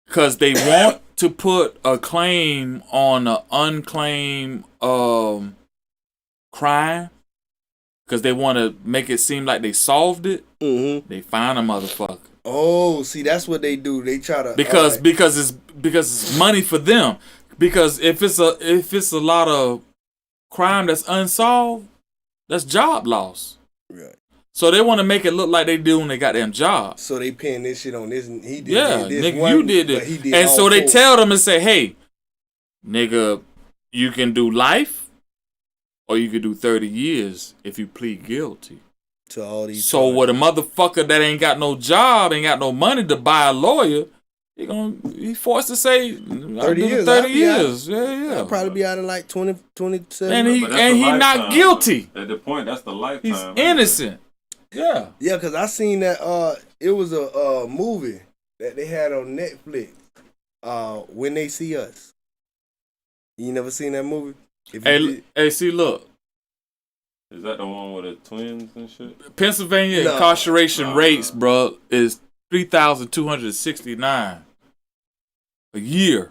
because they want to put a claim on an unclaimed crime, because they want to make it seem like they solved it. Mm-hmm. They find a motherfucker. Oh, see, that's what they do. They try to because it's money for them. Because if it's a lot of crime that's unsolved, that's job loss. Right. So they want to make it look like they doing their goddamn job. So they paying this shit on this. And he did. Yeah, this nigga, one, you did it. And so they tell them and say, hey, nigga, you can do life or you can do 30 years if you plead guilty. To all these. So what a motherfucker that ain't got no job, ain't got no money to buy a lawyer, he forced to say 30 years. 30 years. Yeah. I'll probably be out in like 20, 27. And he not guilty. At the point, that's the lifetime. He's innocent. Yeah. Yeah, because I seen that it was a movie that they had on Netflix, When They See Us. You never seen that movie? Hey, see, look. Is that the one with the twins and shit? Pennsylvania incarceration rates, bro, is 3,269 a year.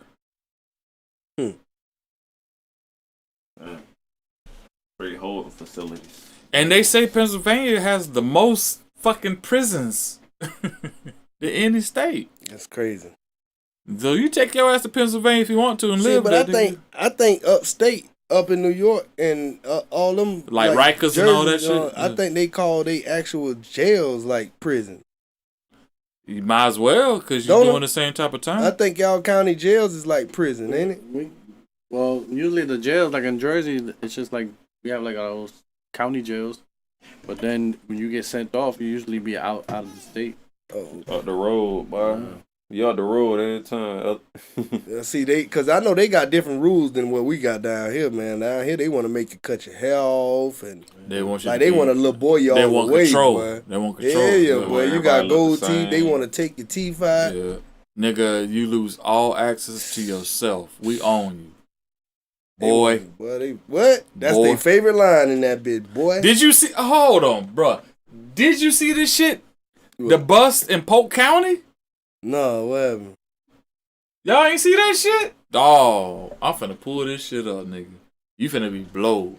Great holding facilities. And they say Pennsylvania has the most fucking prisons in any state. That's crazy. So you take your ass to Pennsylvania if you want to and live but there. I think upstate, up in New York and all them like Rikers Jersey, and all that shit. I think they call they actual jails like prison. You might as well, because you're doing the same type of time. I think y'all county jails is like prison, ain't it? Well, usually the jails, like in Jersey, it's just like we have like our county jails, but then when you get sent off, you usually be out of the state. Oh, up the road, boy. You out the road every time. See, because I know they got different rules than what we got down here, man. Down here, they want to make you cut your hair off, and they want you. Like they want a little boy you all the way, control. Boy. They want control. Yeah, boy. You got gold teeth. They want to take your teeth out. Yeah, nigga, you lose all access to yourself. We own you, boy. What? That's their favorite line in that bit, boy. Did you see? Hold on, bro. Did you see this shit? What? The bust in Polk County? No, what happened? Y'all ain't see that shit? Oh, I'm finna pull this shit up, nigga. You finna be blowed.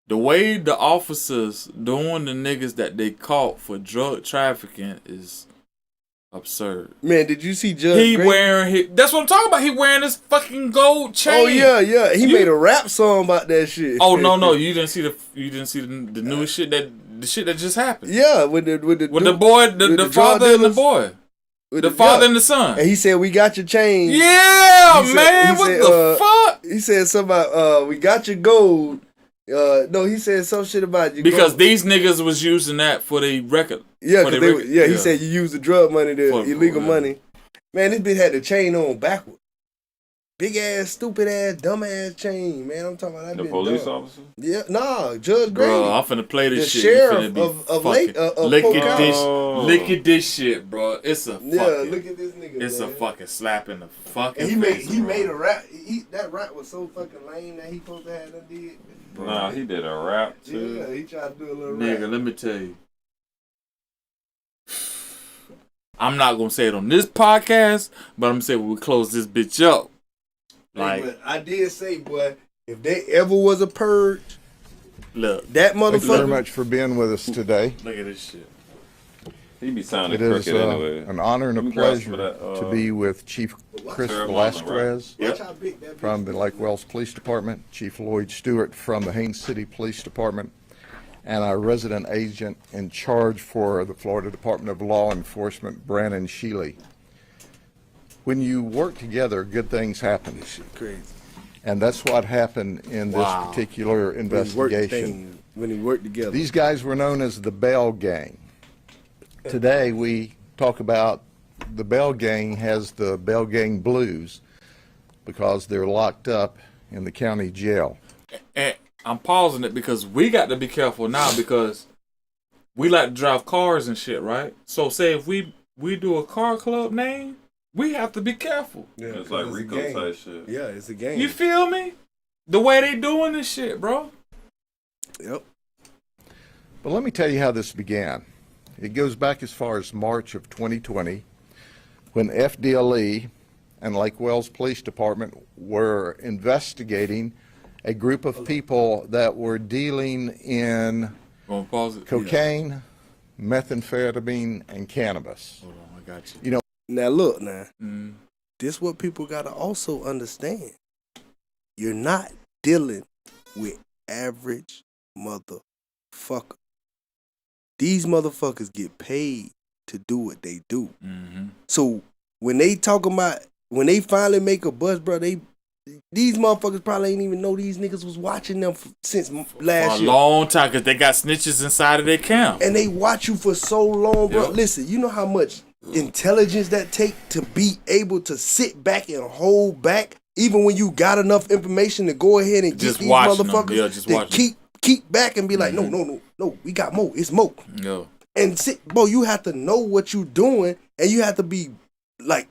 The way the officers doing the niggas that they caught for drug trafficking is absurd. Man, did you see Judge He Gray? wearing his, that's what I'm talking about. He wearing his fucking gold chain. Oh yeah. He made a rap song about that shit. Oh no, you didn't see the newest shit that just happened. Yeah, with the boy, the father and the boy. The father and the son. And he said, "We got your chain." Yeah, man. What the fuck? He said something about, "We got your gold." No, he said some shit about you. Because these niggas was using that for the record. Yeah, he said you use the drug money, illegal money. Man, this bitch had the chain on backwards. Big ass, stupid ass, dumb ass chain, man. I'm talking about that. The bitch police dumb. officer? Yeah, nah, Judge Gray. Bro, I'm finna play this the shit. Sheriff of Lake look Polk at County. look at this shit, bro. It's a fucking, look at this nigga. It's man. a fucking slap in the fucking And face. he made a rap. That rap was so fucking lame that he supposed to have done did. Nah, he did a rap too. Yeah, he tried to do a little Nigga, rap. let me tell you. I'm not gonna say it on this podcast, but I'm gonna say when we close this bitch up. Like, but I did say, boy, if they ever was a purge, look, that Thank you very motherfucker. much for being with us today. look at this shit. He be sounding It is crooked anyway. an honor and a Congrats for pleasure that, to be with Chief Chris Terrible, Velasquez Watch how big that from the Lake Wells Police Department, Chief Lloyd Stewart from the Haines City Police Department, and our resident agent in charge for the Florida Department of Law Enforcement, Brandon Shealy. When you work together, good things happen. shit crazy. And that's what happened in this particular investigation. When he worked together. These guys were known as the Bell Gang. Today we talk about the Bell Gang has the Bell Gang blues because they're locked up in the county jail. And I'm pausing it because we got to be careful now because we like to drive cars and shit, right? So say if we do a car club name, we have to be careful. Yeah, It's like a Rico game. type shit. Yeah, it's a game. You feel me? The way they doing this shit, bro. Yep. But let me tell you how this began. It goes back as far as March of 2020 when FDLE and Lake Wells Police Department were investigating a group of people that were dealing in Gonna pause it. cocaine, methamphetamine, and cannabis. Hold on, I got you. You know, Now look, now Mm. this what people gotta also understand. You're not dealing with average motherfucker. These motherfuckers get paid to do what they do. Mm-hmm. So when they when they finally make a buzz, bro, these motherfuckers probably ain't even know these niggas was watching them since For last a year. long time because they got snitches inside of their camp. And they watch you for so long, bro. Yep. Listen, you know how much intelligence that take to be able to sit back and hold back, even when you got enough information to go ahead and Just get these watching them. motherfuckers Yeah, just to watching. keep back and be like, no, we got more. It's more. Yo. And sit, bro, you have to know what you doing, and you have to be like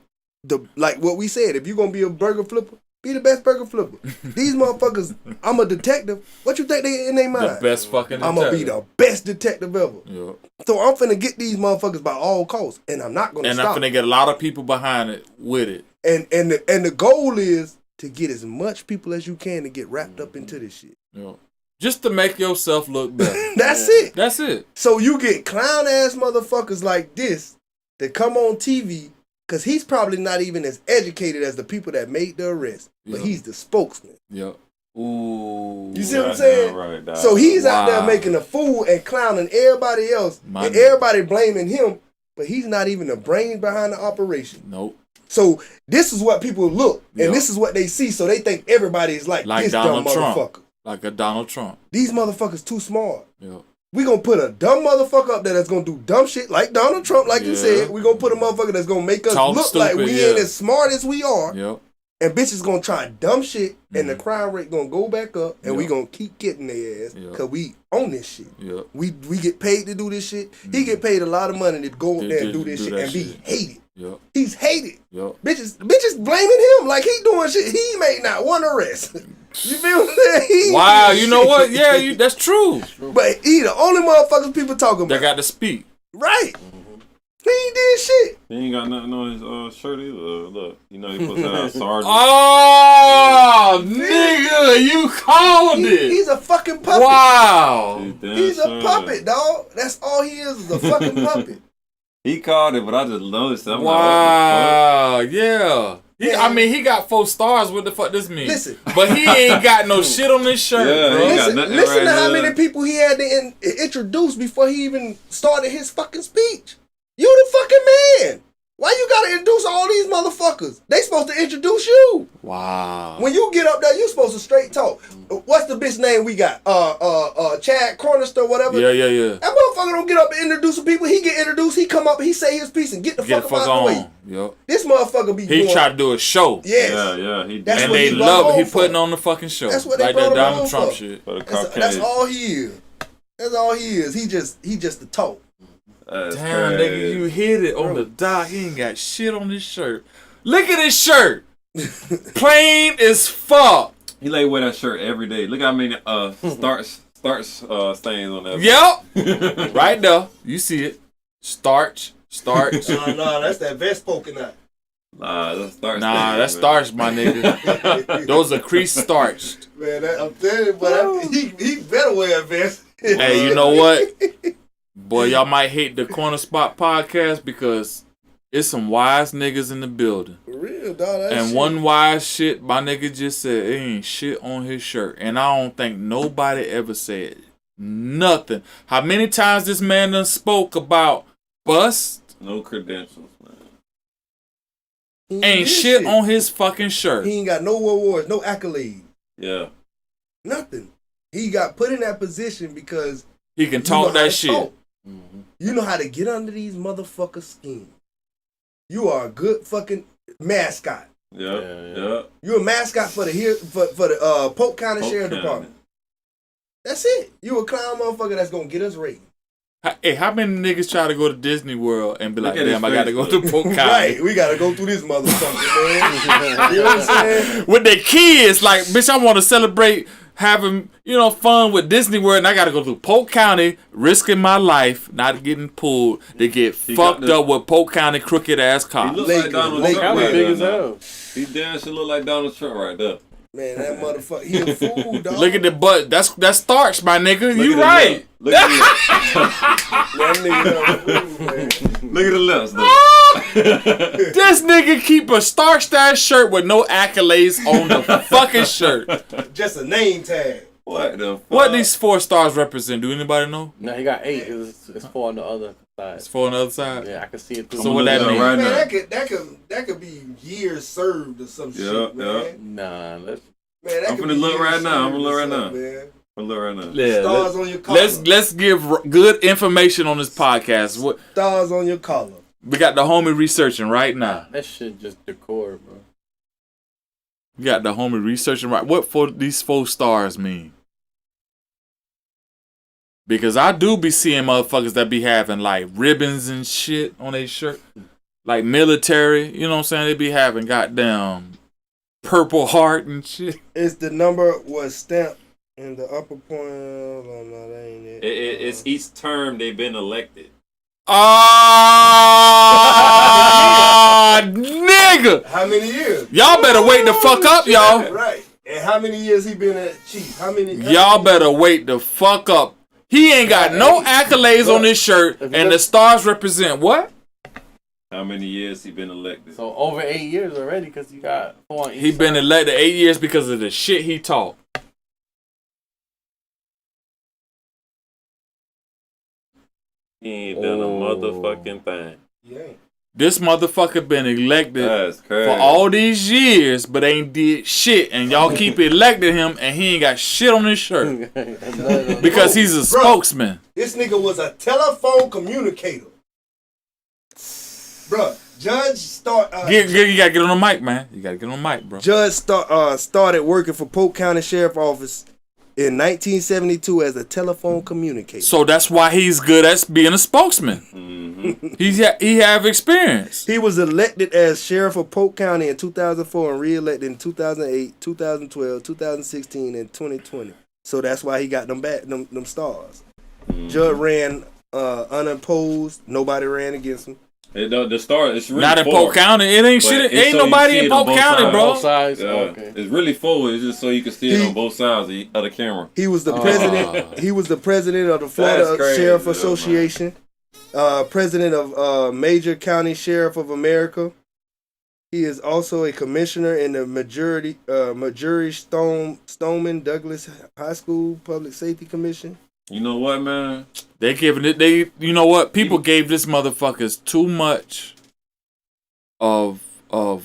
what we said. If you're gonna be a burger flipper, be the best burger flipper. These motherfuckers, I'm a detective. What you think they in their mind? The best fucking I'm gonna be the best detective ever. Yeah. So I'm finna get these motherfuckers by all costs, and I'm not gonna And stop. I'm finna get a lot of people behind it with it. And the goal is to get as much people as you can to get wrapped up into this shit. Yeah. Just to make yourself look better. That's it. That's it. So you get clown ass motherfuckers like this that come on TV, cause he's probably not even as educated as the people that made the arrest, but Yeah. he's the spokesman. Yeah. Ooh. You see what I'm Yeah, saying? right, dog. So he's out there Wow. making a fool and clowning everybody else, My and nigga. everybody blaming him, but he's not even the brains behind the operation. Nope. So this is what people look, and Yep. this is what they see, so they think everybody is like this Donald dumb Trump. motherfucker. Like a Donald Trump. These motherfuckers too smart. Yeah. We gonna put a dumb motherfucker up there that's gonna do dumb shit like Donald Trump, like you Yeah. said. We gonna put a motherfucker that's gonna make us Talk look like stupid, we yeah. ain't as smart as we are. Yep. And bitches gonna try dumb shit, and the crime rate gonna go back up, and we Yeah. gonna keep getting their ass, Yeah. cause we own this shit. Yep. We get paid to do this shit. He get paid a lot of money to go up there and do this shit that and be shit. hated. Yep. He's hated. Yep. Bitches blaming him like he doing shit. He made not one arrest. You feel what I'm saying? He ain't Wow, doing you know shit. what? Yeah, that's true. But he the only motherfuckers people talking They about. got to speak. Right. He ain't did shit. He ain't got nothing on his shirt either. Look, you know he supposed to have sergeant. Oh, nigga, you called it. He's a fucking puppet. Wow. He's a puppet, dog. That's all he is a fucking puppet. He called it, but I just noticed it. I'm Wow, yeah. I mean, he got 4 stars. What the fuck this mean? Listen. But he ain't got no shit on his shirt, Yeah, bro. he got Listen right to how here. many people he had to introduce before he even started his fucking speech. You the fucking man. Why you gotta introduce all these motherfuckers? They supposed to introduce you. Wow. When you get up there, you supposed to straight talk. What's the bitch name we got? Chad Cornerstone, whatever. Yeah. That motherfucker don't get up and introduce some people. He get introduced. He come up. He say his piece and get the fuck out the way. Yep. This motherfucker be He doing. try to do a show. Yes. Yeah, he did. That's And what they he brought love him it. He for. putting on the fucking show. That's what they like brought that him Donald on Trump for. shit. For the That's Caucasian. all he is. That's all he is. He just the talk. That's Damn, crazy. nigga, you hit it on the dot. He ain't got shit on his shirt. Look at his shirt. Plain as fuck. He like wear that shirt every day. Look how many starch stains on that. Yep. Right there. You see it. Starch. No, that's that vest poking out. Nah, that's starch. Nah, that's starch, my nigga. Those are crease starched. Man, I'm telling you, but he better wear a vest. Hey, you know what? Boy, y'all might hate the Dakornaspot podcast because it's some wise niggas in the building. For real, dog. That And shit. one wise shit, my nigga just said it ain't shit on his shirt. And I don't think nobody ever said nothing. How many times this man done spoke about bust? No credentials, man. He Ain't did shit on his fucking shirt. He ain't got no awards, no accolades, Yeah. nothing. He got put in that position because He can you know talk how that to shit. talk. You know how to get under these motherfuckers' skin. You are a good fucking mascot. Yeah. You're a mascot for the Polk County Polk Sheriff County. Department. That's it. You a clown motherfucker that's gonna get us rated. Hey, how many niggas try to go to Disney World and be Look like, at his damn, I gotta go face, to Polk County. Right, we gotta go through this motherfucker, man. You know what I'm saying? With their kids, like, bitch, I want to celebrate having, fun with Disney World, and I gotta go through Polk County, risking my life, not getting pulled, to get fucked up with Polk County crooked ass He cops. look Lakers, like Donald Lakers. Trump County right big there as now. hell. He damn should look like Donald Trump right there. Man, that motherfucker, he a fool, dog. Look at the butt. That's starch, my nigga. Look You at the right. lip. Look at That nigga a fool, man. the look at the lips. Look. This nigga keep a starched ass shirt with no accolades on the fucking shirt. Just a name tag. What the fuck? What these 4 stars represent? Do anybody know? No, he got 8. It's 4 on the other side. It's 4 on the other side. Yeah, I can see it through. So what that mean? Right Man, now. that could be years served or some shit, man. Nah, that's Man, that I'm could finna be look years right now. I'm served gonna look or right something, now. man. Look right now. Yeah, Stars on your collar. let's give good information on this podcast. What Stars on your collar. we got the homie researching right now. that shit just decor, bro. We got the homie researching right. What these 4 stars mean? Because I do be seeing motherfuckers that be having like ribbons and shit on their shirt. Like military, you know what I'm saying? They be having goddamn Purple Heart and shit. It's the number was stamped in the upper point. Oh, no, that ain't it. It's each term they've been elected. Ah, nigga. How many years? Y'all better wait the fuck up, y'all. Right. And how many years he been at chief? How many? Y'all better wait the fuck up. He ain't got no accolades on his shirt, and the stars represent what? How many years he been elected? So over 8 years already, because you got 4 on each He been side. elected 8 years because of the shit he taught. He ain't done a motherfucking thing. He ain't. This motherfucker been elected That's crazy. for all these years, but ain't did shit, and y'all keep electing him, and he ain't got shit on his shirt because he's a spokesman. This nigga was a telephone communicator. Bruh, Judge You gotta get on the mic, man. You gotta get on the mic, bro. Judge started working for Polk County Sheriff Office in 1972 as a telephone communicator. So that's why he's good at being a spokesman. He have experience. He was elected as Sheriff of Polk County in 2004 and re-elected in 2008, 2012, 2016, and 2020. So that's why he got them stars. Judge ran unopposed. Nobody ran against him. The start, it's really Not in 4. Polk County. It ain't But shit. it's Ain't so you nobody see in it on Polk both County, sides. bro. Both sides. Yeah. Okay. It's really 4. It's just so you can see it on both sides of the camera. He was the president. He was the president of the Florida That's crazy, Sheriff though, Association. President of Major County Sheriff of America. He is also a commissioner in the Marjorie Stoneman Douglas High School Public Safety Commission. You know what, man? They giving it. You know what? People gave this motherfuckers too much of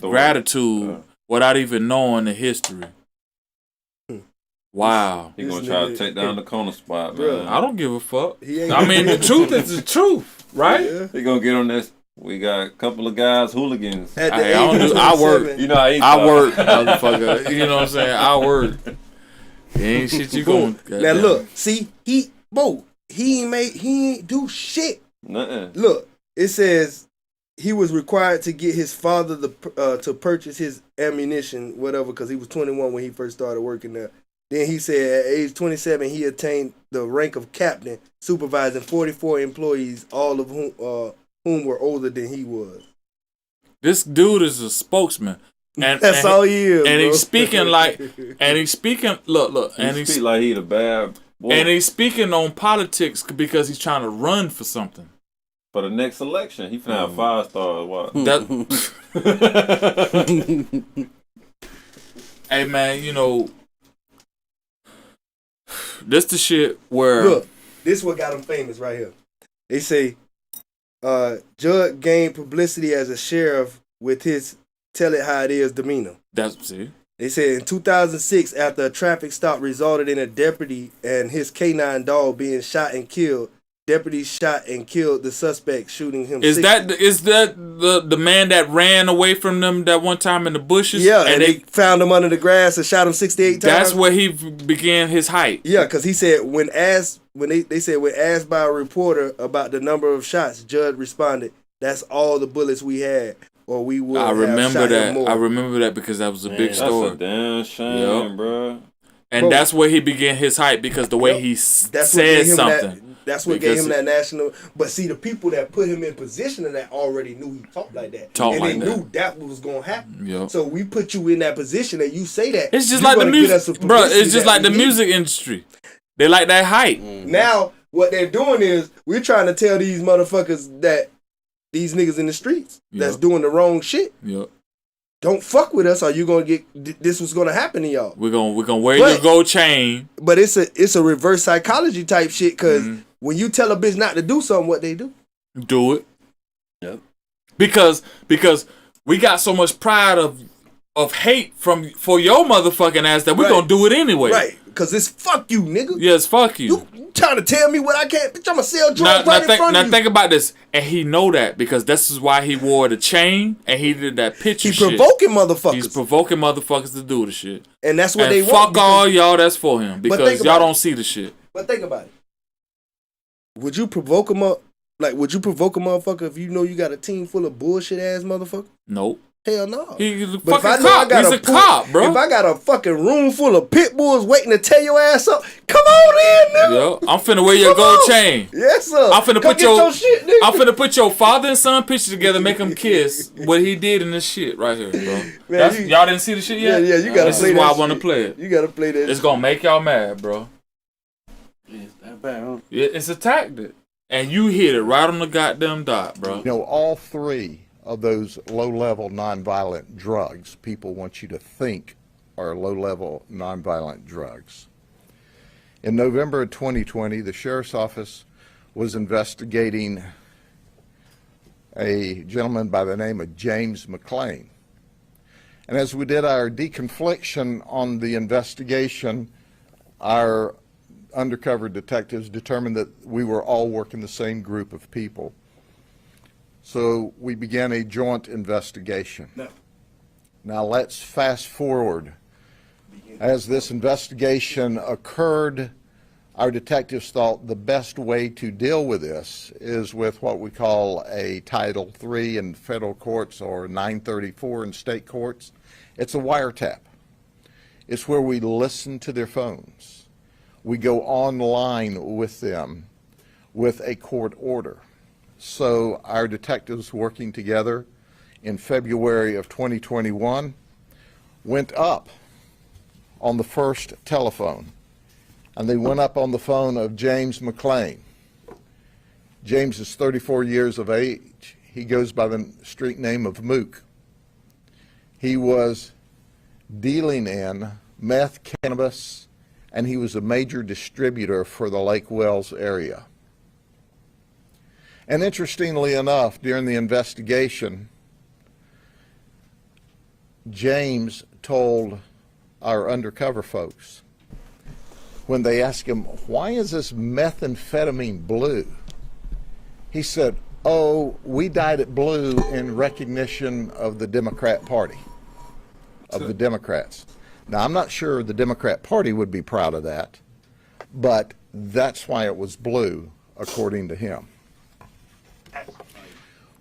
gratitude without even knowing the history. Wow. He gonna try to take down the corner spot, man. I don't give a fuck. I mean, the truth is the truth, right? Yeah. He gonna get on this. We got a couple of guys, hooligans. At the Hey, age I don't of do- I work. 27, You know how he I talk. work, motherfucker. You know what I'm saying? I work. It ain't shit you going. Now look, see, he ain't do shit. Nothing. Look, it says he was required to get his father to purchase his ammunition, whatever, because he was 21 when he first started working there. Then he said at age 27 he attained the rank of captain, supervising 44 employees, all of whom were older than he was. This dude is a spokesman. And That's all he is. And bro. he's speaking look, and He he's speak like he the bad boy. and he's speaking on politics because he's trying to run for something. For the next election, he finna have 5 stars. What? Hey man, you know, this the shit where Look, this what got him famous right here. They say Judd gained publicity as a sheriff with his tell it how it is demeanor. that's see. They said in 2006, after a traffic stop resulted in a deputy and his canine dog being shot and killed, deputies shot and killed the suspect, shooting him. Is that the man that ran away from them that one time in the bushes? Yeah, and they found him under the grass and shot him 68 times. That's where he began his height. Yeah, because he said when asked by a reporter about the number of shots, Judd responded, "That's all the bullets we had, or we would." I remember have shot that. him more. I remember that because that was a big That's story. a damn shame, Yup. bro. And Bro. that's where he began his hype because the way he That's what said gave him something. That's what Because gave him that national. But see, the people that put him in position of that already knew he talked like that, Talk and like they that. knew that was gonna happen. Yup. So we put you in that position, and you say that. It's just you're like the gonna get us music, some bro. publicity It's just that like the we need. music industry. They like that hype. Now, what they're doing is we're trying to tell these motherfuckers that these niggas in the streets that's Yup. doing the wrong shit. Yep. Don't fuck with us, or you gonna get this was gonna happen to y'all. We're gonna wear But- your gold chain. But it's a reverse psychology type shit because Mm-hmm. when you tell a bitch not to do something, what they do? Do it. Yep. Because we got so much pride of hate for your motherfucking ass that we're Right. gonna do it anyway. Right? Because it's fuck you, nigga. Yes, fuck you. You trying to tell me what I can't? Bitch, I'ma sell drugs right in front of you. Think about this. And he know that because this is why he wore the chain and he did that picture He shit. provoking motherfuckers, He's provoking motherfuckers to do the shit. and that's what And they fuck want. because- all y'all that's for him But because think y'all about don't see the shit. But think about it. Would you provoke him up? Like, would you provoke a motherfucker if you know you got a team full of bullshit ass motherfucker? Nope. Hell no. He's a But if I fucking know I cop. got He's a cop, bro. If I got a fucking room full of pit bulls waiting to tear your ass up, come on in, nigga. Yo, I'm finna wear your Come gold on. chain. Yes, sir. I'm finna Come put get your shit, nigga. I'm finna put your father and son picture together, make them kiss. What he did in this shit right here, bro. Y'all didn't see the shit Yeah, yet. yeah, you gotta This play is that why I shit. want to play it. You gotta play that. It's gonna make y'all mad, bro. It's that bad, huh? It's a tactic, and you hit it right on the goddamn dot, bro. You know, all three of those low-level nonviolent drugs people want you to think are low-level nonviolent drugs. In November of 2020, the Sheriff's Office was investigating a gentleman by the name of James McClain. And as we did our deconfliction on the investigation, our undercover detectives determined that we were all working the same group of people. So we began a joint investigation. Now let's fast forward. As this investigation occurred, our detectives thought the best way to deal with this is with what we call a Title III in federal courts or 934 in state courts. It's a wiretap. It's where we listen to their phones. We go online with them with a court order. So our detectives working together in February of 2021 went up on the first telephone, and they went up on the phone of James McLean. James is 34 years of age. He goes by the street name of Mook. He was dealing in meth, cannabis, and he was a major distributor for the Lake Wells area. And interestingly enough, during the investigation, James told our undercover folks, when they asked him, why is this methamphetamine blue? He said, oh, we dyed it blue in recognition of the Democrat Party, of the Democrats. Now, I'm not sure the Democrat Party would be proud of that, but that's why it was blue, according to him.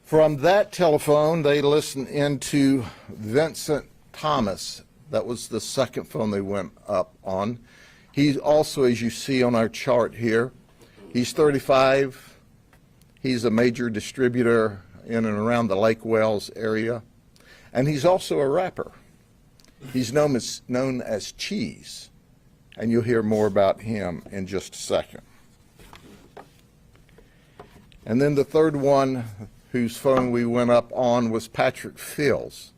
From that telephone, they listened into Vincent Thomas. That was the second phone they went up on. He's also, as you see on our chart here, he's 35. He's a major distributor in and around the Lake Wells area. And he's also a rapper. He's known as Cheese, and you'll hear more about him in just a second. And then the third one whose phone we went up on was Patrick Fields.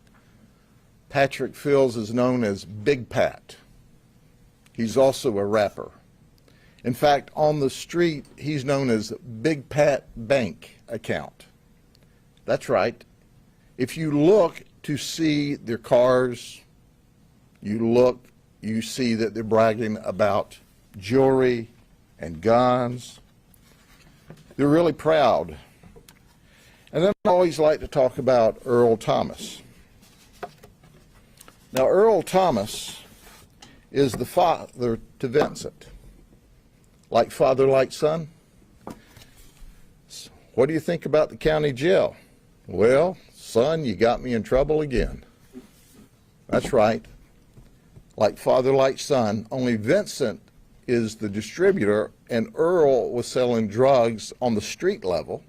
Patrick Fields is known as Big Pat. He's also a rapper. In fact, on the street, he's known as Big Pat Bank Account. That's right. If you look to see their cars, you see that they're bragging about jewelry and guns. They're really proud. And then I always like to talk about Earl Thomas. Now, Earl Thomas is the father to Vincent. Like father, like son. What do you think about the county jail? Well, son, you got me in trouble again. That's right. Like father, like son, only Vincent is the distributor, and Earl was selling drugs on the street level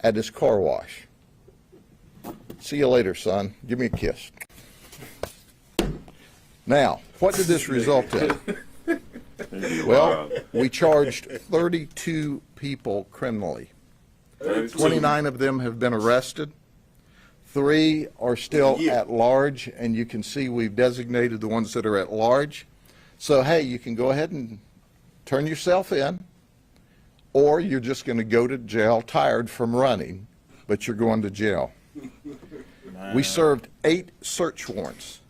at his car wash. See you later, son. Give me a kiss. Now, what did this result in? Well, we charged 32 people criminally. 29 of them have been arrested. 3 are still at large, and you can see we've designated the ones that are at large. So, hey, you can go ahead and turn yourself in, or you're just going to go to jail tired from running, but you're going to jail. We served 8 search warrants,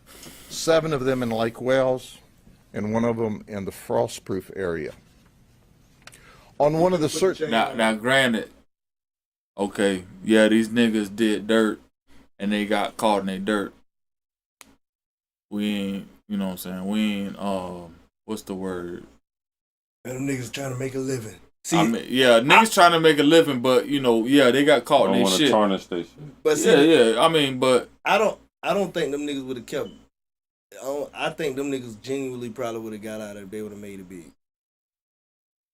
7 of them in Lake Wells, and 1 of them in the Frostproof area. On one of the search... Now, granted, okay, yeah, these niggas did dirt, and they got caught in their dirt. We ain't, you know what I'm saying? We ain't, what's the word? And them niggas trying to make a living. See, I mean, yeah, niggas trying to make a living, but, you know, yeah, they got caught in their shit. Don't want to tarnish their shit. But see, Yeah, I mean, but... I don't think them niggas would have kept. I think them niggas genuinely probably would have got out if they would have made it big.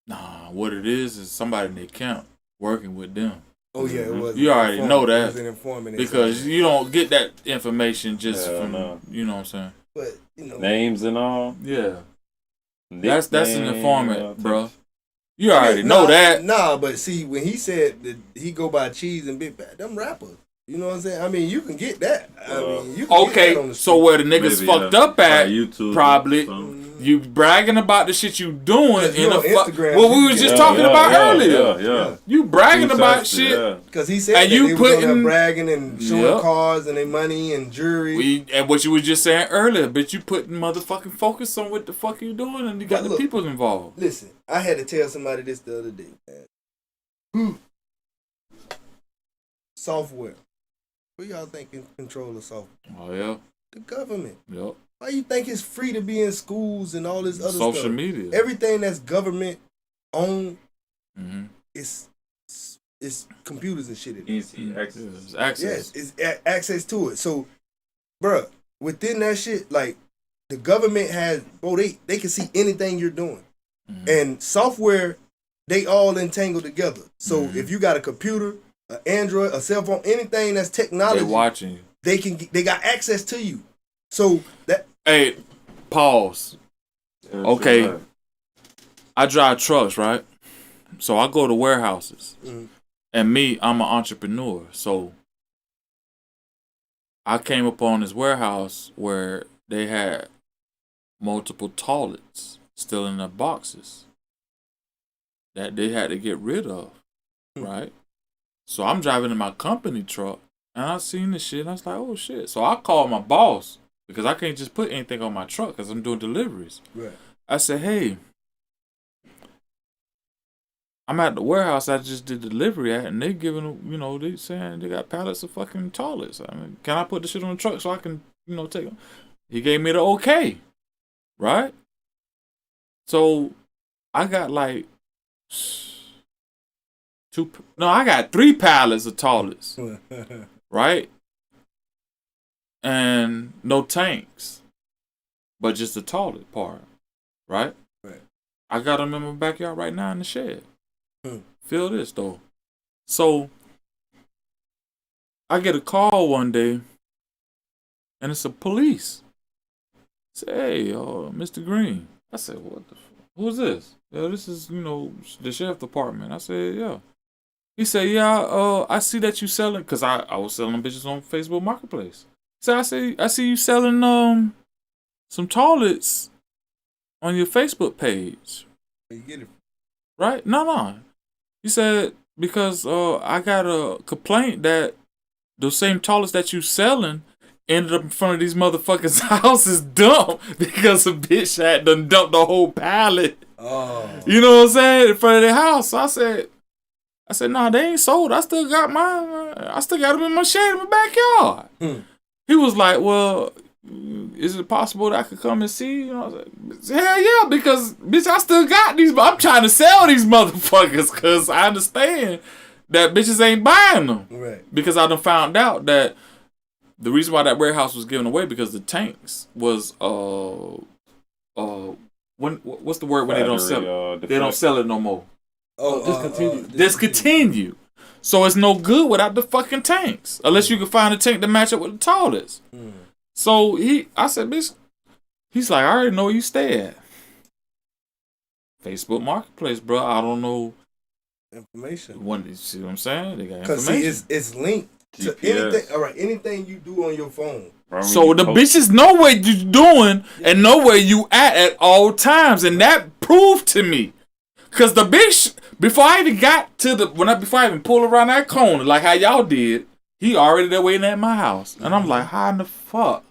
Nah, what it is somebody in their camp working with them. Oh yeah, it was. You already know that. It was an informant. Because you don't get that information just from, you know what I'm saying? But, you know. Names and all. Yeah. That's an informant, bro. You You already know that. Nah, but see, when he said that he go by Cheese and Big Bad, them rappers. You know what I'm saying? I mean, you can get that. I mean, you can get that on the street. So where the niggas fucked up at, YouTube probably, you bragging about the shit you doing in a Instagram. what we was just talking about earlier. Yeah. You bragging about shit. Because he said And that you they was putting- on there bragging and showing cars and their money and jewelry. And what you was just saying earlier, bitch, you putting motherfucking focus on what the fuck you doing, and you got But the look, people involved. Listen, I had to tell somebody this the other day, man. Software. Who y'all think can control the software? Oh yeah. The government. Yep. Why you think it's free to be in schools and all this other stuff? Social media. Everything that's government owned, it's computers and shit. Easy access. It's access. Yes, it's access to it. So, bruh, within that shit, like, the government has, bro, they can see anything you're doing. And software they all entangled together. So if you got a computer, an Android, a cell phone, anything that's technology, They watching you. they got access to you. So that Hey, pause. Okay. I drive trucks, right? So I go to warehouses. And me, I'm an entrepreneur. So I came upon this warehouse where they had multiple toilets still in their boxes that they had to get rid of, right? So I'm driving in my company truck and I seen this shit and I was like, oh shit. So I called my boss because I can't just put anything on my truck because I'm doing deliveries. right. I said, hey, I'm at the warehouse I just did delivery at, and they giving, they saying they got pallets of fucking toilets. I mean, can I put the shit on the truck so I can, take them? He gave me the okay, right? So I got like I got 3 pallets of toilets, right? And no tanks, but just the toilet part, right? Right. I got them in my backyard right now in the shed. Feel this though. So I get a call one day, and it's a police. Say, hey, Mr. Green. I said, what the who's this? Yeah, this is, the sheriff department. I said, yeah. He said, yeah, I see that you selling, because I was selling bitches on Facebook Marketplace. So I see you selling some toilets on your Facebook page. You get it. Right? No. He said, because I got a complaint that the same toilets that you selling ended up in front of these motherfuckers' houses dumped because a bitch had done dumped the whole pallet. Oh. You know what I'm saying? In front of their house. So I said, nah, they ain't sold. I still got mine. I still got them in my shed in my backyard. He was like, well, is it possible that I could come and see? You know, I was like, hell yeah, because bitch, I still got these. I'm trying to sell these motherfuckers because I understand that bitches ain't buying them. Right. Because I done found out that the reason why that warehouse was given away because the tanks was what's the word when they don't sell it? They don't sell it no more. Discontinue. So it's no good without the fucking tanks unless you can find a tank to match up with the toilets. So I said, bitch, he's like, I already know where you stay at. Facebook Marketplace, bro. I don't know information. You see what I'm saying? They got because information. It's linked to anything. All right, anything you do on your phone. So the bitches know what you doing and know where you at all times, and that proved to me. Cause the bitch, before I even got to before I even pulled around that corner, like how y'all did, he already there waiting at my house, and I'm like, how in the fuck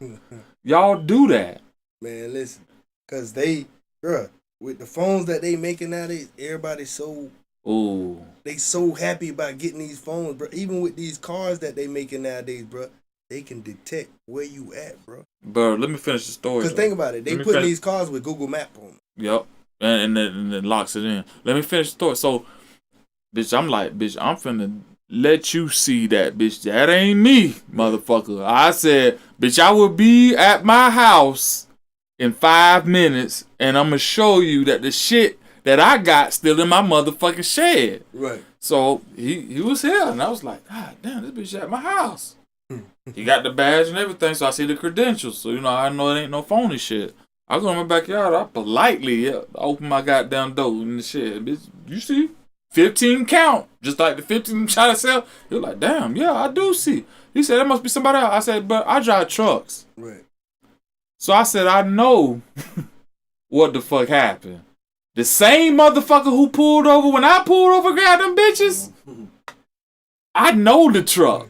y'all do that? Man, listen, cause with the phones that they making nowadays, everybody's so they so happy about getting these phones, bro. Even with these cars that they making nowadays, bro, they can detect where you at, bro. Bro, let me finish the story. Cause think about it, they putting these cars with Google Map on them. Yep. And then locks it in. Let me finish the story. So, bitch, I'm like, bitch, I'm finna let you see that, bitch. That ain't me, motherfucker. I said, bitch, I will be at my house in 5 minutes, and I'm gonna show you that the shit that I got still in my motherfucking shed. Right. So he was here, and I was like, God damn, this bitch at my house. He got the badge and everything, so I see the credentials. So I know it ain't no phony shit. I go in my backyard, I politely open my goddamn door in the shed. Bitch, you see? 15 count. Just like the 15 I'm trying to sell. He was like, damn, yeah, I do see. He said, that must be somebody else. I said, but I drive trucks. Right. So I said, I know what the fuck happened. The same motherfucker who pulled over when I pulled over, grabbed them bitches. I know the truck.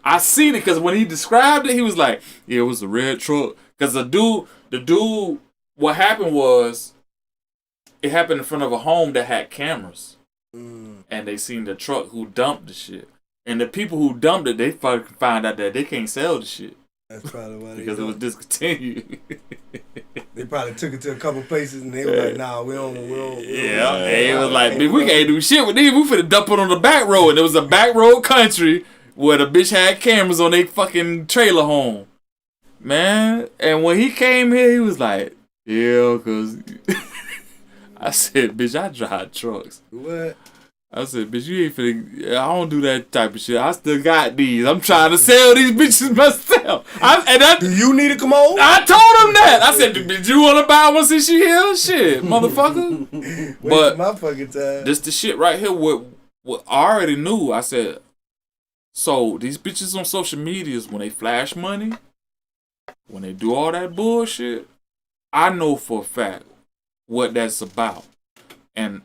I seen it because when he described it, he was like, yeah, it was a red truck. Because the dude, what happened was, it happened in front of a home that had cameras. And they seen the truck who dumped the shit. And the people who dumped it, they fucking find out that they can't sell the shit. That's probably why because it was discontinued. They probably took it to a couple places and they were like, nah, we don't. Yeah, they was like, we can't do shit with these. We finna dump it on the back road. And it was a back road country where the bitch had cameras on their fucking trailer home. Man, and when he came here, he was like, yeah, cause I said, bitch, I drive trucks. What? I said, bitch, you ain't finna. I don't do that type of shit. I still got these. I'm trying to sell these bitches myself. Do you need a commode? I told him that. I said, bitch, you want to buy one since you here? Shit, motherfucker. But my fucking time. this the shit right here. What I already knew. I said, so these bitches on social medias, when they flash money, when they do all that bullshit, I know for a fact what that's about. And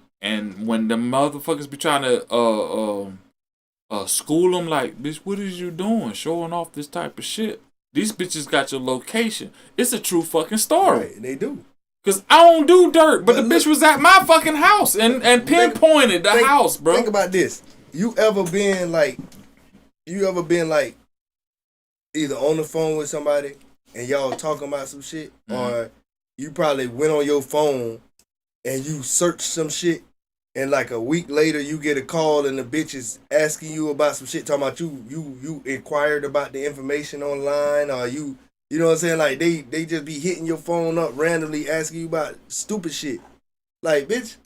when the motherfuckers be trying to school them, like, bitch, what is you doing? Showing off this type of shit. These bitches got your location. It's a true fucking story. Right, they do. Cause I don't do dirt, but the bitch was at my fucking house and pinpointed the house, bro. Think about this. You ever been like either on the phone with somebody and y'all talking about some shit, or you probably went on your phone and you searched some shit, and like a week later you get a call and the bitch is asking you about some shit, talking about you inquired about the information online, or you know what I'm saying? Like they just be hitting your phone up randomly asking you about stupid shit. Like, bitch,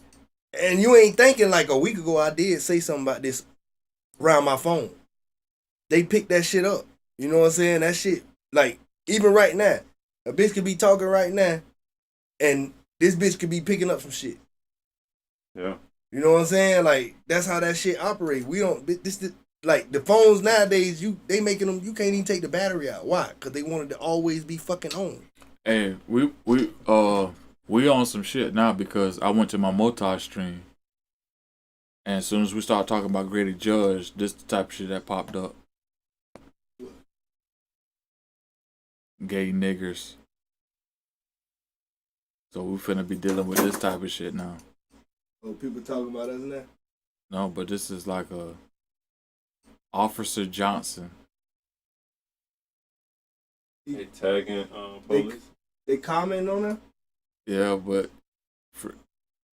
and you ain't thinking like a week ago I did say something about this around my phone. They pick that shit up. You know what I'm saying? That shit, like, even right now, a bitch could be talking right now and this bitch could be picking up some shit. Yeah. You know what I'm saying? Like, that's how that shit operates. We don't, like, the phones nowadays, they making them, you can't even take the battery out. Why? Because they wanted to always be fucking on. Hey, we on some shit now because I went to my Motai stream. And as soon as we start talking about Grady Judge, this the type of shit that popped up. Gay niggers. So we finna be dealing with this type of shit now. Oh, people talking about us now? No, but this is like a Officer Johnson. They tagging police. They commenting on that? Yeah, but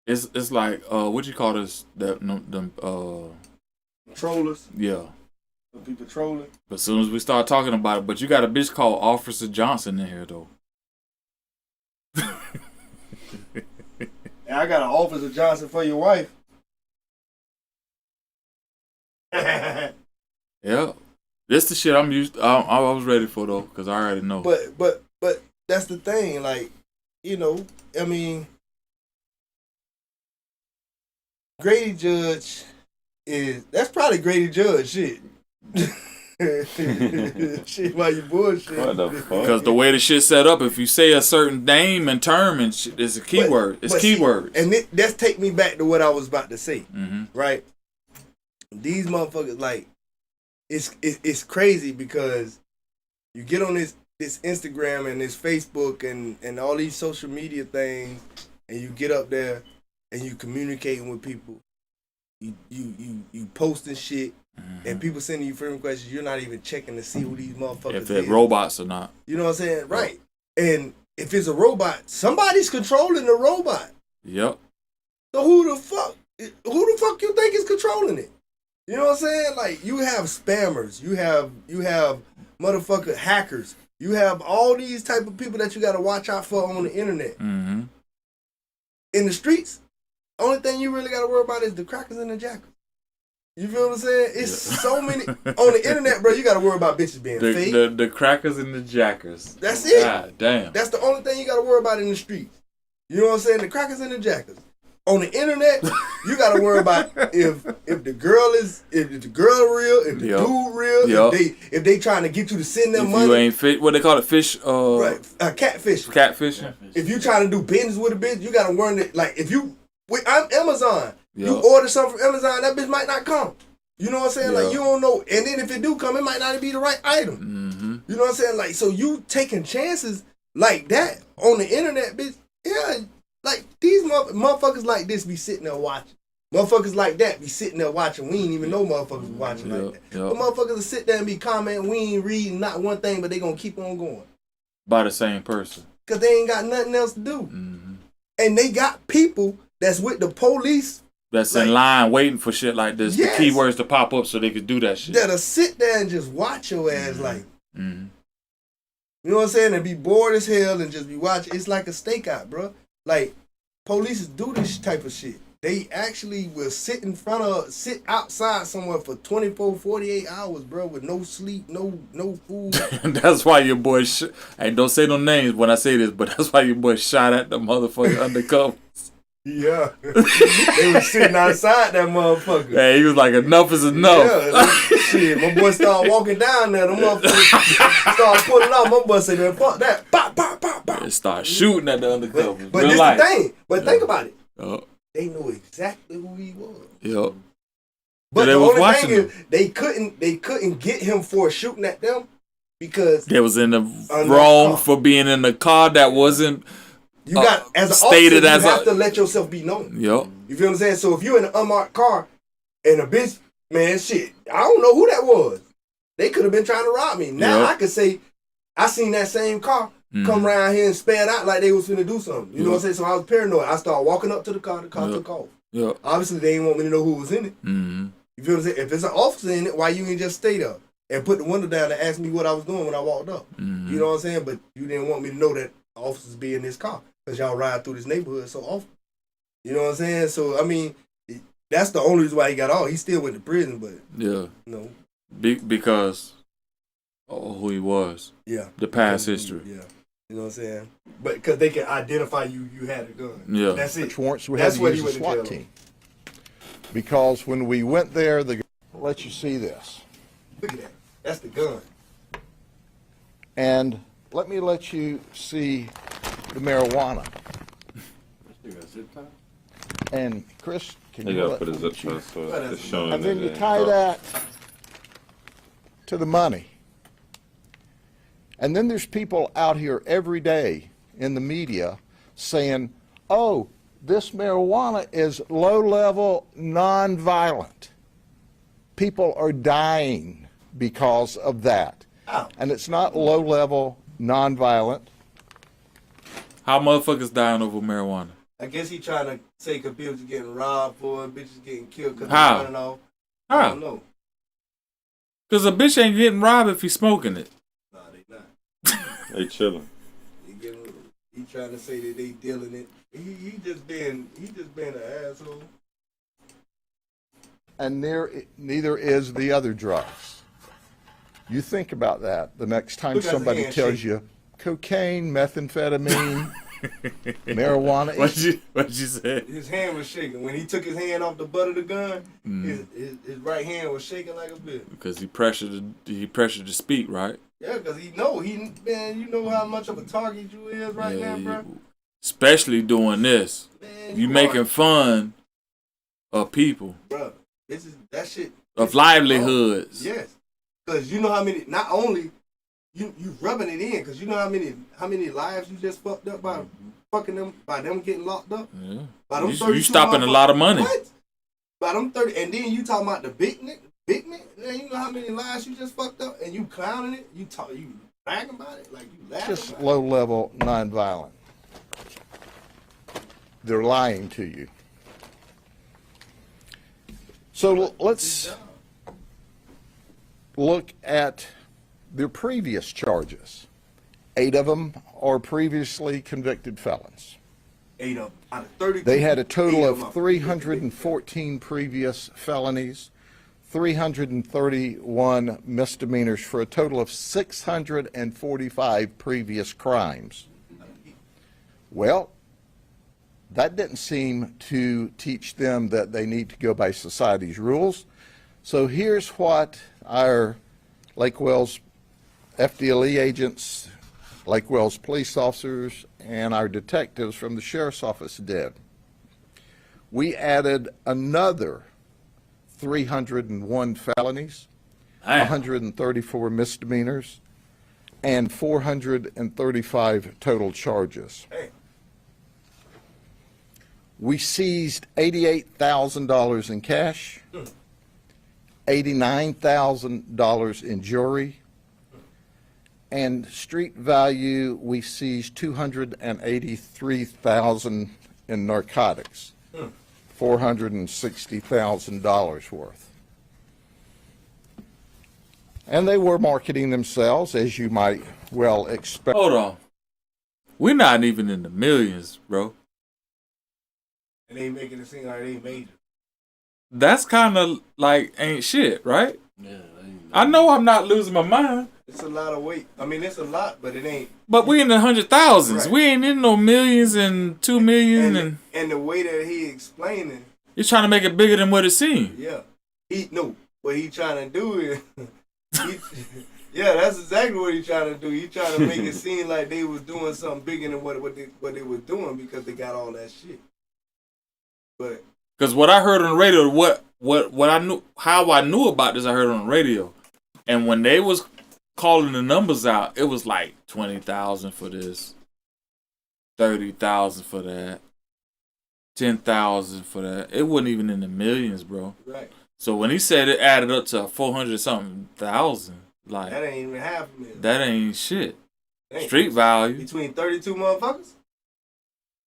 it's like what you call this? Them Trollers. Yeah. Some people trolling. But as soon as we start talking about it, but you got a bitch called Officer Johnson in here though. And I got an Officer Johnson for your wife. Yeah, this the shit I'm used. I was ready for though, cause I already know. But that's the thing. Like, you know, I mean, Grady Judge that's probably Grady Judge shit. Shit, why you bullshit? What the fuck? Because the way the shit set up, if you say a certain name and term and shit, it's a keyword. It's keywords. And that's take me back to what I was about to say. Mm-hmm. Right? These motherfuckers, like, it's crazy because you get on this Instagram and this Facebook and all these social media things, and you get up there and you communicating with people. You posting shit. Mm-hmm. And people sending you friend requests, you're not even checking to see who these motherfuckers if they're robots or not. You know what I'm saying? Right. And if it's a robot, somebody's controlling the robot. Yep. So who the fuck you think is controlling it? You know what I'm saying? Like, you have spammers, you have motherfucker hackers, you have all these type of people that you gotta watch out for on the internet. Mm-hmm. In the streets, only thing you really gotta worry about is the crackers and the jackers. You feel what I'm saying? It's so many on the internet, bro. You got to worry about bitches being fake. The crackers and the jackers. That's it. God damn. That's the only thing you got to worry about in the streets. You know what I'm saying? The crackers and the jackers. On the internet, you got to worry about if the girl real, if the dude real, if they trying to get you to send them money. You ain't fit. What they call it, fish. Right, catfish. Catfishing. If you trying to do business with a bitch, you got to worry that, like, if you I'm Amazon. Yep. You order something from Amazon, that bitch might not come. You know what I'm saying? Yep. Like, you don't know. And then if it do come, it might not be the right item. Mm-hmm. You know what I'm saying? Like, so you taking chances like that on the internet, bitch. Yeah, like, these motherfuckers like this be sitting there watching. Motherfuckers like that be sitting there watching. We ain't even know motherfuckers watching like that. But motherfuckers will sit there and be commenting. We ain't reading not one thing, but they gonna keep on going. By the same person. Because they ain't got nothing else to do. Mm-hmm. And they got people that's with the police. That's like, in line waiting for shit like this. Yes. The keywords to pop up so they could do that shit. That'll sit there and just watch your ass like. Mm-hmm. You know what I'm saying? And be bored as hell and just be watching. It's like a stakeout, bro. Like, police do this type of shit. They actually will sit outside somewhere for 24, 48 hours, bro, with no sleep, no food. That's why your boy, hey, don't say no names when I say this, but that's why your boy shot at the motherfucker undercover. Yeah. They was sitting outside that motherfucker. Hey, he was like, enough is enough. Yeah, shit. My boy started walking down there. The motherfucker started pulling off. My boy said, man, fuck that. Pop, pop, pop, pop. They start shooting at the undercover. But this the thing. But think about it. Yup. They know exactly who he was. Yep. But they the was only watching thing is, they couldn't get him for shooting at them because they was in the wrong for being in a car that wasn't. You got as an stated officer, you as have to let yourself be known. Yep. You feel what I'm saying? So if you're in an unmarked car and a bitch, man, shit, I don't know who that was. They could have been trying to rob me. Now I could say I seen that same car come around here and sped out like they was finna do something. You know what I'm saying? So I was paranoid. I started walking up to the car took off. Yep. Obviously, they didn't want me to know who was in it. Mm-hmm. You feel what I'm saying? If it's an officer in it, why you ain't just stay there and put the window down and ask me what I was doing when I walked up? Mm-hmm. You know what I'm saying? But you didn't want me to know that officers be in this car because y'all ride through this neighborhood so often. You know what I'm saying? So, I mean, that's the only reason why he got off. He still went to prison, but, yeah. No. Because of who he was. Yeah. The past history. Yeah. You know what I'm saying? But because they can identify you had a gun. Yeah. That's it. Which warrants we That's had what to he use a went to SWAT jail team. Because when we went there, I'll let you see this. Look at that. That's the gun. And let me let you see the marijuana. And Chris, can They you gotta let put his zip you- tie so it's showing. And then that you they tie ain't that to the money. And then there's people out here every day in the media saying, oh, this marijuana is low-level, non-violent. People are dying because of that. How? And it's not low-level, non-violent. How motherfuckers dying over marijuana? I guess he trying to say because people getting robbed for it, bitches getting killed because How? they're running off. I How? don't know. Because a bitch ain't getting robbed if he's smoking it. Nah, they not. They chilling. He trying to say that they dealing it. He just being an asshole. And neither is the other drugs. You think about that the next time Look at his somebody hand tells shaking. you cocaine, methamphetamine, marijuana. What'd you say? His hand was shaking. When he took his hand off the butt of the gun, his right hand was shaking like a bitch. Because he pressured to speak, right? Yeah, because you know how much of a target you is right now, bro. Especially doing this. Man, You making fun of people. bro. That shit. Of livelihoods. Yes. Because you know how many, not only you rubbing it in, because you know how many lives you just fucked up by fucking them, by them getting locked up. Yeah. By them You stopping a lot of money. What? By them 30, and then you talking about the big man. Man, you know how many lives you just fucked up, and you clowning it. You bragging about it, like you laughing. Just about low level, nonviolent. They're lying to you. So let's look at their previous charges. 8 of them are previously convicted felons. it. 8 of them out of 32. They had a total 8 of them are 314 previous felonies, 331 misdemeanors, for a total of 645 previous crimes. Well, that didn't seem to teach them that they need to go by society's rules. So here's what our Lake Wales FDLE agents, Lake Wales police officers, and our detectives from the sheriff's office did. We added another 301 felonies, 134 misdemeanors, and 435 total charges. Hey. We seized $88,000 in cash, $89,000 in jewelry, and street value, we seized $283,000 in narcotics, $460,000 worth. And they were marketing themselves, as you might well expect. Hold on. We're not even in the millions, bro. And they making it seem like they major. That's kind of like ain't shit, right? Yeah, I know I'm not losing my mind. It's a lot of weight. I mean, it's a lot, but it ain't. But we in the 100,000s. Right. We ain't in no millions and 2 million And the way that he explaining, you're trying to make it bigger than what it seems. yeah, what he trying to do is, yeah, that's exactly what he trying to do. He trying to make it seem like they was doing something bigger than what they was doing because they got all that shit. But Because what I heard on the radio, what I knew, how I knew about this, I heard on the radio, and when they was calling the numbers out, it was like 20,000 for this, 30,000 for that, 10,000 for that. It wasn't even in the millions, bro. right, So when he said it added up to 400 something thousand, like that ain't even half a million. that ain't shit. Ain't. Street value, Between 32 motherfuckers.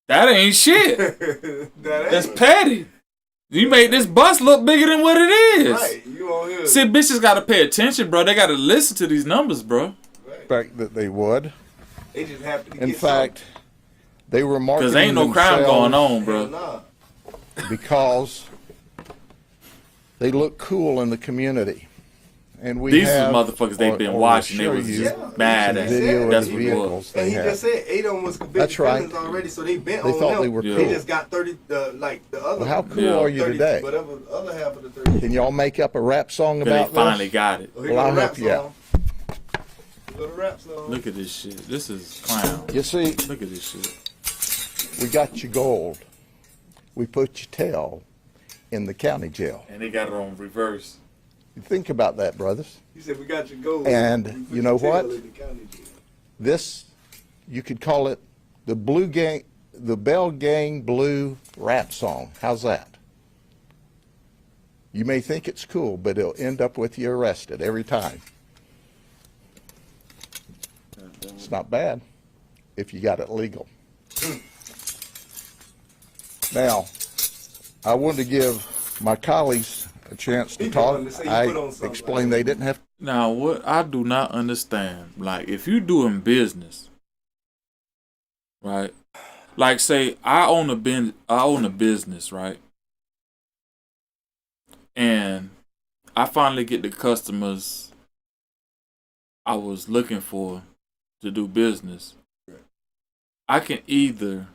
that ain't shit. that That's ain't. petty. You made this bus look bigger than what it is. Right, you on here. See, bitches got to pay attention, bro. They got to listen to these numbers, bro. Right. Fact that they would. They just have to. In get fact, they were marketing Because ain't no crime going on, something. Hell bro. nah. because they look cool in the community. And we These have, was motherfuckers they've been or watching. They show was you Yeah. mad some at video it. of That's the what it was. vehicles And they he had. just said 8 of them was convicted That's right. felons already, so they bent They on thought them. they were Yeah. They cool. just got 30, like the other. Well, how cool Yeah. are you 30, today? Whatever the other half of the 30. Can y'all make up a rap song They about finally this? got it. Oh, here Well, go I'll the help rap you out. song. Here go the rap song. Look at this shit. This is clown. You see, Look at this shit. we got you gold. We put your tail in the county jail. And they got it on reverse. Think about that, brothers. He said we got your gold. And We put you know your tail what? in the county jail. This, you could call it the Blue Gang, the Bell Gang Blue rap song. How's that? You may think it's cool, but it'll end up with you arrested every time. It's not bad if you got it legal. Now, I wanted to give my colleagues a chance to He talk. wanted to say he I put on something. explained they didn't have Now, what I do not understand, like, if you doing business, right? Like, say I own a business, right? And I finally get the customers I was looking for to do business. I can either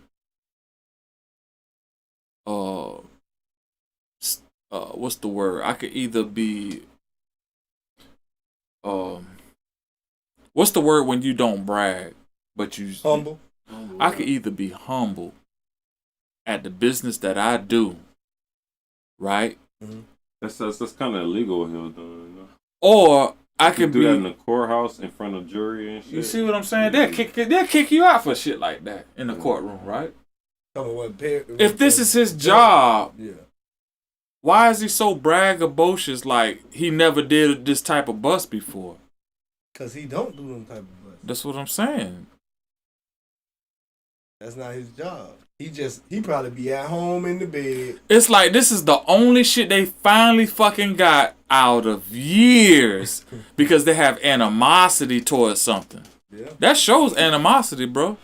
what's the word? I could either be what's the word when you don't brag but you Humble. I could either be humble at the business that I do, right? That's kind of illegal here, though. You know? Or I You could do that in be. the courthouse in front of jury and shit. You see what I'm saying? They'll kick you out for shit like that in the courtroom, right? If this is his job, Yeah. why is he so braggadocious like he never did this type of bust before? Because he don't do them type of bust. That's what I'm saying. That's not his job. He probably be at home in the bed. It's like this is the only shit they finally fucking got out of years because they have animosity towards something. Yeah. That shows animosity, bro.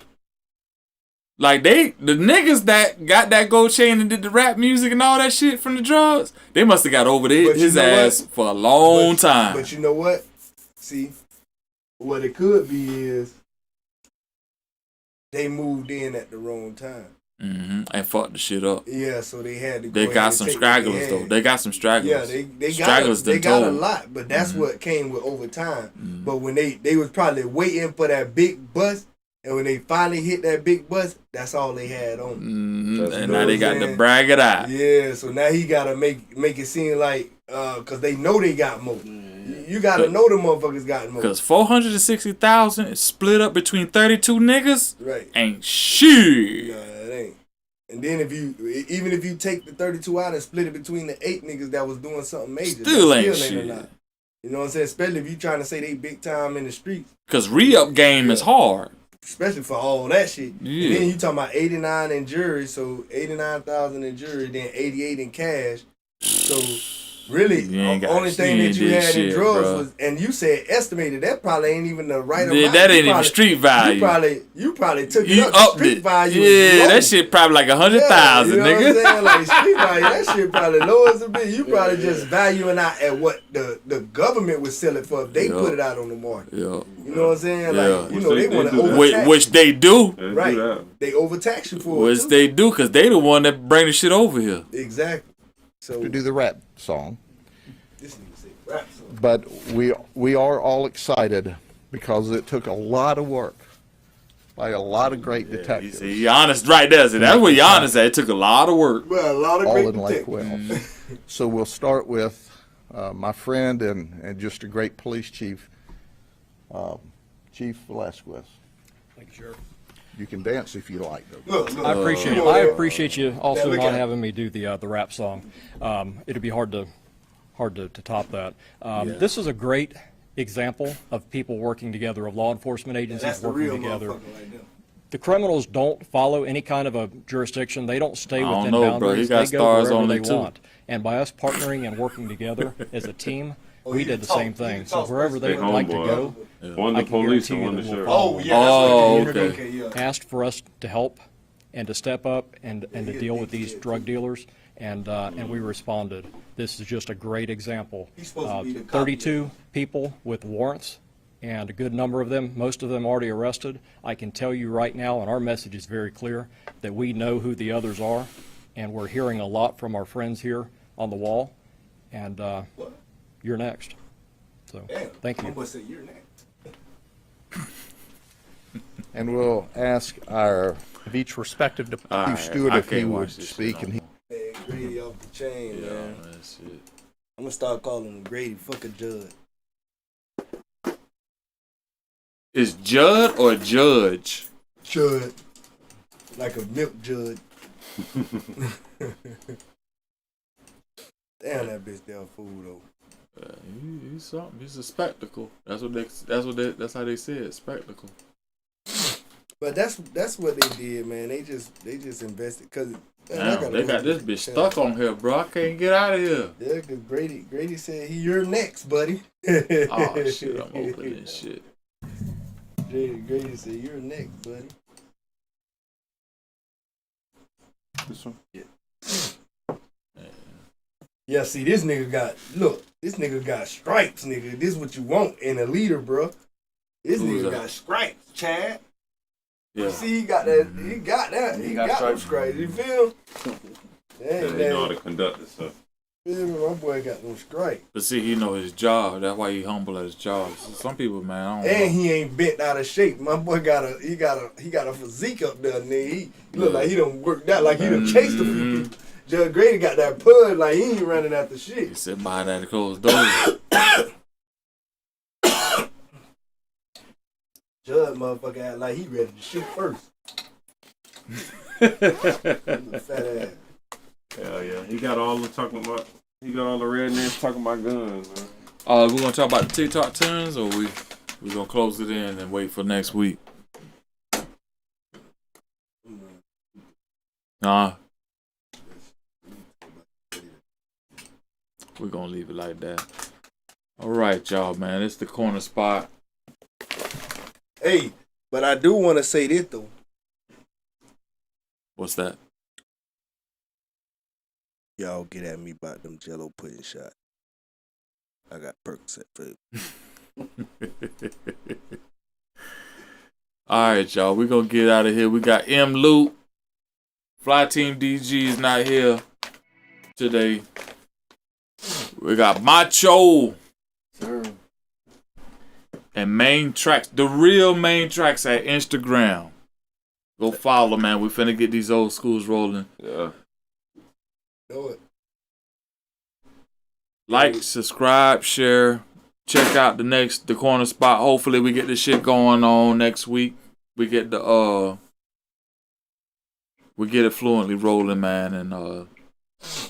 Like the niggas that got that gold chain and did the rap music and all that shit from the drugs, they must have got over But you his know ass what? for a long time. But you know what? See, what it could be is they moved in at the wrong time. And fucked the shit up. Yeah, so they had to go They ahead got and some take what stragglers though. had. They got some stragglers. Yeah, they stragglers they done got a told. lot, but that's what came with over time. But when they was probably waiting for that big bus, and when they finally hit that big bus, that's all they had on. And now they got to brag it out. Yeah, so now he gotta make it seem like cause they know they got more. You gotta know the motherfuckers got more. Cause 460,000 split up between 32 niggas Right. ain't shit. Nah, it ain't. And then even if you take the 32 out and split it between the 8 niggas that was doing something major, Still that ain't a shit. lot. You know what I'm saying? Especially if you trying to say they big time in the streets. Cause re-up game is hard. Especially for all that shit. Yeah. And then you talking about 89 in jury, so 89,000 in jury, then 88 in cash. So Really, You ain't the got- only thing you that ain't you did had in shit, drugs bro. was, and you said estimated. That probably ain't even the right Yeah, amount. that You ain't even probably- street value. You probably took it You up. The upped street it. value is Yeah, low. that shit probably like 100,000, you know nigga. What I'm saying? Like street value, that shit probably low as a bit. You probably just valuing out at what the government would sell it for if they Yeah. put it out on the market. Yeah. You know what I'm saying? Yeah. Like, you know, they They want to do that. overtax Which you. they do. Let's Right. do that. They overtax you for Which it too. they do, because they the one that bring the shit over here. Exactly. So To do the rap song. this nigga said rap song. But we are all excited because it took a lot of work by a lot of great You detectives, see, you honest right there. See, that's what you honest at. It took a lot of work. Well, a lot of all great in Lake detectives. Wells. So we'll start with my friend and just a great police chief, Chief Velasquez. Thank you, Sheriff. You can dance if you like, though. Look, I appreciate it. come on I there. appreciate you also look not at it. having me do the rap song. It'd be hard to top that. This is a great example of people working together, of law enforcement That's agencies the working real together. motherfucker right there. The criminals don't follow any kind of a jurisdiction. They don't stay I don't within know, bro. boundaries. He got They go stars wherever on they it, too. want. And by us partnering and working together as a team, we you did the talk- same you thing. So talk wherever they Stay would like to homeboy. go, One I the can police guarantee and you one that the we'll sheriff. follow. Oh yeah, that's Oh, what they okay. yeah. asked for us to help and to step up and to deal with these drug dealers, and we responded. This is just a great example. He's supposed to be the cop, 32 people with warrants, and a good number of them, most of them already arrested. I can tell you right now, and our message is very clear, that we know who the others are, and we're hearing a lot from our friends here on the wall, and you're next. So, Damn, thank I'm you. gonna say you're next. And we'll ask our Of each respective All Chief right, Stewart I if he can't would watch this speak, shit and he Man, Grady off the chain, Yeah, man. that's it. I'm gonna start calling him Grady fucking Judd. Is Judd or Judge? Judd. Like a milk jud. Damn, that bitch down fool though. He's something. He's a spectacle. That's how they say it. Spectacle. But that's what they did, man. They just invested because Damn, they got this bitch stuck on here, bro. I can't get out of here. Yeah, because Grady said you're next, buddy. Oh shit, I'm opening shit. Grady said you're next, buddy. this one. Yeah, see, this nigga got stripes, nigga. This is what you want in a leader, bro. This Who's nigga that? got stripes, Chad. Yeah. You see, he got that. He got them stripes. You feel? Yeah, Dang, they know how dang. to conduct this stuff. Feel me? My boy got them stripes. But see, he know his job. That's why he humble at his job. Some people, man, I don't And know. he ain't bent out of shape. My boy got a physique up there, nigga. He look like he done worked out, like he done chased a few people. Judge Grady got that pud, like he ain't running after He shit. sit behind that closed door. Judge motherfucker act like he ready to shoot first. Little fat ass. Hell yeah. He got all the rednecks talking about guns, man. We're gonna talk about the TikTok turns, or we gonna close it in and wait for next week. Nah. We're gonna leave it like that. All right, y'all, man. It's the corner spot. Hey, but I do want to say this though. What's that? Y'all get at me about them Jello pudding shot. I got Percocet for you. All right, y'all. We're going to get out of here. We got M. Loop. Fly Team DG is not here today. We got Macho. And Main Tracks. The real Main Tracks at Instagram. Go follow, man. We finna get these old schools rolling. Yeah. Know it. Like, subscribe, share. Check out the corner spot. Hopefully we get this shit going on next week. We get it fluently rolling, man, and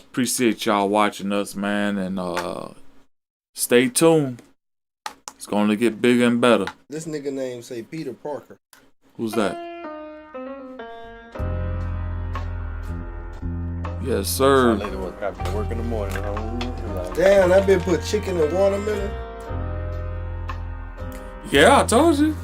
appreciate y'all watching us, man, and stay tuned. It's gonna get bigger and better. This nigga name say Peter Parker. Who's that? Yes, sir. Later work after work in the morning. Damn, that bitch put chicken and watermelon. Yeah, I told you.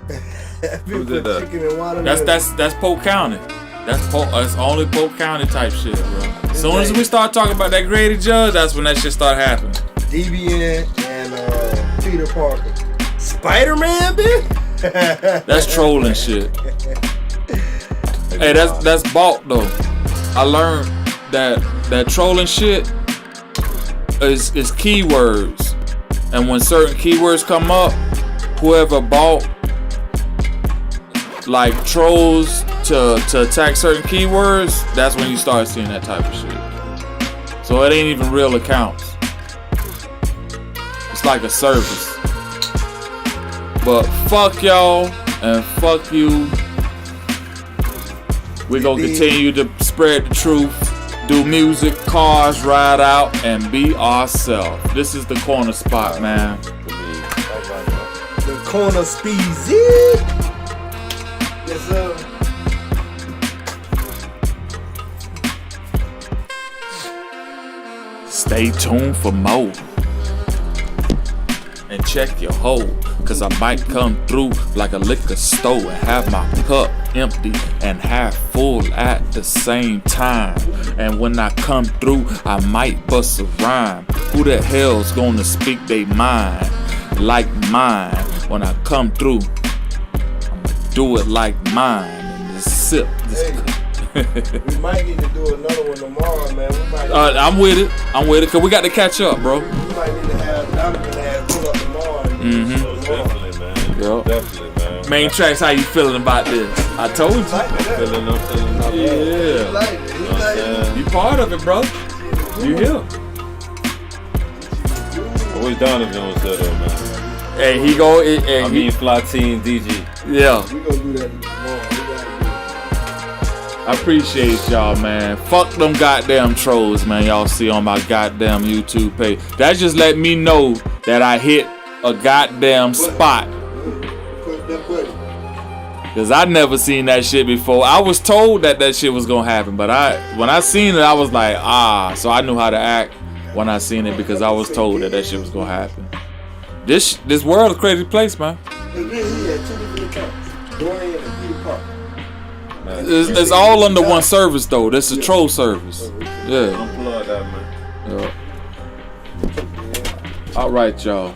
That Who bitch did put that? chicken and watermelon. That's Polk County. That's only Polk County type shit, bro. As soon as we start talking about that Grady Judge, that's when that shit start happening. DBN and Peter Parker. Spider-Man, bitch. That's trolling shit. Hey, that's bought though. I learned that trolling shit is keywords, and when certain keywords come up, whoever bought like trolls to attack certain keywords, that's when you start seeing that type of shit. So it ain't even real accounts. It's like a service. But fuck y'all and fuck you. We're gonna continue to spread the truth, do music, cars, ride out, and be ourselves. This is the corner spot, man. The corner speezy. Yes, sir. Stay tuned for more. And check your hole, cause I might come through like a liquor store and have my cup empty and half full at the same time. And when I come through, I might bust a rhyme. Who the hell's gonna speak they mind like mine? When I come through, I'ma do it like mine and just sip this. We might need to do another one tomorrow, man. We might I'm with it, cause we got to catch up, bro. we might need to have Donovan ass pull up tomorrow. And do some more. Definitely, man. Yep. Definitely, man. Main tracks, how you feeling about this? I told you. Like that. I'm feeling up. He Yeah. like it. He like it. You part of it, bro. You here. I wish Donovan was there, though, man. Hey, he go. I mean, Fly Team DG. Yeah. We gonna do that tomorrow. We gotta I appreciate y'all, man. Fuck them goddamn trolls, man. Y'all see on my goddamn YouTube page. That just let me know that I hit a goddamn spot. put that button. Cause I never seen that shit before. I was told that shit was gonna happen, but when I seen it, I was like, so I knew how to act when I seen it because I was told that shit was gonna happen. This world is a crazy place, man. He had 2 different accounts. Dorian and Peter Parker. It's all under one service though. This is a troll service. Yeah. Unplug that, man. Yeah. All right, y'all.